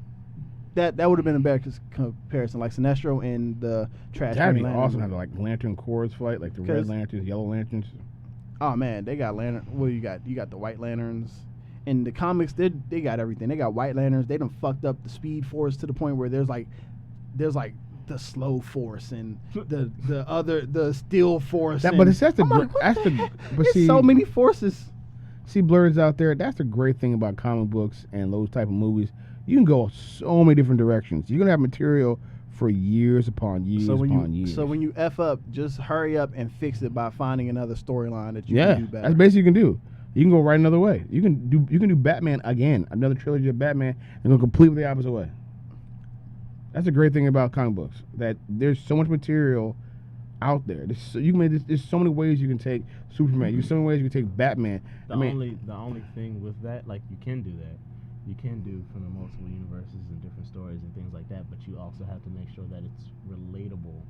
That would have been a better comparison, like Sinestro and the Trash. That'd be awesome. Have like Lantern Corps fight, like the Red Lanterns, Yellow Lanterns. Oh man, they got lantern. Well, you got the White Lanterns. In the comics, they got everything. They got White Lanterns. They done fucked up the Speed Force to the point where there's like the Slow Force and the Steel Force. But there's so many forces. See, Blerds out there. That's the great thing about comic books and those type of movies. You can go so many different directions. You're gonna have material for years upon years upon years. So when you F up, just hurry up and fix it by finding another storyline that you yeah, can do better. that's basically you can do. You can go right another way. You can do Batman again, another trilogy of Batman, and go completely the opposite way. That's a great thing about comic books, that there's so much material out there. There's so many ways you can take Superman. There's so many ways you can take Batman. The only thing with that, like, you can do that. You can do from the multiple universes and different stories and things like that, but you also have to make sure that it's relatable,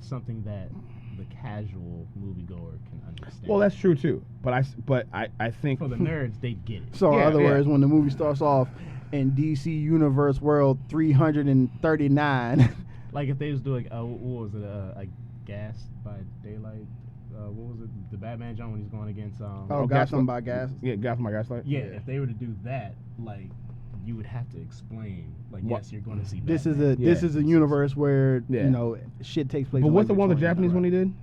something that the casual moviegoer can understand. Well, that's true too. But I think for the nerds, they get it. So in other words, when the movie starts off in DC Universe World 339, like if they was doing what was it, a Gas by Daylight? What was it? The Batman John when he's going against Gotham by Gas. Yeah, Gotham by Gaslight. Yeah, if they were to do that, like, you would have to explain, like, What? yes, you're going to see This Batman. this is a universe where Yeah. you know shit takes place. But in what's the like one, the 20s. Japanese one he did?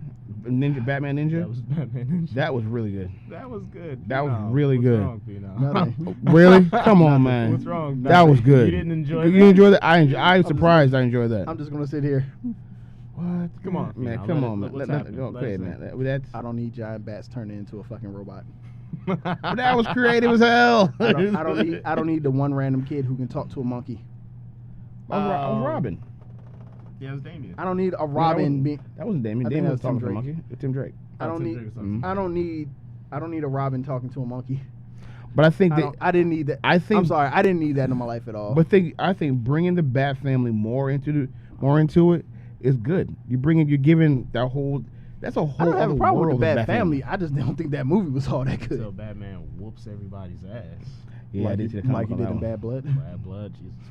Batman Ninja? That was Batman Ninja. That was really good. That was good. That was Phenom. really What's good. Wrong, Phenom? Nothing. Really? Come on, man. What's wrong? That was good. You didn't enjoy You that? enjoyed that? I was surprised I enjoyed that. I'm just gonna sit here. What? Come on, man. Phenom. Come Let on, it- man. what's Let happening? go. Let Okay, us man. That's I don't need giant bats turning into a fucking robot. that was creative as hell. I don't need the one random kid who can talk to a monkey. I was Robin. Yeah, it was Damien. I don't need a Robin. That wasn't Damien. I think Damien that was was Tim talking to a Drake. monkey. Tim Drake. I don't need. Mhm. I don't need a Robin talking to a monkey. But I think that I didn't need that. I think I'm sorry. I didn't need that in my life at all. But I think bringing the Bat family more into it is good. You're giving that whole. That's a whole. I don't have a other problem with world the of Bat family. I just don't think that movie was all that good. So Batman whoops everybody's ass. Yeah, I did see the like comic he on did that in one. Bad Blood. Bad blood, Jesus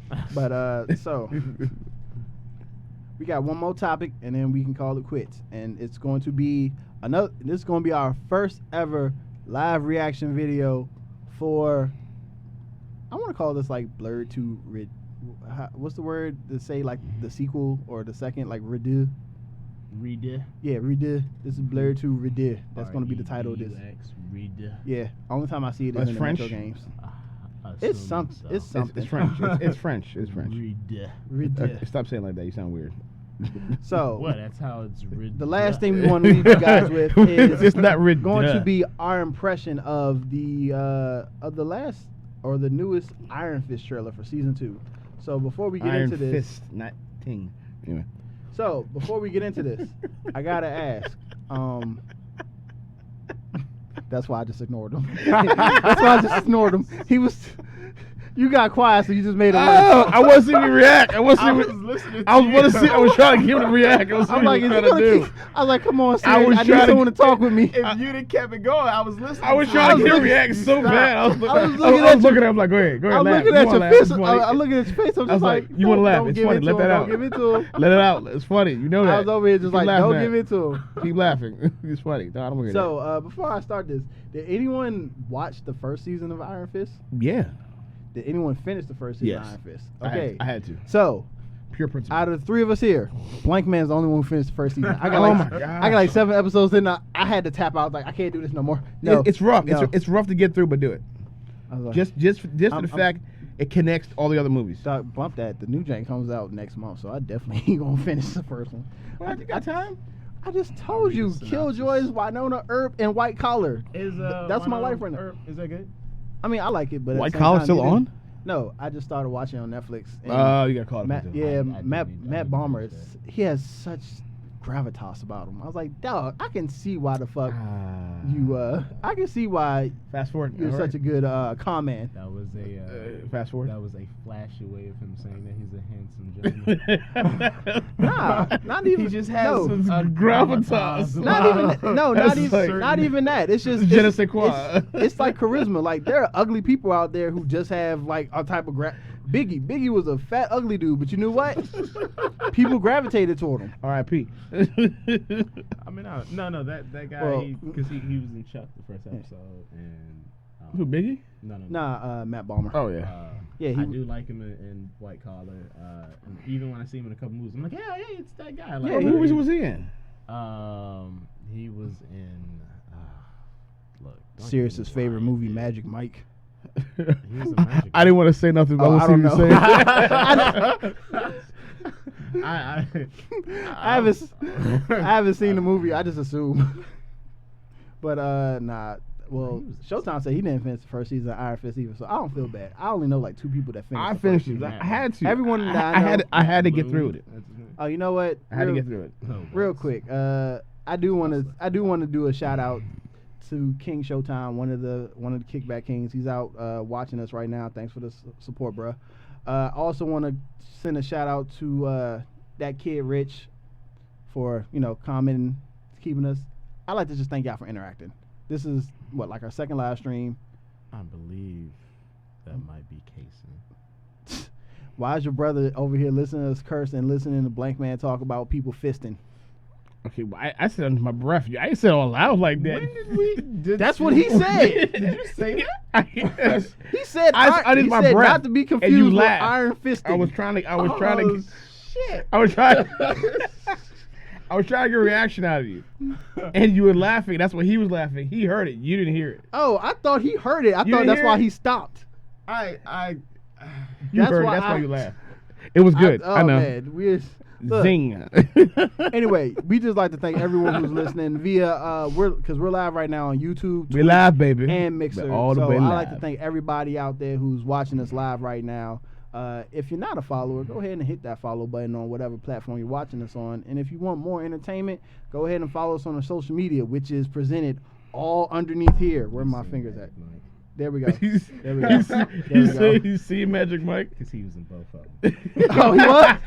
Christ. But so we got one more topic, and then we can call it quits. And it's going to be This is going to be our first ever live reaction video for. I want to call this like BlerdTude Redux. What's the word to say, like the sequel or the second, like redo? Redo. Yeah, redo. This is BlerdTude Redux. That's going to be the title of this. Redo. Yeah, only time I see it is That's in the French? Metro games. It's something. So. It's something. It's French. It's French. It's French. Redo. Redux. Stop saying it like that. You sound weird. So What? That's how it's redo. the last thing we want to leave you guys with is it's not rid. going to be our impression of the last or the newest Iron Fist trailer for season 2. So before we get Iron into this, Fist, not Ting. Anyway. so before we get into this, I gotta ask. That's why I just ignored him. That's why I just ignored him. He was. You got quiet, so you just made a. I wasn't seeing you react. I was listening. I was trying to give him a react. I was I'm like, is he trying to gonna do. keep, I was like, come on, I Siri. was I need trying to- someone to talk with me. If you didn't kept it going, I was listening. I was to trying to you. get a react so bad. I was looking looking at him like, go ahead, I'm laugh. looking at You your wanna face. laugh. I'm looking at your face. I'm I was just like, you want to laugh? don't It's give funny. it to Let that him, out. Don't give it to him. Let it out. It's funny. You know that. I was over here just Keep like, laughing don't at give it to him. Keep laughing. It's funny. No, I don't hear that. So before I start this, did anyone watch the first season of Iron Fist? Yeah. Did anyone finish the first season Yes. of Iron Fist? I Okay. had to. So Pure principle. out of the 3 of us here, Blank Man's the only one who finished the first season. I got Oh like my gosh. I got like 7 episodes in. I had to tap out. I was like, I can't do this no more. No, It's rough. No. It's rough to get through, but do it. I was like, Just for the fact it connects all the other movies. Dog, bump that. The new jank comes out next month, so I definitely ain't gonna finish the first one. Well, you got time. I just told read you, the synopsis. Killjoy's Winona Earp and White Collar. Is That's my life right now. Is that good? I mean, I like it, but at White the same Collar time, still it didn't- on? No, I just started watching on Netflix. and Oh, you got caught up. Matt, into it. yeah, I Matt didn't Bomber. watch He has such gravitas about him. I was like, dog, I can see why the fuck you. I can see why Fast forward. you're such a good con man. That was a fast forward. that was a flashy way of him saying that he's a handsome gentleman. Nah, not even. He just has no, some gravitas. not even. No, not That's even. like- Not even that. It's just. Je ne it's- sais quoi. It's like charisma. Like there are ugly people out there who just have like a type of Biggie was a fat, ugly dude, but you know what? People gravitated toward him. R.I.P. I mean, no, that guy, Well, because he was in Chuck the first episode, and Who, Biggie? no, Nah, Matt Bomber. Oh yeah. Yeah, I he- do like him in White Collar, and even when I see him in a couple movies, I'm like, yeah, it's that guy. Like, Yeah, What he- movies was he in? He was in. Look, don't Sirius's get me favorite lying, movie, dude. Magic Mike. was a Magic I didn't want to say nothing, but Oh, I I want to don't see you know. say it. I haven't seen the movie. I just assume. But nah. Well, Showtime said he didn't finish the first season of Iron Fist either, so I don't feel bad. I only know like 2 people that finished. I finished it. I had to. Everyone that I know, I had to get through it. Oh, you know what? I had to get through it. Real quick, I do want to do a shout out to King Showtime, one of the Kickback Kings. He's out watching us right now. Thanks for the support, bro. Also want to send a shout out to that kid Rich for commenting, keeping us. I like to just thank y'all for interacting. This is like our second live stream. I believe that might be Kason. Why is your brother over here listening to us curse and listening to Blank Man talk about people fisting? Okay, well, I said under my breath. I ain't said all loud like that. When did we? That's what he said. Did you say that? He said. I did my breath. Not to be confused with iron fisting. I was trying to. Shit. I was trying to get a reaction out of you, and you were laughing. That's why he was laughing. He heard it. You didn't hear it. Oh, I thought he heard it. I thought that's why he stopped. You that's heard it. That's why you laughed. It was good. I know. Man, Zing. Anyway, we just like to thank everyone who's listening via because we're live right now on YouTube. We live, baby, and Mixer. All the so way live. I like to thank everybody out there who's watching us live right now. If you're not a follower, go ahead and hit that follow button on whatever platform you're watching us on. And if you want more entertainment, go ahead and follow us on our social media, which is presented all underneath here. Where are my fingers at? There we go. There we go. You see Magic Mike? Because he was in both of them. Oh, he was?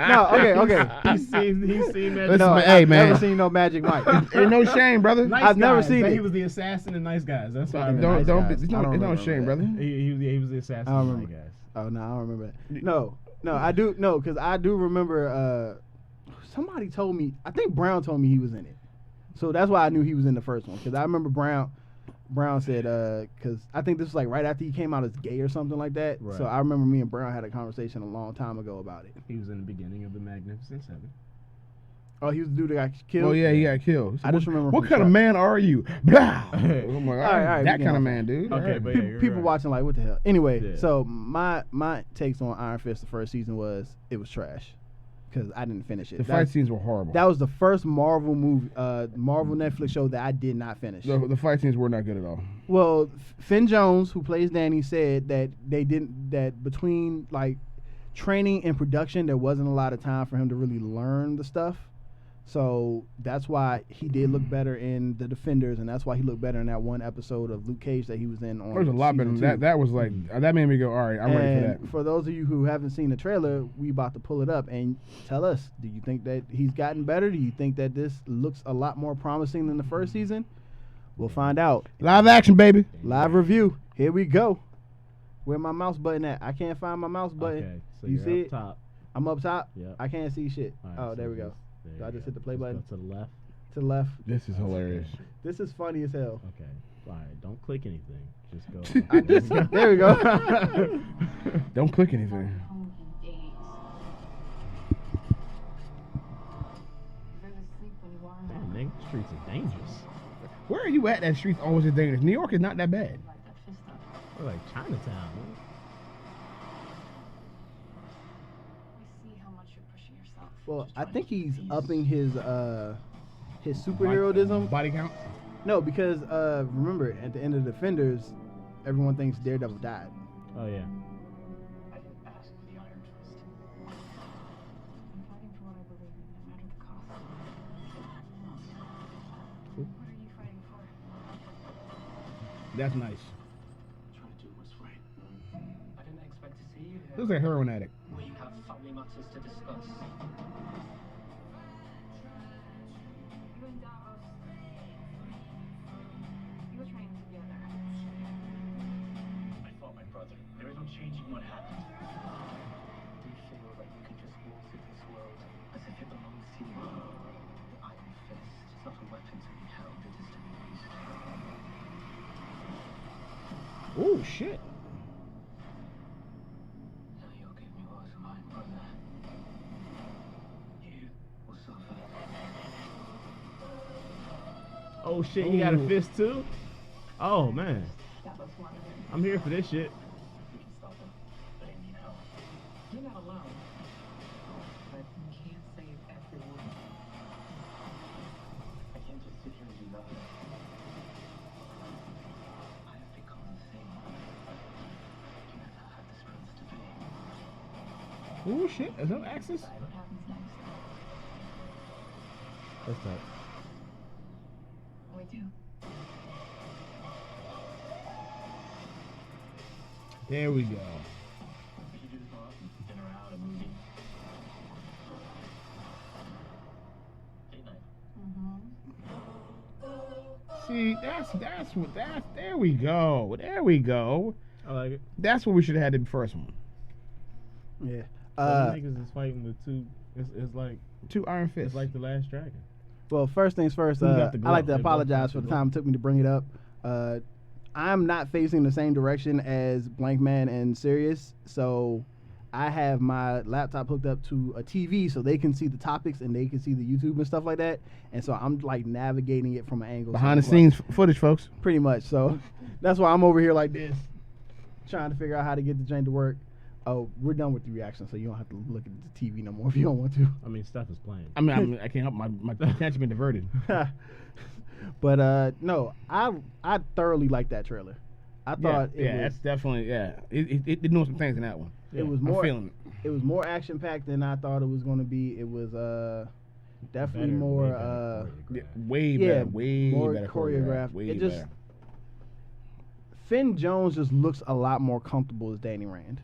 No, okay. He's seen Magic. Listen, No, hey, I've man. never seen no Magic Mike. Ain't no shame, brother. Nice I've never Guys, seen but it. He was the assassin in Nice Guys. That's why I remember. Don't. Guys. It's I don't no remember shame, that. brother. He was the assassin I don't in remember. Nice Guys. Oh, no, I don't remember that. No, I do. No, because I do remember somebody told me, I think Brown told me he was in it. So that's why I knew he was in the first one. Because I remember Brown said, because I think this was like right after he came out as gay or something like that. Right. So I remember me and Brown had a conversation a long time ago about it. He was in the beginning of the Magnificent Seven. Oh, he was the dude that got killed? Oh, yeah, he got killed. So I just remember. what kind of man are you? Blah. Oh my God. All right, that kind of man, dude. Okay, Right. but yeah, People right. watching like, what the hell? Anyway, Yeah. so my takes on Iron Fist the first season was it was trash because I didn't finish it. The fight scenes were horrible. That was the first Marvel movie, Marvel Netflix show that I did not finish. The fight scenes were not good at all. Well, Finn Jones, who plays Danny, said that that between like training and production, there wasn't a lot of time for him to really learn the stuff. So that's why he did look better in The Defenders, and that's why he looked better in that one episode of Luke Cage that he was in on. There was a lot better than that. That was like, that made me go, all right, I'm ready for that. For those of you who haven't seen the trailer, we about to pull it up and tell us, do you think that he's gotten better? Do you think that this looks a lot more promising than the first season? We'll find out. Live action, baby. Live review. Here we go. Where my mouse button at? I can't find my mouse button. Okay, so you you're see up it? top. I'm up top? Yep. I can't see shit. All right, Oh, so there we go. there So I you just go. hit the play Just button. go to the left. To the left. This is hilarious. This is funny as hell. Okay. All right. Don't click anything. Just go. I just, there we go. Don't click anything. Damn, nigga, streets are dangerous. Where are you at? That street's always as dangerous. New York is not that bad. We're like Chinatown. Man. Well, I think he's upping his superheroism. Body count? No, because remember at the end of Defenders, everyone thinks Daredevil died. Oh yeah. I didn't ask for the Iron Fist. I'm fighting for what I believe in, no matter the cost. What are you fighting for? That's nice. Trying to do what's right. I didn't expect to see you here. Looks like a heroin addict. We have family matters to discuss. You and Davos. You were training together. I fought my brother. There is no changing what happened. Do you feel that you can just walk through this world as if it belongs to you? The Iron Fist is not a weapon to be held, it is to be used. Oh, shit. Now you'll give me what is mine, brother. You will suffer. Oh shit, you got a fist too? Oh man, That was one of them. I'm here for this shit. We can stop them, but I need help. You're not alone. Oh shit! Is that Axis? What happens next? That's tight. We do. There we go. Did you do this often? Dinner out, a movie? Date night. See, that's there we go. There we go. I like it. That's what we should have had in the first one. Yeah. Niggas is fighting with two. It's like 2 Iron Fists. it's like the Last Dragon. Well, first things first. Who got the I like to glove? They both apologize got for the the time it took me to bring it up. I'm not facing the same direction as Blank Man and Sirius, so I have my laptop hooked up to a TV so they can see the topics and they can see the YouTube and stuff like that. And so I'm like navigating it from an angle. Behind the so- scenes footage, folks. Pretty much. So that's why I'm over here like this, trying to figure out how to get the joint to work. Oh, we're done with the reaction, so you don't have to look at the TV no more if you don't want to. I mean, stuff is playing. I can't help my attention been diverted. But no, I thoroughly liked that trailer. I thought it was, that's definitely It doing some things in that one. it was I'm more feeling it. it was more action packed than I thought it was going to be. It was definitely Better, more way better choreographed. Way more better choreographed. Way It just better. Finn Jones just looks a lot more comfortable as Danny Rand.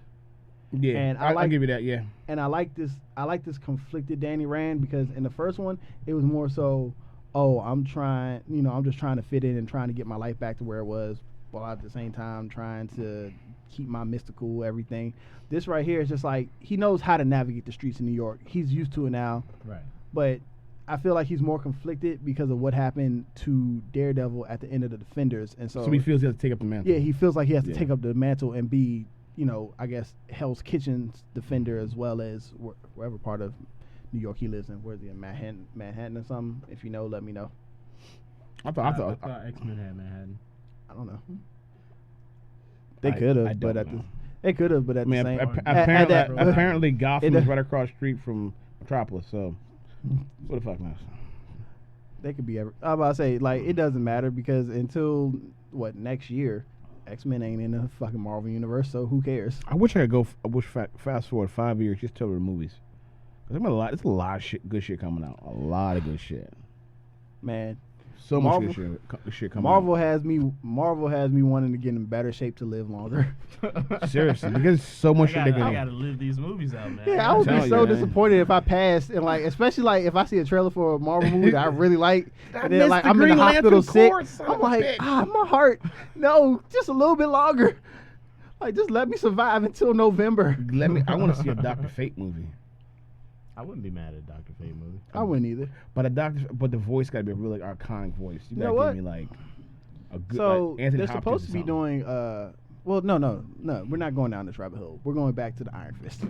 Yeah, and I'll give you that. Yeah, And I like this conflicted Danny Rand because in the first one it was more so, oh, I'm just trying to fit in and trying to get my life back to where it was, while at the same time trying to keep my mystical everything. This right here is just like he knows how to navigate the streets in New York. He's used to it now. Right. But I feel like he's more conflicted because of what happened to Daredevil at the end of the Defenders, and so he feels he has to take up the mantle. yeah, he feels like he has to Yeah. take up the mantle and be, I guess Hell's Kitchen's defender as well as wherever part of New York he lives in. Where is he in Manhattan or something? If you know, let me know. I I thought thought X-Men had Manhattan. I don't know. They I could don't have, but know. they could have, but at I mean, the same apparently, that- apparently Gotham it- is right across the street from Metropolis, so what the fuck knows? they could be. I was about to say, like, it doesn't matter because until next year, X-Men ain't in the fucking Marvel universe, so who cares? I wish I could go. I wish fast forward 5 years just tell the movies. Cause there's a lot of shit, good shit coming out. A lot of good shit. Man, So Marvel- much good shit coming Marvel has me wanting to get in better shape to live longer. out. Seriously, because so much shit they I can. gotta live these movies out, man. Yeah, I would be telling so you, man. disappointed if I passed, and like, especially like if I see a trailer for a Marvel movie that I really like, I and then missed like the I'm in the Green hospital Lantern sick, Corps, son I'm of a like, bitch. my heart, no, just a little bit longer. Like, just let me survive until November. I want to see a Dr. Fate movie. I wouldn't be mad at a Dr. Fate movie. I wouldn't either. But the voice got to be a really iconic voice. You know gotta what? give me like a good. So like Anthony they're Hopkins supposed or to be something. doing. Well, no, we're not going down this rabbit hole. We're going back to the Iron Fist.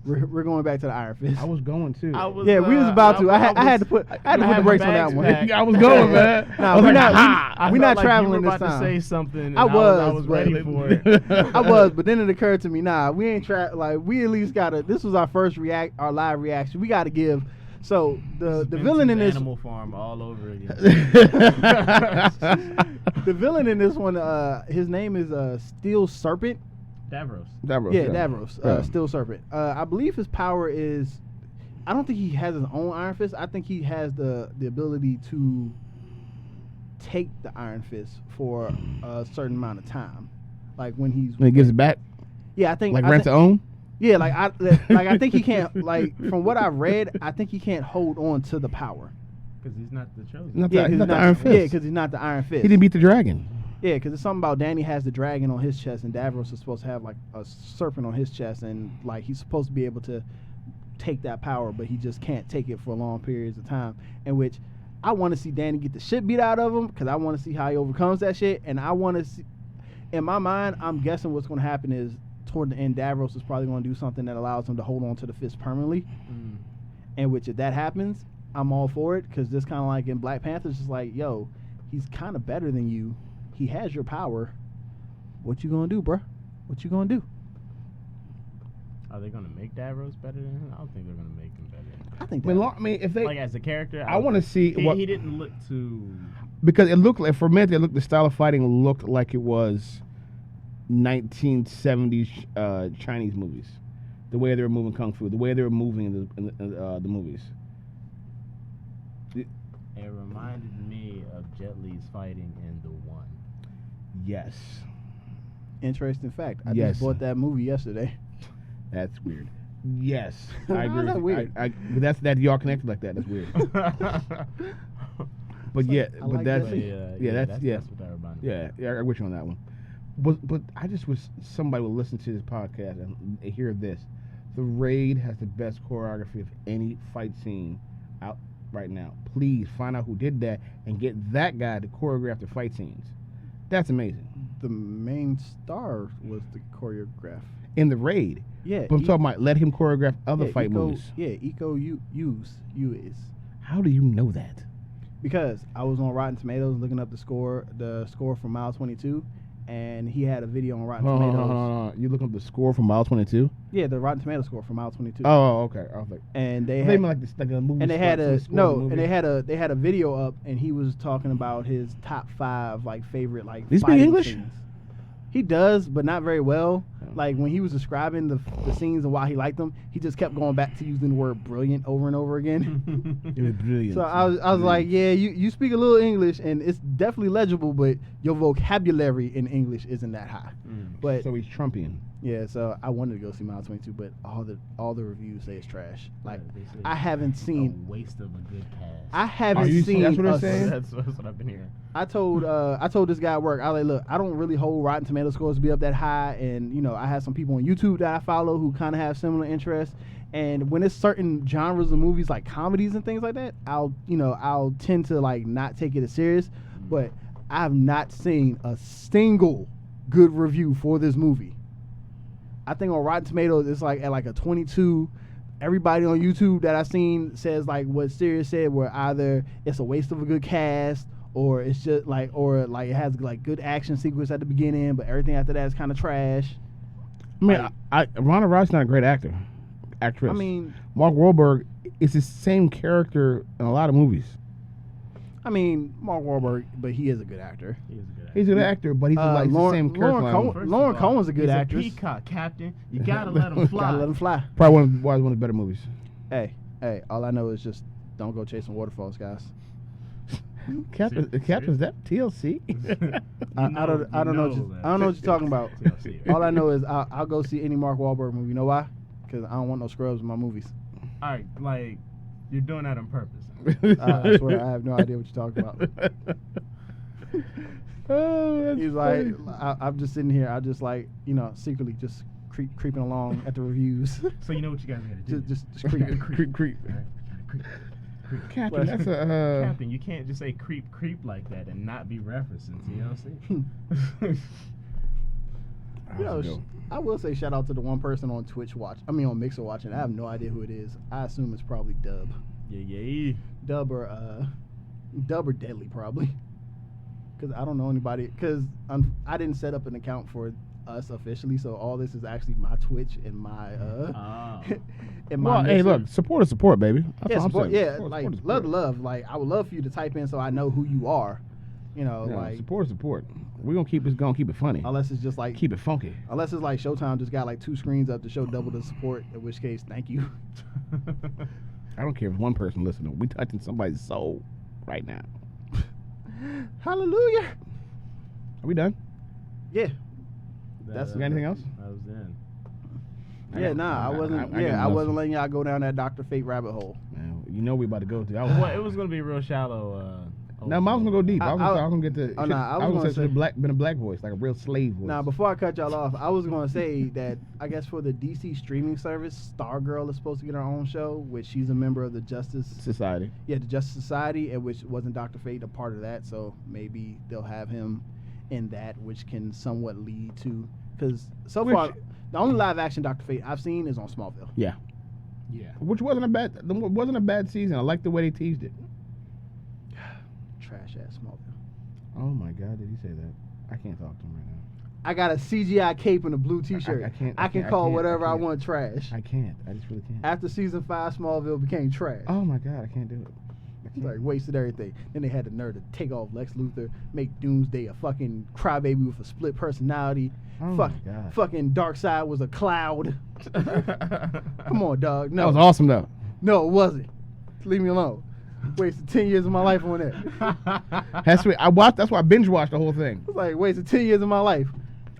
we're going back to the Iron Fist. I was going too. Yeah, we was about to. I had to put the brakes on that one. I was going, man. Nah, I was we're like, not. "Ha!" We're not traveling you were this about time. to say something. and I was, I was but- ready for it. I was, but then it occurred to me, nah, we ain't we at least gotta. This was our first our live reaction. We gotta give. So the villain in this Animal Farm all over again. the villain in this one, his name is Steel Serpent. Davros. Davros, Yeah, Davros. Yeah. Steel Serpent. I believe his power is. I don't think he has his own Iron Fist. I think he has the ability to take the Iron Fist for a certain amount of time, like when he's. When he gives it back, Yeah, I think. like I rent thi- to own. Yeah, I think he can't, like, from what I've read, I think he can't hold on to the power. Because he's not the chosen. Not Yeah, the, he's 'cause not the Iron Fist. Yeah, because he's not the Iron Fist. He didn't beat the dragon. Yeah, because it's something about Danny has the dragon on his chest, and Davros is supposed to have like a serpent on his chest, and like he's supposed to be able to take that power, but he just can't take it for long periods of time. In which I want to see Danny get the shit beat out of him, because I want to see how he overcomes that shit, and I want to see. In my mind, I'm guessing what's going to happen is toward the end, Davros is probably going to do something that allows him to hold on to the fist permanently. In which, if that happens, I'm all for it, because this kind of like in Black Panther, it's just like, yo, he's kind of better than you. He has your power. What you gonna do, bruh? What you gonna do? Are they going to make Davros better than him? I don't think they're going to make him better. I think I mean, if they, Like, as a character, I want to see what He didn't look too... because it looked like for a minute, the style of fighting looked like it was 1970s Chinese movies. The way they were moving kung fu, the way they were moving in the movies. It reminded me of Jet Li's fighting in The One. Yes. Interesting fact. I Yes. just bought that movie yesterday. That's weird. Yes, I How's agree. that weird? But that's that y'all connected like that. That's weird. But yeah, I but like that's Jet Li. that's what that reminded me of. yeah. I'm with you on that one. But I just wish somebody would listen to this podcast and hear this. The Raid has the best choreography of any fight scene out right now. Please find out who did that and get that guy to choreograph the fight scenes. That's amazing. The main star was the choreograph. In the Raid. Yeah. But I'm talking about let him choreograph other fight movies. Yeah, is. How do you know that? Because I was on Rotten Tomatoes looking up the score from Mile 22, and he had a video on Rotten Tomatoes. You looking up the score from Mile 22? Yeah, the Rotten Tomatoes score from Mile 22. Oh, okay. I was like, And they they had, mean like this, like a movie. and they had score a from the no, movie? and they had a video up, and he was talking about his top 5 like favorite like. Does he speak fighting English? scenes. He does, but not very well. Oh. Like when he was describing the scenes and why he liked them, he just kept going back to using the word brilliant over and over again. It was brilliant. So I was like, yeah, you speak a little English and it's definitely legible, but your vocabulary in English isn't that high. But So he's Trumpian. yeah, so I wanted to go see Mile 22, but all the reviews say it's trash. Like They say I haven't it's seen. a waste of a good cast. I haven't you- seen. that's what they're a saying? That's what I've been hearing. I told this guy at work, I was like, look, I don't really hold Rotten Tomato scores to be up that high, and you know, I have some people on YouTube that I follow who kind of have similar interests, and when it's certain genres of movies like comedies and things like that, I'll tend to like not take it as serious, but I've not seen a single good review for this movie. I think on Rotten Tomatoes it's like at like a 22. Everybody on YouTube that I've seen says like what Sirius said, where either it's a waste of a good cast, or it's just like, or like it has like good action sequence at the beginning, but everything after that is kind of trash. I mean, Like- Ronda Rousey's not a great actress. I mean, Mark Wahlberg is the same character in a lot of movies. Mark Wahlberg, but he is a good actor. He is a good actor. He's a good actor, but he's like the same character. Lauren Cohen's a good he's actress. A peacock, Captain. You gotta let him fly. Gotta let him fly. Probably one of his better movies. Hey, all I know is just don't go chasing waterfalls, guys. Captain's that TLC? I don't know what you're talking about. All I know is I'll go see any Mark Wahlberg movie. You know why? Because I don't want no scrubs in my movies. All right, like you're doing that on purpose. I swear I have no idea what you're talking about. Oh, that's He's funny. like, I'm just sitting here. I just like, secretly just creeping along at the reviews. So you know what you guys gotta do. just creeping. creep. All right, creep. Captain, that's a. Captain, you can't just say creep like that and not be referencing TLC. I will say shout out to the one person on Twitch on Mixer watching. I have no idea who it is. I assume it's probably Dub. Yeah. Dub or Deadly probably. Because I don't know anybody. Because I didn't set up an account for us officially, so all this is actually my Twitch and my and my. Well, hey, look, support is support, baby. That's yeah, all I'm support, saying. yeah, Support, like support is love to support. love. Like I would love for you to type in so I know who you are. Yeah, Like support is support. We're gonna keep it funny. unless it's just like Keep it funky. unless it's like Showtime just got like 2 screens up to show double the support. In which case, thank you. I don't care if one person listening. We touching somebody's soul right now. Hallelujah. Are we done? Yeah. You got anything else? I was in. I wasn't. I wasn't letting y'all go down that Dr. Fate rabbit hole. Man, you know we about to go to. Well, it was gonna be real shallow. Now, I was gonna go deep. I was gonna get to. Oh, nah, I was gonna say been a black voice, like a real slave voice. Now, before I cut y'all off, I was going to say that I guess for the DC streaming service, Stargirl is supposed to get her own show, which she's a member of the Justice Society. Yeah, the Justice Society, and which wasn't Dr. Fate a part of that, so maybe they'll have him in that, which can somewhat lead to, because so far the only live action Dr. Fate I've seen is on Smallville. Yeah. Yeah. Which wasn't a bad season. I like the way they teased it. Trash ass Smallville. Oh my God, did he say that? I can't talk to him right now. I got a CGI cape and a blue T-shirt. I can call whatever I want trash. I can't. I just really can't. After season 5, Smallville became trash. Oh my God, I can't do it. I It's like wasted everything. Then they had the nerve to take off Lex Luthor, make Doomsday a fucking crybaby with a split personality. Oh my God. Fucking Darkseid was a cloud. Come on, dog. No, That was awesome though. no, it wasn't. Leave me alone. Wasted 10 years of my life on that. That's why I binge watched the whole thing. It's like wasted 10 years of my life.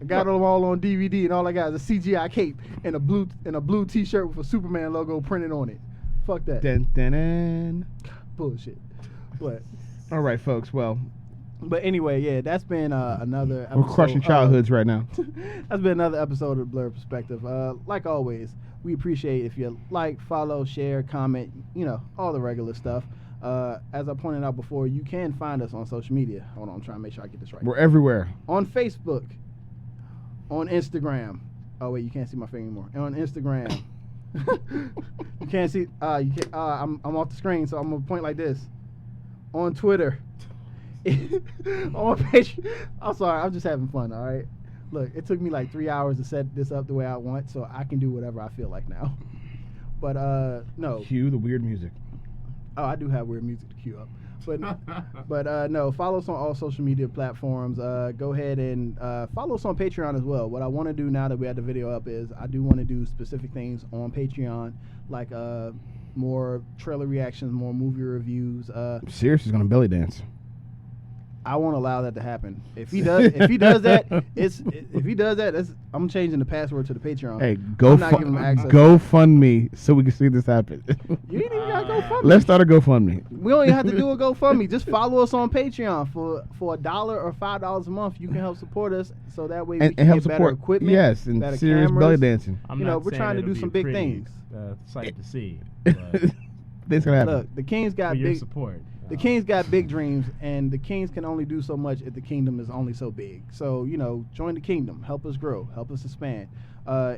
I got them all on DVD, and all I got is a CGI cape and a blue T-shirt with a Superman logo printed on it. Fuck that. Dun, dun, dun. Bullshit. But All right, folks. Well, anyway, yeah, that's been another episode. we're crushing childhoods right now. That's been another episode of Blerd Perspective. Like always, we appreciate if you like, follow, share, comment, all the regular stuff. As I pointed out before, you can find us on social media. Hold on, I'm trying to make sure I get this right. We're everywhere. On Facebook, on Instagram. Oh wait, you can't see my finger anymore. And on Instagram, you can't see. You can. I'm off the screen, so I'm gonna point like this. On Twitter, on Patreon. I'm sorry, I'm just having fun. All right. Look, it took me like 3 hours to set this up the way I want, so I can do whatever I feel like now. But no. Cue the weird music. Oh, I do have weird music to cue up. But no, follow us on all social media platforms. Go ahead and follow us on Patreon as well. What I want to do now that we had the video up is I do want to do specific things on Patreon, like more trailer reactions, more movie reviews. Sirius is gonna belly dance. I won't allow that to happen. If he does that, I'm changing the password to the Patreon. Hey, I'm not giving him access. go fund me so we can see this happen. You ain't even got to GoFundMe. Let's start a GoFundMe. We don't even have to do a GoFundMe. Just follow us on Patreon for $1 or $5 a month. You can help support us, so that way we can help get better support equipment. Yes, and better serious cameras. belly dancing. I'm You not know, we're saying trying to it'll do be some a big pretty, things. Sight to see. But This gonna happen. Look, the Kings got for your big. support. The Kings got big dreams, and the Kings can only do so much if the kingdom is only so big. So, join the kingdom. Help us grow. Help us expand.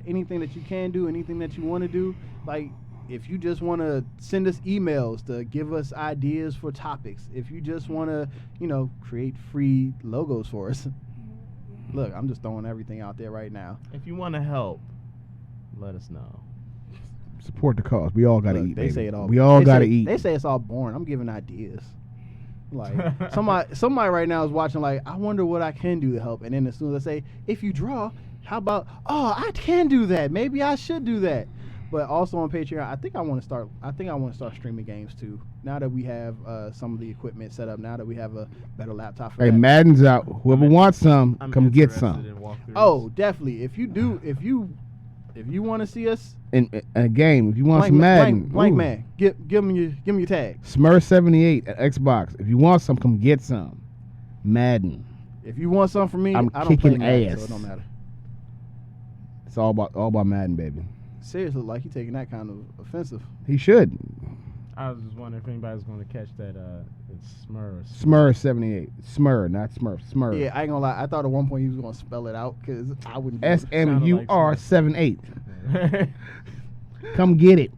Anything that you can do, anything that you want to do, like if you just want to send us emails to give us ideas for topics, if you just want to, create free logos for us. Look, I'm just throwing everything out there right now. If you want to help, let us know. Support the cause. We all gotta Look, eat. They baby. say it all. We all they gotta say- eat. They say it's all boring. I'm giving ideas. Like somebody right now is watching. Like, I wonder what I can do to help. And then as soon as I say, if you draw, how about? Oh, I can do that. Maybe I should do that. But also on Patreon, I think I want to start streaming games too. Now that we have some of the equipment set up. Now that we have a better laptop for Hey, that. Madden's out. Whoever wants some, I'm come get interested some. in walkthroughs. Oh, definitely. If you want to see us, In a game, if you want some Madden, blank ooh. man, give me your tag. Smurf78 at Xbox. If you want some, come get some. Madden. If you want something from me, I'm I don't play kicking Madden, ass. so it don't matter. It's all about Madden, baby. Seriously, like he taking that kind of offensive. He should. I was just wondering if anybody's going to catch that. It's Smurf. Smurf78. Smurf, not Smurf. Smurf. Yeah, I ain't gonna lie. I thought at one point he was gonna spell it out because I wouldn't. do it. SMUR78. Come get it.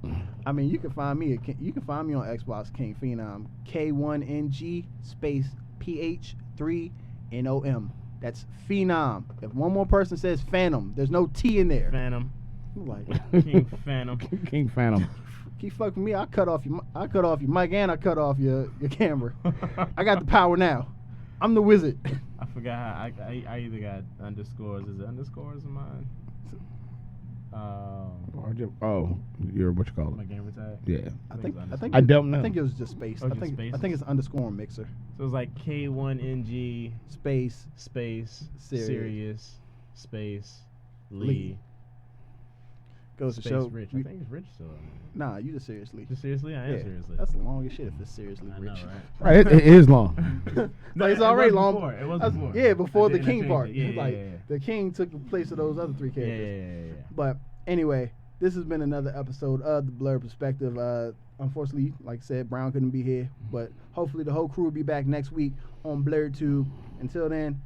I mean, you can find me. You can find me on Xbox King Phenom. K1NG space PH3NOM. That's Phenom. If one more person says Phenom, there's no T in there. Phenom. Like, King Phenom. King Phenom. keep fucking me. I cut off your mic and I cut off your camera. I got the power now. I'm the wizard. I forgot how I either got underscores. Is it underscores in mine? Oh, you're what you call My it? gamer tag. Yeah. I think I don't know. I think it was just space. Oh, I just think spaces? it's underscore mixer. So it was like K1NG Space. Sirius space Lee. Lee. Goes to Space show. Rich. I think it's Rich still on there. Nah, you just seriously. Just seriously? I am Yeah, seriously. that's the longest shit if it's seriously I know, rich. right? Right, it is long. No, it's it already was long. before. It was That's- before. Yeah, before I the did king change part. it. Yeah, Like yeah. the king took the place of those other three Yeah, characters. yeah. But anyway, this has been another episode of the Blerd Perspective. Unfortunately, like I said, Brown couldn't be here, but hopefully the whole crew will be back next week on BlerdTube. Until then,